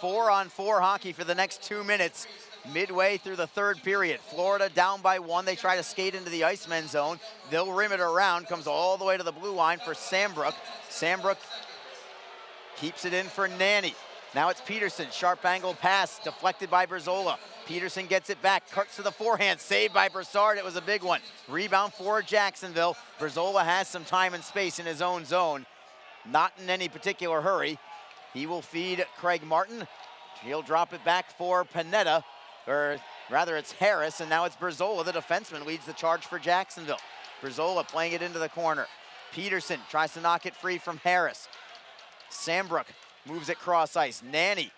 4-on-4 hockey for the next 2 minutes. Midway through the third period, Florida down by 1. They try to skate into the Icemen zone. They'll rim it around, comes all the way to the blue line for Sambrook. Sambrook keeps it in for Nanny. Now it's Peterson, sharp angle pass, deflected by Berzola. Peterson gets it back, cuts to the forehand, saved by Broussard. It was a big one. Rebound for Jacksonville. Berzola has some time and space in his own zone. Not in any particular hurry. He will feed Craig Martin. He'll drop it back for Panetta, or rather it's Harris, and now it's Berzola, the defenseman, leads the charge for Jacksonville. Berzola playing it into the corner. Peterson tries to knock it free from Harris. Sambrook moves it cross ice. Nanny,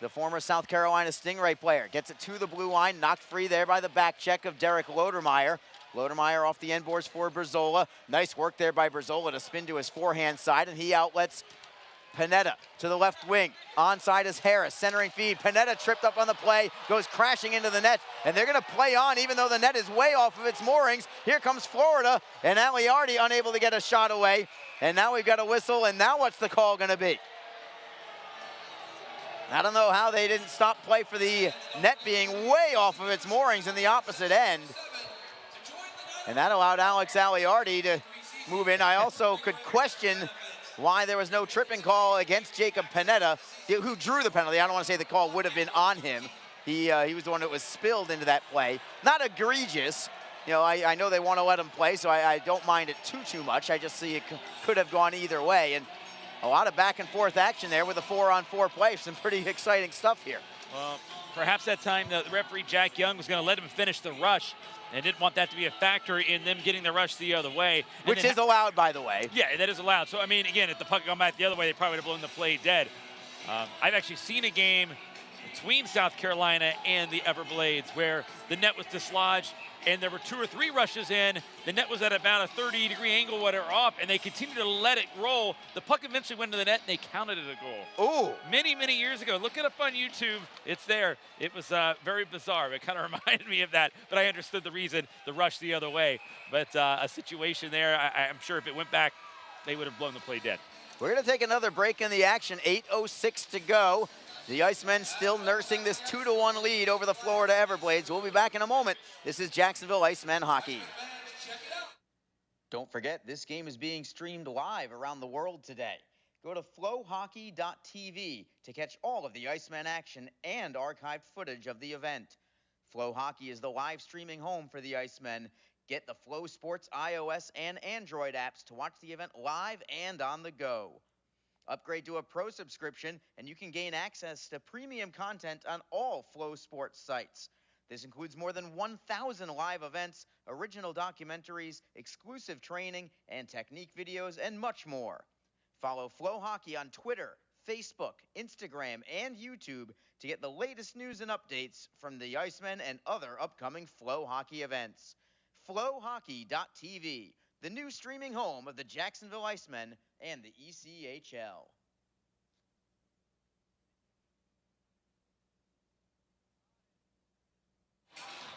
the former South Carolina Stingray player, gets it to the blue line, knocked free there by the back check of Derek Lodermeyer. Lodermeyer off the end boards for Berzola. Nice work there by Berzola to spin to his forehand side, and he outlets Panetta to the left wing. Onside is Harris, centering feed. Panetta tripped up on the play, goes crashing into the net, and they're gonna play on even though the net is way off of its moorings. Here comes Florida, and Aliardi unable to get a shot away. And now we've got a whistle, and now what's the call gonna be? I don't know how they didn't stop play for the net being way off of its moorings in the opposite end. And that allowed Alex Aliardi to move in. I also could question why there was no tripping call against Jacob Panetta, who drew the penalty. I don't want to say the call would have been on him. He was the one that was spilled into that play. Not egregious. You know, I know they want to let him play, so I don't mind it too much. I just see it could have gone either way. And a lot of back and forth action there with a 4-on-4 play. Some pretty exciting stuff here. Well, perhaps that time the referee, Jack Young, was going to let him finish the rush and didn't want that to be a factor in them getting the rush the other way. Which is allowed, by the way. Yeah, that is allowed. So, I mean, again, if the puck had gone back the other way, they probably would have blown the play dead. I've actually seen a game between South Carolina and the Everblades where the net was dislodged and there were 2 or 3 rushes in. The net was at about a 30-degree angle, whatever, off, and they continued to let it roll. The puck eventually went to the net, and they counted it a goal. Ooh. Many, many years ago. Look it up on YouTube. It's there. It was very bizarre. It kind of reminded me of that, but I understood the reason, the rush the other way. But a situation there, I'm sure if it went back, they would have blown the play dead. We're going to take another break in the action. 8:06 to go. The Icemen still nursing this 2-1 lead over the Florida Everblades. We'll be back in a moment. This is Jacksonville Icemen hockey. Don't forget, this game is being streamed live around the world today. Go to flowhockey.tv to catch all of the Icemen action and archived footage of the event. Flow Hockey is the live streaming home for the Icemen. Get the Flow Sports iOS and Android apps to watch the event live and on the go. Upgrade to a pro subscription, and you can gain access to premium content on all Flow Sports sites. This includes more than 1,000 live events, original documentaries, exclusive training, and technique videos, and much more. Follow Flow Hockey on Twitter, Facebook, Instagram, and YouTube to get the latest news and updates from the Icemen and other upcoming Flow Hockey events. Flowhockey.tv, the new streaming home of the Jacksonville Icemen and the ECHL.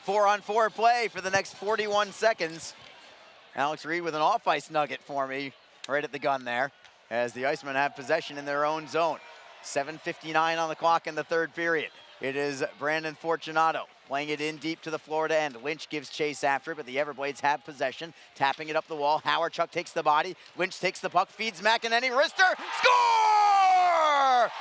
Four-on-four play for the next 41 seconds. Alex Reed with an off-ice nugget for me right at the gun there as the Icemen have possession in their own zone. 7:59 on the clock in the third period. It is Brandon Fortunato playing it in deep to the Florida end. Lynch gives chase after it, but the Everblades have possession. Tapping it up the wall. Howard-Chuck takes the body. Lynch takes the puck, feeds McEnany. Wrister, score!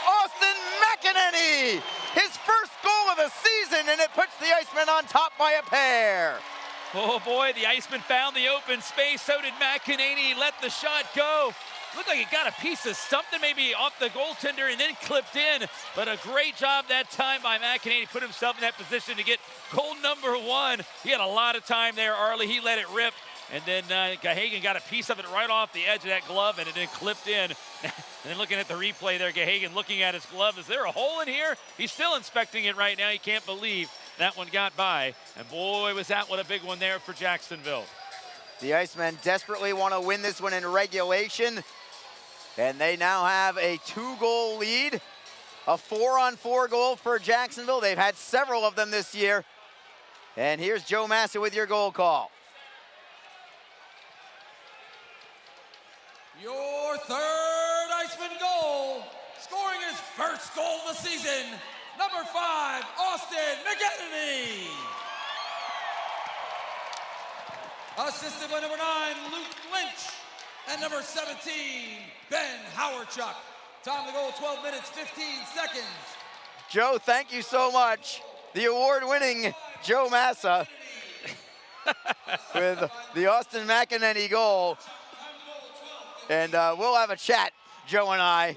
Austin McEnany! His first goal of the season, and it puts the Icemen on top by a pair. Oh boy, the Icemen found the open space. So did McEnany. Let the shot go. Looked like it got a piece of something maybe off the goaltender and then clipped in. But a great job that time by McEnany. Put himself in that position to get goal number 1. He had a lot of time there, Arlie. He let it rip. And then Gahagan got a piece of it right off the edge of that glove, and it then clipped in. And then looking at the replay there, Gahagan looking at his glove. Is there a hole in here? He's still inspecting it right now. He can't believe that one got by. And boy, was that one a big one there for Jacksonville. The Icemen desperately want to win this one in regulation, and they now have a 2-goal lead, a 4-on-4 goal for Jacksonville. They've had several of them this year. And here's Joe Massa with your goal call. Your third Iceman goal, scoring his first goal of the season, number 5, Austin McEnany. Assisted by number 9, Luke Lynch, and number 17, Ben Howarchuk. Time to goal, 12 minutes, 15 seconds. Joe, thank you so much. The award-winning Joe Massa with the Austin McEnany goal. And we'll have a chat, Joe and I,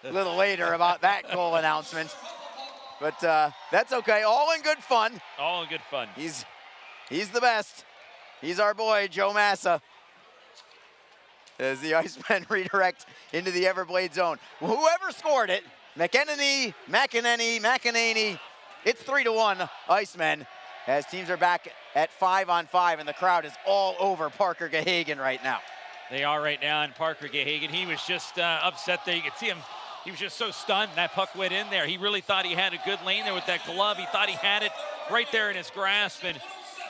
a little later about that goal announcement. But that's okay, all in good fun. All in good fun. He's the best. He's our boy, Joe Massa. As the Icemen redirect into the Everblades zone. Whoever scored it, McEnany, it's 3-1 Icemen, as teams are back at 5-on-5, and the crowd is all over Parker Gahagan right now. They are right now, and Parker Gahagan, he was just upset there. You could see him, he was just so stunned that puck went in there. He really thought he had a good lane there with that glove. He thought he had it right there in his grasp, and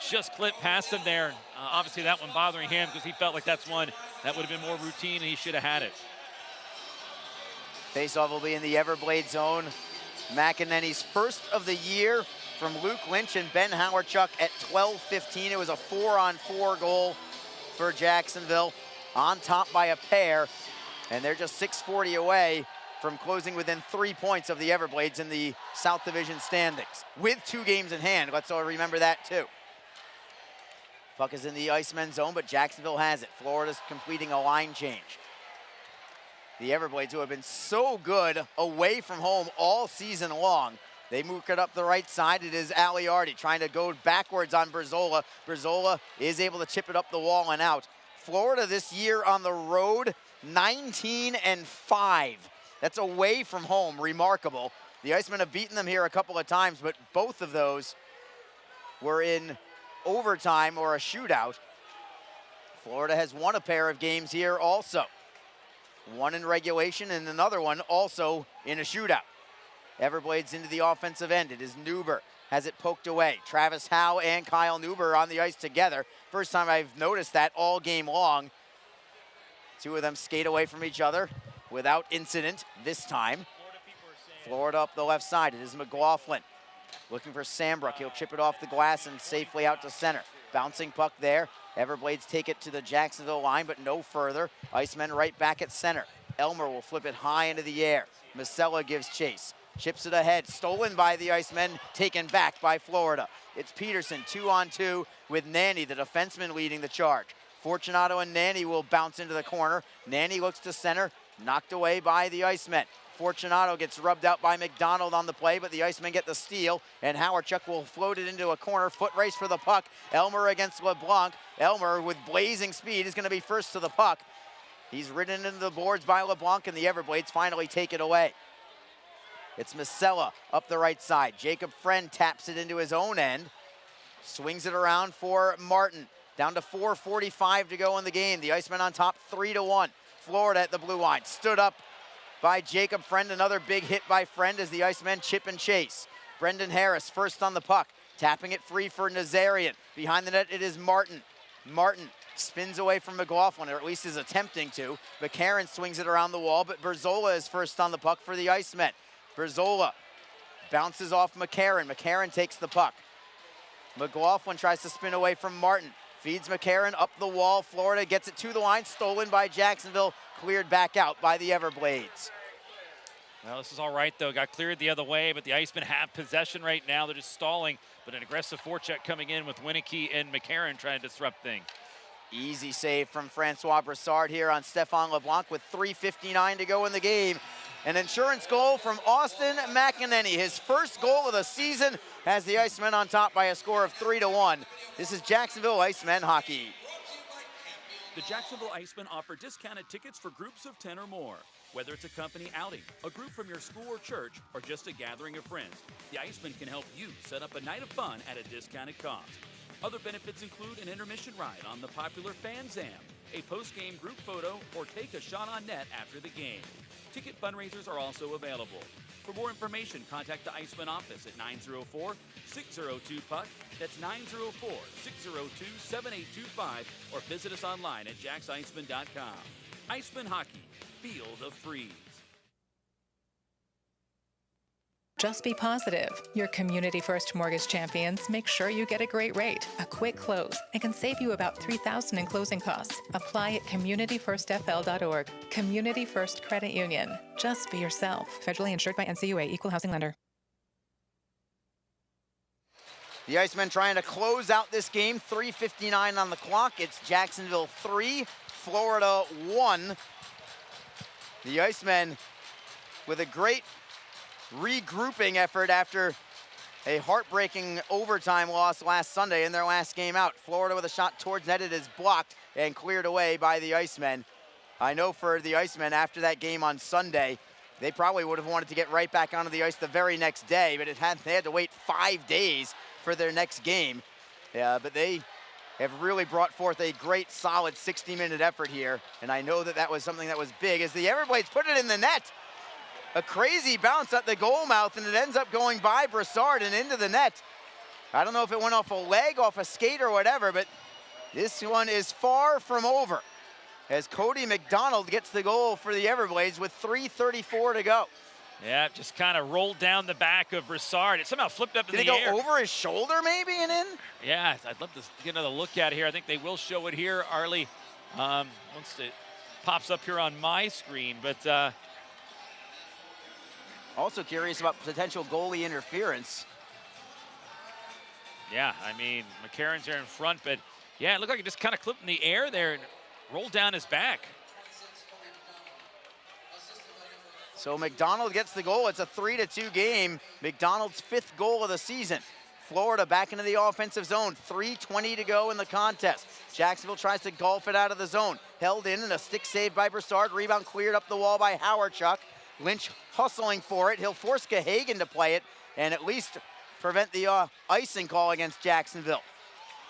just clipped past him there. Obviously that one bothering him because he felt like that's one that would have been more routine and he should have had it. Faceoff will be in the Everblade zone. McEnany's first of the year from Luke Lynch and Ben Howarchuk at 12:15. It was a 4-on-4 goal for Jacksonville, on top by a pair, and they're just 6:40 away from closing within 3 points of the Everblades in the South Division standings, with 2 games in hand. Let's all remember that too. Puck is in the Icemen zone, but Jacksonville has it. Florida's completing a line change. The Everblades, who have been so good away from home all season long, they move it up the right side. It is Aliardi trying to go backwards on Berzola. Berzola is able to chip it up the wall and out. Florida this year on the road, 19-5. That's away from home, remarkable. The Icemen have beaten them here a couple of times, but both of those were in overtime or a shootout. Florida has won a pair of games here also. One in regulation and another one also in a shootout. Everblades into the offensive end. It is Neuber, has it poked away. Travis Howe and Kyle Neuber on the ice together. First time I've noticed that all game long. 2 of them skate away from each other without incident this time. Florida up the left side. It is McLaughlin looking for Sambrook. He'll chip it off the glass and safely out to center. Bouncing puck there. Everblades take it to the Jacksonville line, but no further. Icemen right back at center. Elmer will flip it high into the air. Masella gives chase. Chips it ahead. Stolen by the Icemen, taken back by Florida. It's Peterson 2-on-2 with Nanny, the defenseman, leading the charge. Fortunato and Nanny will bounce into the corner. Nanny looks to center, knocked away by the Icemen. Fortunato gets rubbed out by McDonald on the play, but the Icemen get the steal, and Howarchuk will float it into a corner. Foot race for the puck. Elmer against LeBlanc. Elmer, with blazing speed, is going to be first to the puck. He's ridden into the boards by LeBlanc, and the Everblades finally take it away. It's Masella up the right side. Jacob Friend taps it into his own end. Swings it around for Martin. Down to 4:45 to go in the game. The Icemen on top 3-1. Florida at the blue line. Stood up by Jacob Friend. Another big hit by Friend as the Icemen chip and chase. Brendan Harris first on the puck. Tapping it free for Nazarian. Behind the net it is Martin. Martin spins away from McLaughlin, or at least is attempting to. McCarron swings it around the wall, but Berzola is first on the puck for the Icemen. Berzola bounces off McCarron. McCarron takes the puck. McLaughlin tries to spin away from Martin. Feeds McCarron up the wall. Florida gets it to the line. Stolen by Jacksonville. Cleared back out by the Everblades. Well, this is all right, though. Got cleared the other way, but the Icemen have possession right now. They're just stalling, but an aggressive forecheck coming in with Winicky and McCarron trying to disrupt things. Easy save from Francois Brassard here on Stefan LeBlanc with 3:59 to go in the game. An insurance goal from Austin McEnany. His first goal of the season has the Icemen on top by a score of 3-1. This is Jacksonville Icemen hockey. The Jacksonville Icemen offer discounted tickets for groups of 10 or more. Whether it's a company outing, a group from your school or church, or just a gathering of friends, the Icemen can help you set up a night of fun at a discounted cost. Other benefits include an intermission ride on the popular Fan Zam, a post-game group photo, or take a shot on net after the game. Ticket fundraisers are also available. For more information, contact the Icemen office at 904-602-PUCK. That's 904-602-7825, or visit us online at jacksicemen.com. Icemen Hockey, feel the freeze. Just be positive. Your Community First Mortgage champions make sure you get a great rate, a quick close, and can save you about $3,000 in closing costs. Apply at communityfirstfl.org. Community First Credit Union. Just be yourself. Federally insured by NCUA, Equal Housing Lender. The Icemen trying to close out this game. 3:59 on the clock. It's Jacksonville 3, Florida 1. The Icemen with a great regrouping effort after a heartbreaking overtime loss last Sunday in their last game out. Florida with a shot towards net. It is blocked and cleared away by the Icemen. I know for the Icemen, after that game on Sunday, they probably would have wanted to get right back onto the ice the very next day, but they had to wait 5 days for their next game. But they have really brought forth a great, solid 60-minute effort here, and I know that that was something that was big as the Everblades put it in the net. A crazy bounce at the goal mouth, and it ends up going by Broussard and into the net. I don't know if it went off a leg, off a skate, or whatever, but this one is far from over as Cody McDonald gets the goal for the Everblades with 3:34 to go. Yeah, just kind of rolled down the back of Broussard. It somehow flipped up in the air. Did it go over his shoulder maybe and in? Yeah, I'd love to get another look at it here. I think they will show it here, Arlie, once it pops up here on my screen. But also curious about potential goalie interference. Yeah, I mean, McCarron's there in front, but yeah, it looked like it just kind of clipped in the air there and rolled down his back. So McDonald gets the goal. It's a 3-2 game. McDonald's 5th goal of the season. Florida back into the offensive zone. 3:20 to go in the contest. Jacksonville tries to golf it out of the zone. Held in and a stick save by Broussard. Rebound cleared up the wall by Howardchuk. Lynch hustling for it. He'll force Gahagan to play it and at least prevent the icing call against Jacksonville.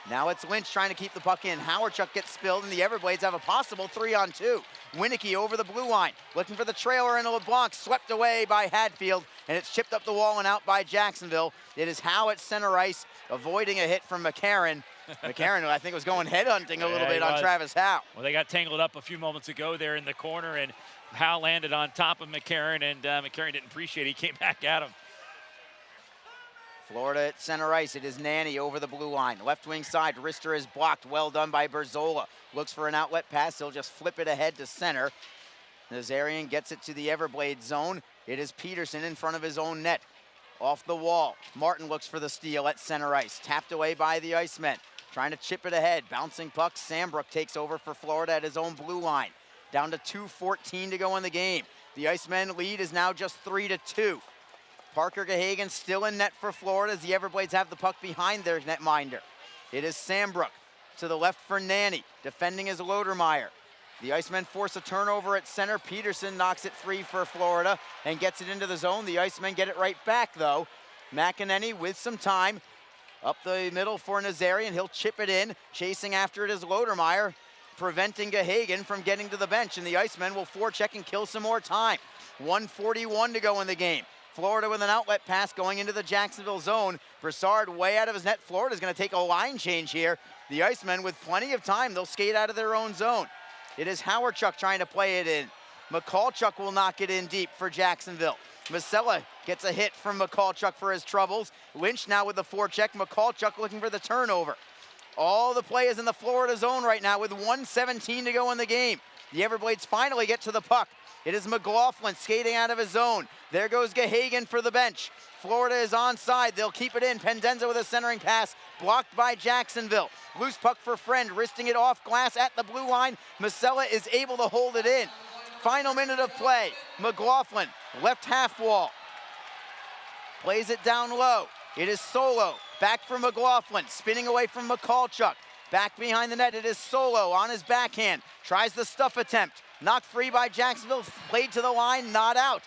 Now it's Lynch trying to keep the puck in. Howardchuk gets spilled, and the Everblades have a possible 3-on-2. Winicky over the blue line, looking for the trailer into LeBlanc, swept away by Hadfield, and it's chipped up the wall and out by Jacksonville. It is Howe at center ice, avoiding a hit from McCarron. McCarron, I think, was going headhunting a little bit on Travis Howe. Well, they got tangled up a few moments ago there in the corner, and Howe landed on top of McCarron, and McCarron didn't appreciate it. He came back at him. Florida at center ice. It is Nanny over the blue line. Left wing side, Rister is blocked. Well done by Berzola. Looks for an outlet pass. He'll just flip it ahead to center. Nazarian gets it to the Everblades zone. It is Peterson in front of his own net. Off the wall. Martin looks for the steal at center ice. Tapped away by the Icemen. Trying to chip it ahead. Bouncing puck. Sambrook takes over for Florida at his own blue line. Down to 2:14 to go in the game. The Icemen lead is now just 3-2. Parker Gahagan still in net for Florida as the Everblades have the puck behind their netminder. It is Sambrook to the left for Nanny. Defending is Lodermeyer. The Icemen force a turnover at center. Peterson knocks it free for Florida and gets it into the zone. The Icemen get it right back, though. McEnany with some time. Up the middle for Nazarian. He'll chip it in. Chasing after it is Lodermeyer, preventing Gahagan from getting to the bench. And the Icemen will forecheck and kill some more time. 1:41 to go in the game. Florida with an outlet pass going into the Jacksonville zone. Broussard way out of his net. Florida's going to take a line change here. The Icemen with plenty of time. They'll skate out of their own zone. It is Howardchuk trying to play it in. McCallchuk will knock it in deep for Jacksonville. Masella gets a hit from McCallchuk for his troubles. Lynch now with the forecheck. McCallchuk looking for the turnover. All the play is in the Florida zone right now with 1:17 to go in the game. The Everblades finally get to the puck. It is McLaughlin skating out of his zone. There goes Gahagan for the bench. Florida is onside. They'll keep it in. Pendenza with a centering pass, blocked by Jacksonville. Loose puck for Friend, wristing it off glass at the blue line. Masella is able to hold it in. Final minute of play. McLaughlin, left half wall. Plays it down low. It is Solo, back for McLaughlin, spinning away from McCallchuk. Back behind the net, it is Solo on his backhand. Tries the stuff attempt. Knocked free by Jacksonville, played to the line, not out.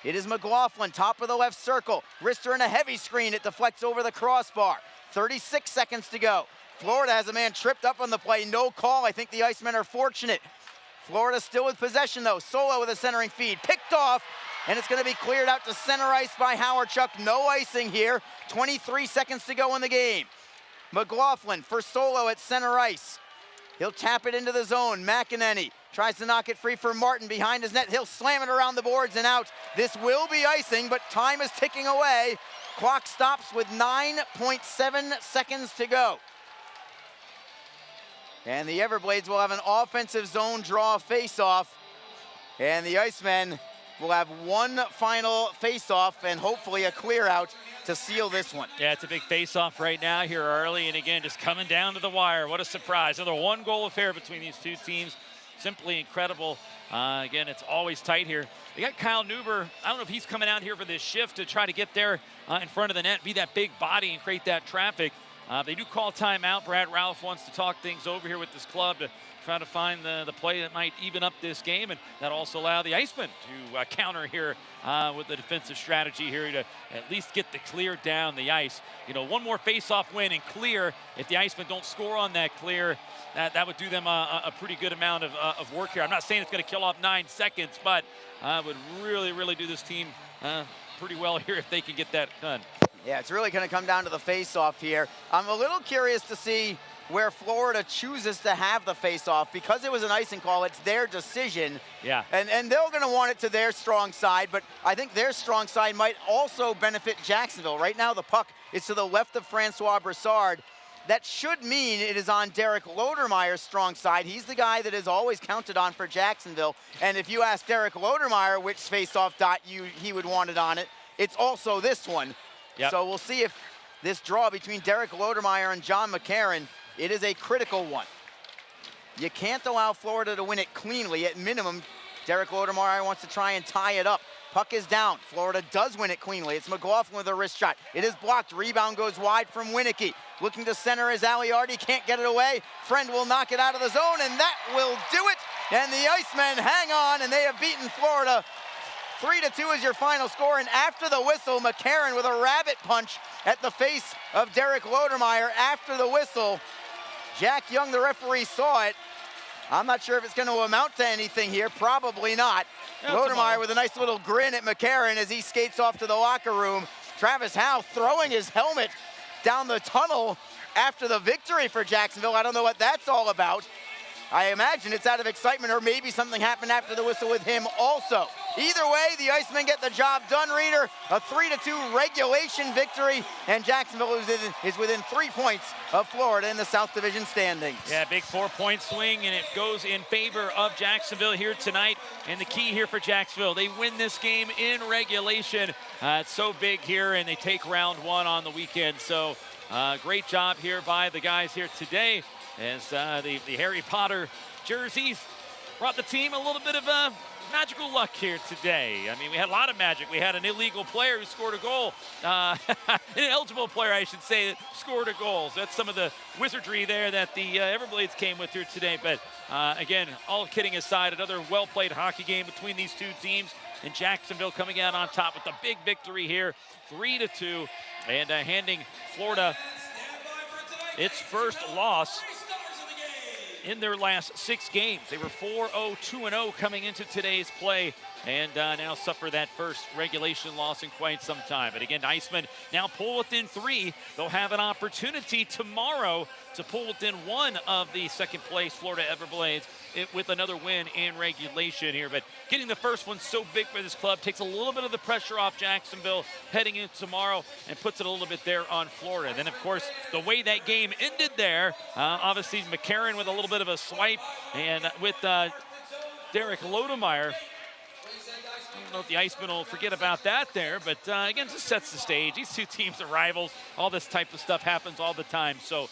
It is McLaughlin, top of the left circle. Rister in a heavy screen, it deflects over the crossbar. 36 seconds to go. Florida has a man tripped up on the play, no call. I think the Icemen are fortunate. Florida still with possession though. Solo with a centering feed, picked off, and it's gonna be cleared out to center ice by Howardchuk. No icing here, 23 seconds to go in the game. McLaughlin for Solo at center ice. He'll tap it into the zone. McEnany tries to knock it free for Martin behind his net. He'll slam it around the boards and out. This will be icing, but time is ticking away. Clock stops with 9.7 seconds to go. And the Everblades will have an offensive zone draw face-off. And the Icemen will have one final face-off and hopefully a clear out to seal this one. Yeah, it's a big face-off right now here early, and again, just coming down to the wire. What a surprise. Another one-goal affair between these two teams. Simply incredible. Again, it's always tight here. They got Kyle Neuber. I don't know if he's coming out here for this shift to try to get there in front of the net, be that big body and create that traffic. They do call timeout. Brad Ralph wants to talk things over here with this club to try to find the play that might even up this game, and that also allow the Icemen to counter here with the defensive strategy here to at least get the clear down the ice. You know, one more face-off win and clear. If the Icemen don't score on that clear, that would do them a pretty good amount of work here. I'm not saying it's going to kill off 9 seconds, but would really, really do this team pretty well here if they can get that done. Yeah, it's really going to come down to the face-off here. I'm a little curious to see where Florida chooses to have the face-off. Because it was an icing call, it's their decision. Yeah. And they're going to want it to their strong side, but I think their strong side might also benefit Jacksonville. Right now, the puck is to the left of Francois Broussard. That should mean it is on Derek Lodermeyer's strong side. He's the guy that is always counted on for Jacksonville. And if you ask Derek Lodermeyer which face-off dot he would want it on it, it's also this one. Yep. So we'll see if this draw between Derek Lodermeyer and John McCarron, it is a critical one. You can't allow Florida to win it cleanly. At minimum, Derek Lodermeyer wants to try and tie it up. Puck is down. Florida does win it cleanly. It's McLaughlin with a wrist shot. It is blocked. Rebound goes wide from Winicky. Looking to center is Aliardi. Can't get it away. Friend will knock it out of the zone, and that will do it. And the Icemen hang on, and they have beaten Florida. 3-2 is your final score, and after the whistle, McCarron with a rabbit punch at the face of Derek Lodermeyer after the whistle. Jack Young, the referee, saw it. I'm not sure if it's going to amount to anything here. Probably not. Yeah, Lodermeyer with a nice little grin at McCarron as he skates off to the locker room. Travis Howe throwing his helmet down the tunnel after the victory for Jacksonville. I don't know what that's all about. I imagine it's out of excitement, or maybe something happened after the whistle with him also. Either way, the Icemen get the job done, Reader. A 3-2 regulation victory, and Jacksonville is within 3 points of Florida in the South Division standings. Yeah, big 4-point swing, and it goes in favor of Jacksonville here tonight. And the key here for Jacksonville, they win this game in regulation. It's so big here, and they take round one on the weekend. So great job here by the guys here today, as the Harry Potter jerseys brought the team a little bit of magical luck here today. I mean, we had a lot of magic. We had an illegal player who scored a goal, an eligible player, I should say, that scored a goal. So that's some of the wizardry there that the Everblades came with here today. But again, all kidding aside, another well-played hockey game between these two teams, and Jacksonville coming out on top with a big victory here, 3-2, and handing Florida its first loss in their last 6 games. They were 4-0, 2-0 coming into today's play, and now suffer that first regulation loss in quite some time. But again, Icemen now pull within 3. They'll have an opportunity tomorrow to pull within 1 of the second place Florida Everblades with another win in regulation here. But getting the first one so big for this club takes a little bit of the pressure off Jacksonville heading into tomorrow and puts it a little bit there on Florida. And then, of course, the way that game ended there, obviously McCarron with a little bit of a swipe, and with Derek Lodermeyer. I don't know if the Icemen will forget about that there, but again, just sets the stage. These two teams are rivals. All this type of stuff happens all the time. So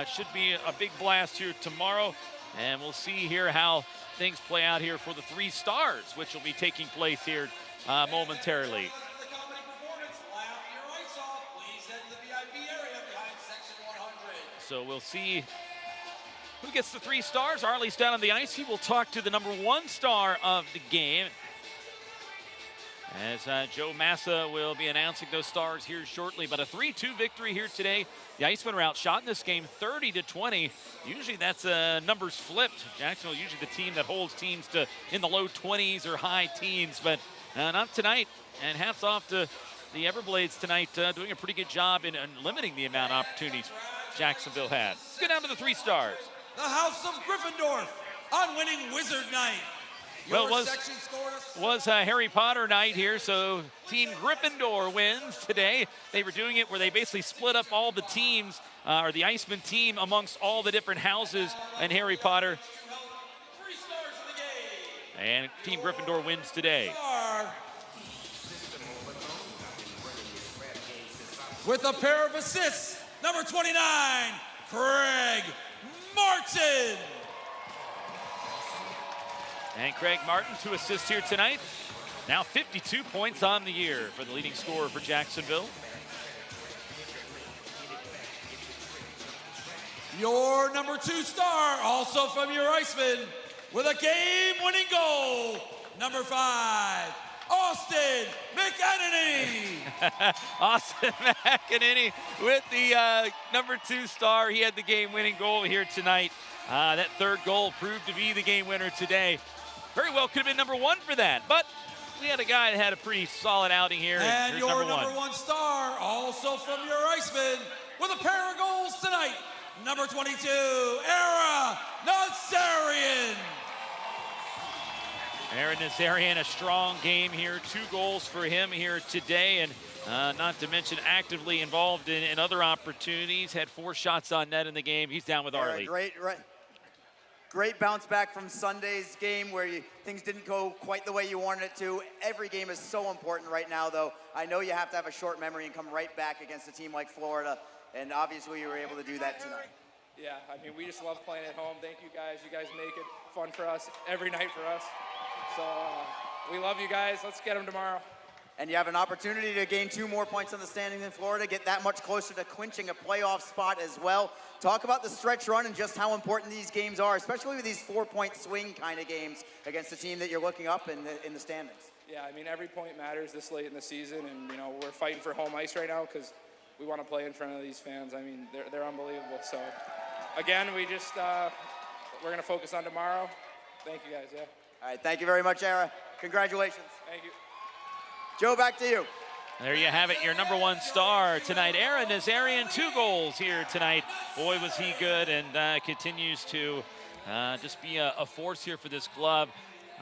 should be a big blast here tomorrow. And we'll see here how things play out here for the 3 stars, which will be taking place here momentarily. So we'll see who gets the 3 stars. Arley's down on the ice. He will talk to the number 1 star of the game. as Joe Massa will be announcing those stars here shortly. But a 3-2 victory here today. The Icemen are outshot in this game 30-20. Usually that's numbers flipped. Jacksonville usually the team that holds teams to in the low 20s or high teens, but not tonight. And hats off to the Everblades tonight, doing a pretty good job in limiting the amount of opportunities Jacksonville had. Let's go down to the 3 stars. The House of Gryffindor on winning Wizard Night. Well, was Harry Potter night here, so Team Gryffindor wins today. They were doing it where they basically split up all the teams, or the Iceman team, amongst all the different houses in Harry Potter. 3 stars in the game. And Team Gryffindor wins today. With a pair of assists, number 29, Craig Martin. And Craig Martin, 2 assists here tonight. Now 52 points on the year for the leading scorer for Jacksonville. Your number 2 star, also from your Iceman, with a game-winning goal, number 5, Austin McEnany. Austin McEnany with the number 2 star. He had the game-winning goal here tonight. That 3rd goal proved to be the game winner today. Very well could have been number 1 for that, but we had a guy that had a pretty solid outing here. And your number 1 star, also from your Iceman, with a pair of goals tonight, number 22, Era Nazarian. Aaron Nazarian, a strong game here. 2 goals for him here today, and not to mention actively involved in other opportunities. Had 4 shots on net in the game. He's down with Arlie. Great bounce back from Sunday's game where things didn't go quite the way you wanted it to. Every game is so important right now, though. I know you have to have a short memory and come right back against a team like Florida, and obviously you were able to do that tonight. Yeah, I mean, we just love playing at home. Thank you guys. You guys make it fun for us every night for us. So we love you guys. Let's get them tomorrow. And you have an opportunity to gain 2 more points on the standings in Florida, get that much closer to clinching a playoff spot as well. Talk about the stretch run and just how important these games are, especially with these 4-point swing kind of games against a team that you're looking up in the standings. Yeah, I mean, every point matters this late in the season, and, you know, we're fighting for home ice right now because we want to play in front of these fans. I mean, they're unbelievable. So, again, we just, we're going to focus on tomorrow. Thank you, guys, yeah. All right, thank you very much, Era. Congratulations. Thank you. Joe, back to you. There you have it, your number 1 star tonight, Aaron Nazarian. 2 goals here tonight. Boy, was he good, and continues to just be a force here for this club.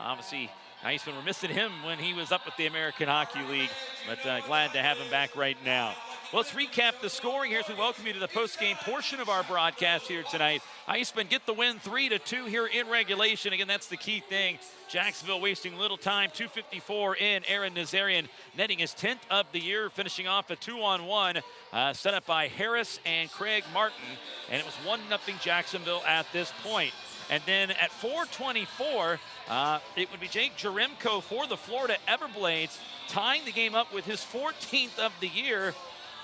Obviously, Icemen were missing him when he was up with the American Hockey League, but glad to have him back right now. Well, let's recap the scoring here as we welcome you to the post-game portion of our broadcast here tonight. Icemen get the win 3-2 here in regulation. Again, that's the key thing. Jacksonville wasting little time, 2:54 in. Aaron Nazarian netting his 10th of the year, finishing off a 2-on-1 set up by Harris and Craig Martin. And it was 1-0 Jacksonville at this point. And then at 4:24, it would be Jake Jaremko for the Florida Everblades, tying the game up with his 14th of the year.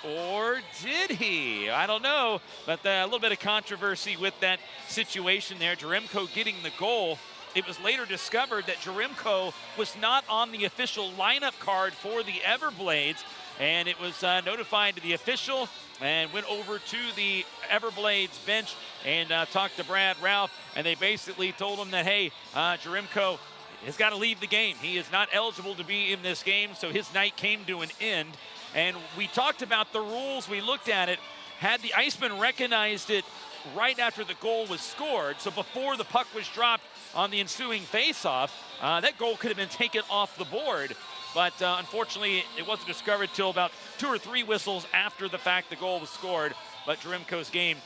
Or did he? I don't know, but a little bit of controversy with that situation there. Jaremko getting the goal. It was later discovered that Jaremko was not on the official lineup card for the Everblades, and it was notified to the official and went over to the Everblades bench and talked to Brad Ralph, and they basically told him that, hey, Jaremko has got to leave the game. He is not eligible to be in this game, so his night came to an end. And we talked about the rules. We looked at it. Had the Icemen recognized it right after the goal was scored, so before the puck was dropped on the ensuing faceoff, that goal could have been taken off the board. But unfortunately, it wasn't discovered till about 2 or 3 whistles after the fact the goal was scored. But Jaremko's game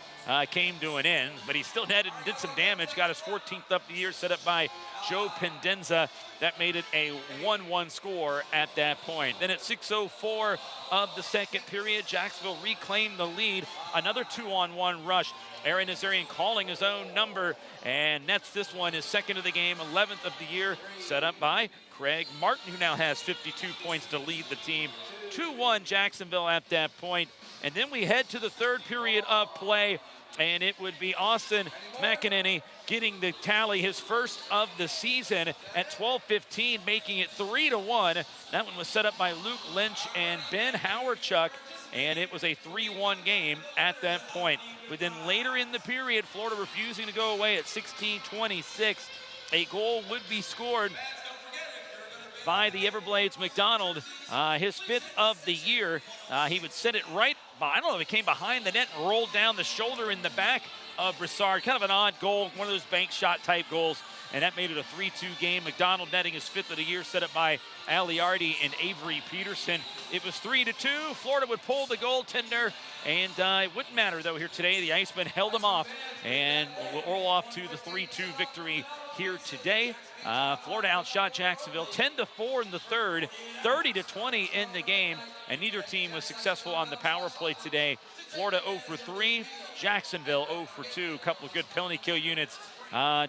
came to an end, but he still netted and did some damage. Got his 14th of the year, set up by Joe Pendenza. That made it a 1-1 score at that point. Then at 6:04 of the second period, Jacksonville reclaimed the lead. Another 2-on-1 rush. Aaron Nazarian calling his own number, and nets this one, his 2nd of the game, 11th of the year, set up by Craig Martin, who now has 52 points to lead the team. 2-1 Jacksonville at that point. And then we head to the third period of play, and it would be Austin McEnany getting the tally, his first of the season at 12:15, making it 3-1. That one was set up by Luke Lynch and Ben Howardchuk, and it was a 3-1 game at that point. But then later in the period, Florida refusing to go away at 16-26. A goal would be scored by the Everblades McDonald, his 5th of the year. He would set it right by, I don't know if it came behind the net and rolled down the shoulder in the back of Broussard. Kind of an odd goal, one of those bank shot type goals, and that made it a 3-2 game. McDonald netting his 5th of the year, set up by Aliardi and Avery Peterson. It was 3-2. Florida would pull the goaltender, and it wouldn't matter though here today. The Icemen held them off and will roll off to the 3-2 victory here today. Florida outshot Jacksonville 10-4 in the third, 30-20 in the game, and neither team was successful on the power play today. Florida 0 for 3, Jacksonville 0 for 2. A couple of good penalty kill units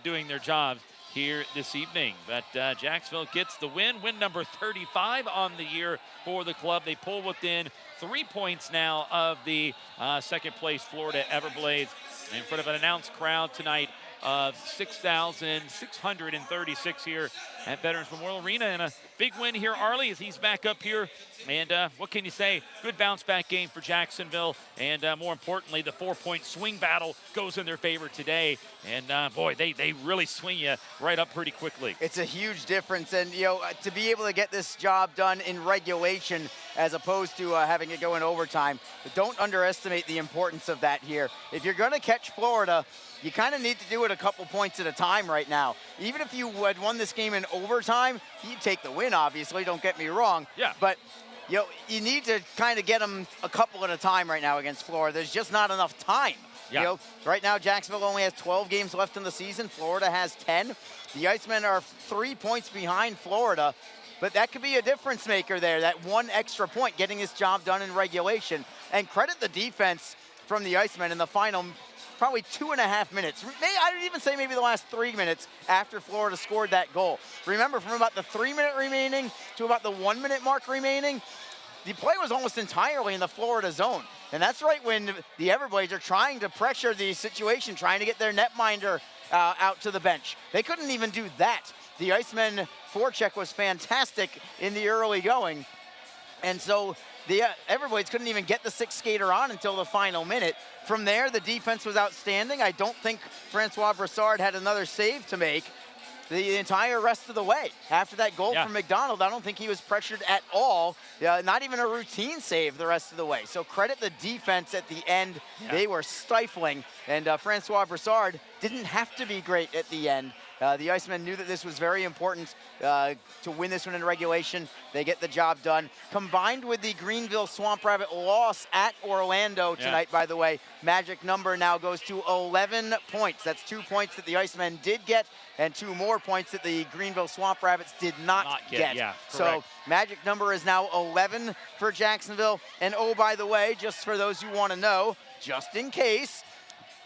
doing their jobs here this evening. But Jacksonville gets the win number 35 on the year for the club. They pull within 3 points now of the second place Florida Everblades in front of an announced crowd tonight of 6,636 here at Veterans Memorial Arena, and a big win here, Arlie, as he's back up here. And what can you say? Good bounce-back game for Jacksonville, and more importantly, the 4-point swing battle goes in their favor today. And boy, they really swing you right up pretty quickly. It's a huge difference, and you know, to be able to get this job done in regulation as opposed to having it go in overtime, but don't underestimate the importance of that here. If you're going to catch Florida, you kind of need to do it a couple points at a time right now. Even if you had won this game in overtime, you take the win, obviously, don't get me wrong. Yeah. But you know, you need to kind of get them a couple at a time right now against Florida. There's just not enough time. Yeah. You know, right now, Jacksonville only has 12 games left in the season. Florida has 10. The Icemen are 3 points behind Florida, but that could be a difference maker there, that one extra point, getting this job done in regulation. And credit the defense from the Icemen in the final probably 2.5 minutes. I would even say maybe the last 3 minutes after Florida scored that goal. Remember, from about the 3-minute remaining to about the 1-minute mark remaining, the play was almost entirely in the Florida zone. And that's right when the Everblades are trying to pressure the situation, trying to get their netminder out to the bench. They couldn't even do that. The Icemen forecheck was fantastic in the early going. And so the Everblades couldn't even get the 6th skater on until the final minute. From there, the defense was outstanding. I don't think Francois Broussard had another save to make the entire rest of the way. After that goal from McDonald, I don't think he was pressured at all. Not even a routine save the rest of the way. So credit the defense at the end. Yeah. They were stifling, and Francois Broussard didn't have to be great at the end. The Icemen knew that this was very important to win this one in regulation. They get the job done. Combined with the Greenville Swamp Rabbit loss at Orlando tonight, by the way, magic number now goes to 11 points. That's 2 points that the Icemen did get and 2 more points that the Greenville Swamp Rabbits did not get. Yeah, so magic number is now 11 for Jacksonville. And oh, by the way, just for those who want to know, just in case,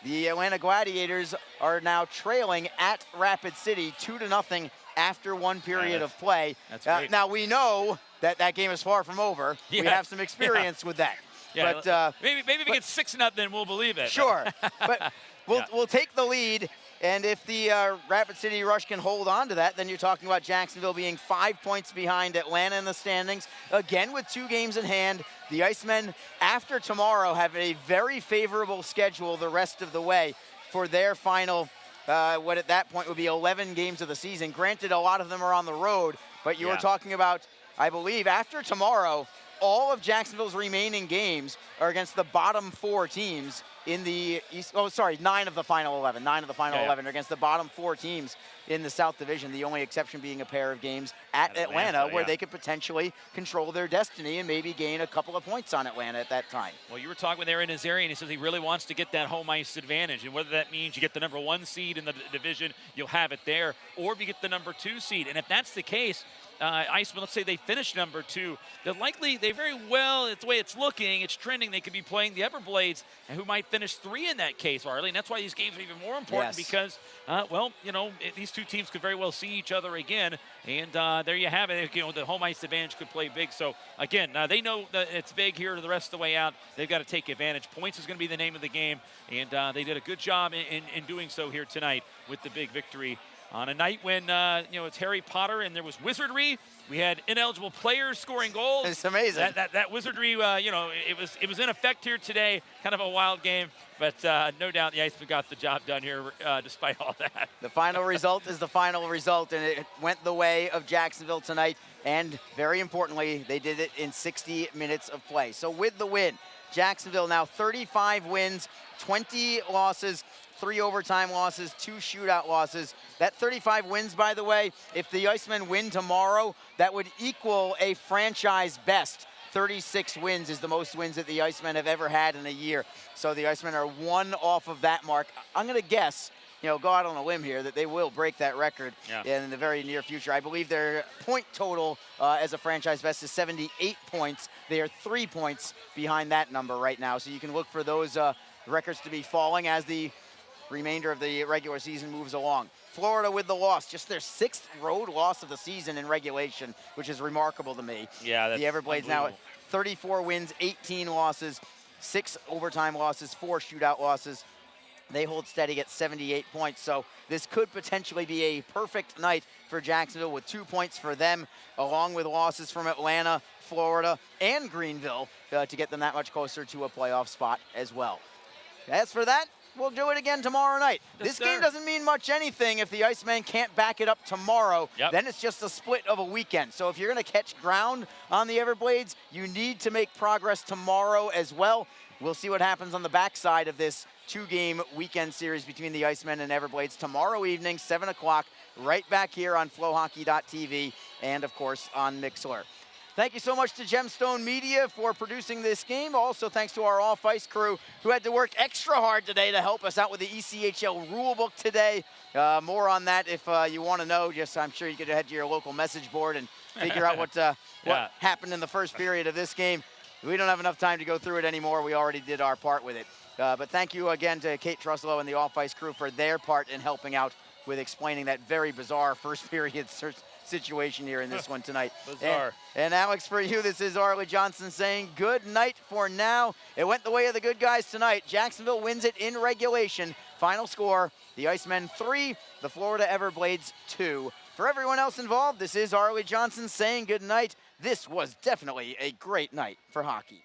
the Atlanta Gladiators are now trailing at Rapid City 2-0 after 1 period of play. That's great. Now we know that that game is far from over. We have some experience with that. Yeah, but maybe if it gets 6-0, we'll believe it. Sure, but we'll take the lead. And if the Rapid City Rush can hold on to that, then you're talking about Jacksonville being 5 points behind Atlanta in the standings. Again, with 2 games in hand, the Icemen, after tomorrow, have a very favorable schedule the rest of the way for their final, what at that point would be 11 games of the season. Granted, a lot of them are on the road, but you were talking about, I believe, after tomorrow, all of Jacksonville's remaining games are against the bottom 4 teams in the East. Oh, sorry, 9 of the final 11. 9 of the final 11 are against the bottom 4 teams in the South Division, the only exception being a pair of games at Atlanta where they could potentially control their destiny and maybe gain a couple of points on Atlanta at that time. Well, you were talking with Aaron Nazarian. He says he really wants to get that home ice advantage, and whether that means you get the #1 seed in the division, you'll have it there, or if you get the #2 seed. And if that's the case, Icemen, let's say they finish number 2, they very well, it's the way it's looking, it's trending, they could be playing the Everblades, and who might finish 3 in that case, Arlie. And that's why these games are even more important because, these two teams could very well see each other again. And there you have it. The home ice advantage could play big. So, again, they know that it's big here the rest of the way out. They've got to take advantage. Points is going to be the name of the game, and they did a good job in doing so here tonight with the big victory. On a night when, it's Harry Potter and there was wizardry. We had ineligible players scoring goals. It's amazing. That wizardry, it was in effect here today. Kind of a wild game, but no doubt the Icemen got the job done here despite all that. The final result is the final result, and it went the way of Jacksonville tonight. And very importantly, they did it in 60 minutes of play. So with the win, Jacksonville now 35 wins, 20 losses, 3 overtime losses, 2 shootout losses. That 35 wins, by the way, if the Icemen win tomorrow, that would equal a franchise best. 36 wins is the most wins that the Icemen have ever had in a year. So the Icemen are 1 off of that mark. I'm going to guess, go out on a limb here, that they will break that record in the very near future. I believe their point total as a franchise best is 78 points. They are 3 points behind that number right now. So you can look for those records to be falling as the remainder of the regular season moves along. Florida with the loss, just their 6th road loss of the season in regulation, which is remarkable to me. Yeah, that's the Everblades now at 34 wins, 18 losses, 6 overtime losses, 4 shootout losses. They hold steady at 78 points, so this could potentially be a perfect night for Jacksonville with 2 points for them, along with losses from Atlanta, Florida, and Greenville to get them that much closer to a playoff spot as well. As for that, we'll do it again tomorrow night. This game doesn't mean much anything if the Icemen can't back it up tomorrow. Then it's just a split of a weekend. So if you're going to catch ground on the Everblades, you need to make progress tomorrow as well. We'll see what happens on the backside of this 2-game weekend series between the Icemen and Everblades tomorrow evening, 7 o'clock, right back here on flowhockey.tv and, of course, on Mixlr. Thank you so much to Gemstone Media for producing this game. Also, thanks to our Off Ice crew who had to work extra hard today to help us out with the ECHL rulebook today. More on that if you want to know. I'm sure you could head to your local message board and figure out what happened in the first period of this game. We don't have enough time to go through it anymore. We already did our part with it. But thank you again to Kate Truslow and the Off Ice crew for their part in helping out with explaining that very bizarre first period situation here in this one tonight. Bizarre. And Alex, for you, this is Arlie Johnson saying good night for now. It went the way of the good guys tonight. Jacksonville wins it in regulation. Final score, the Icemen 3, the Florida Everblades 2. For everyone else involved, this is Arlie Johnson saying good night. This was definitely a great night for hockey.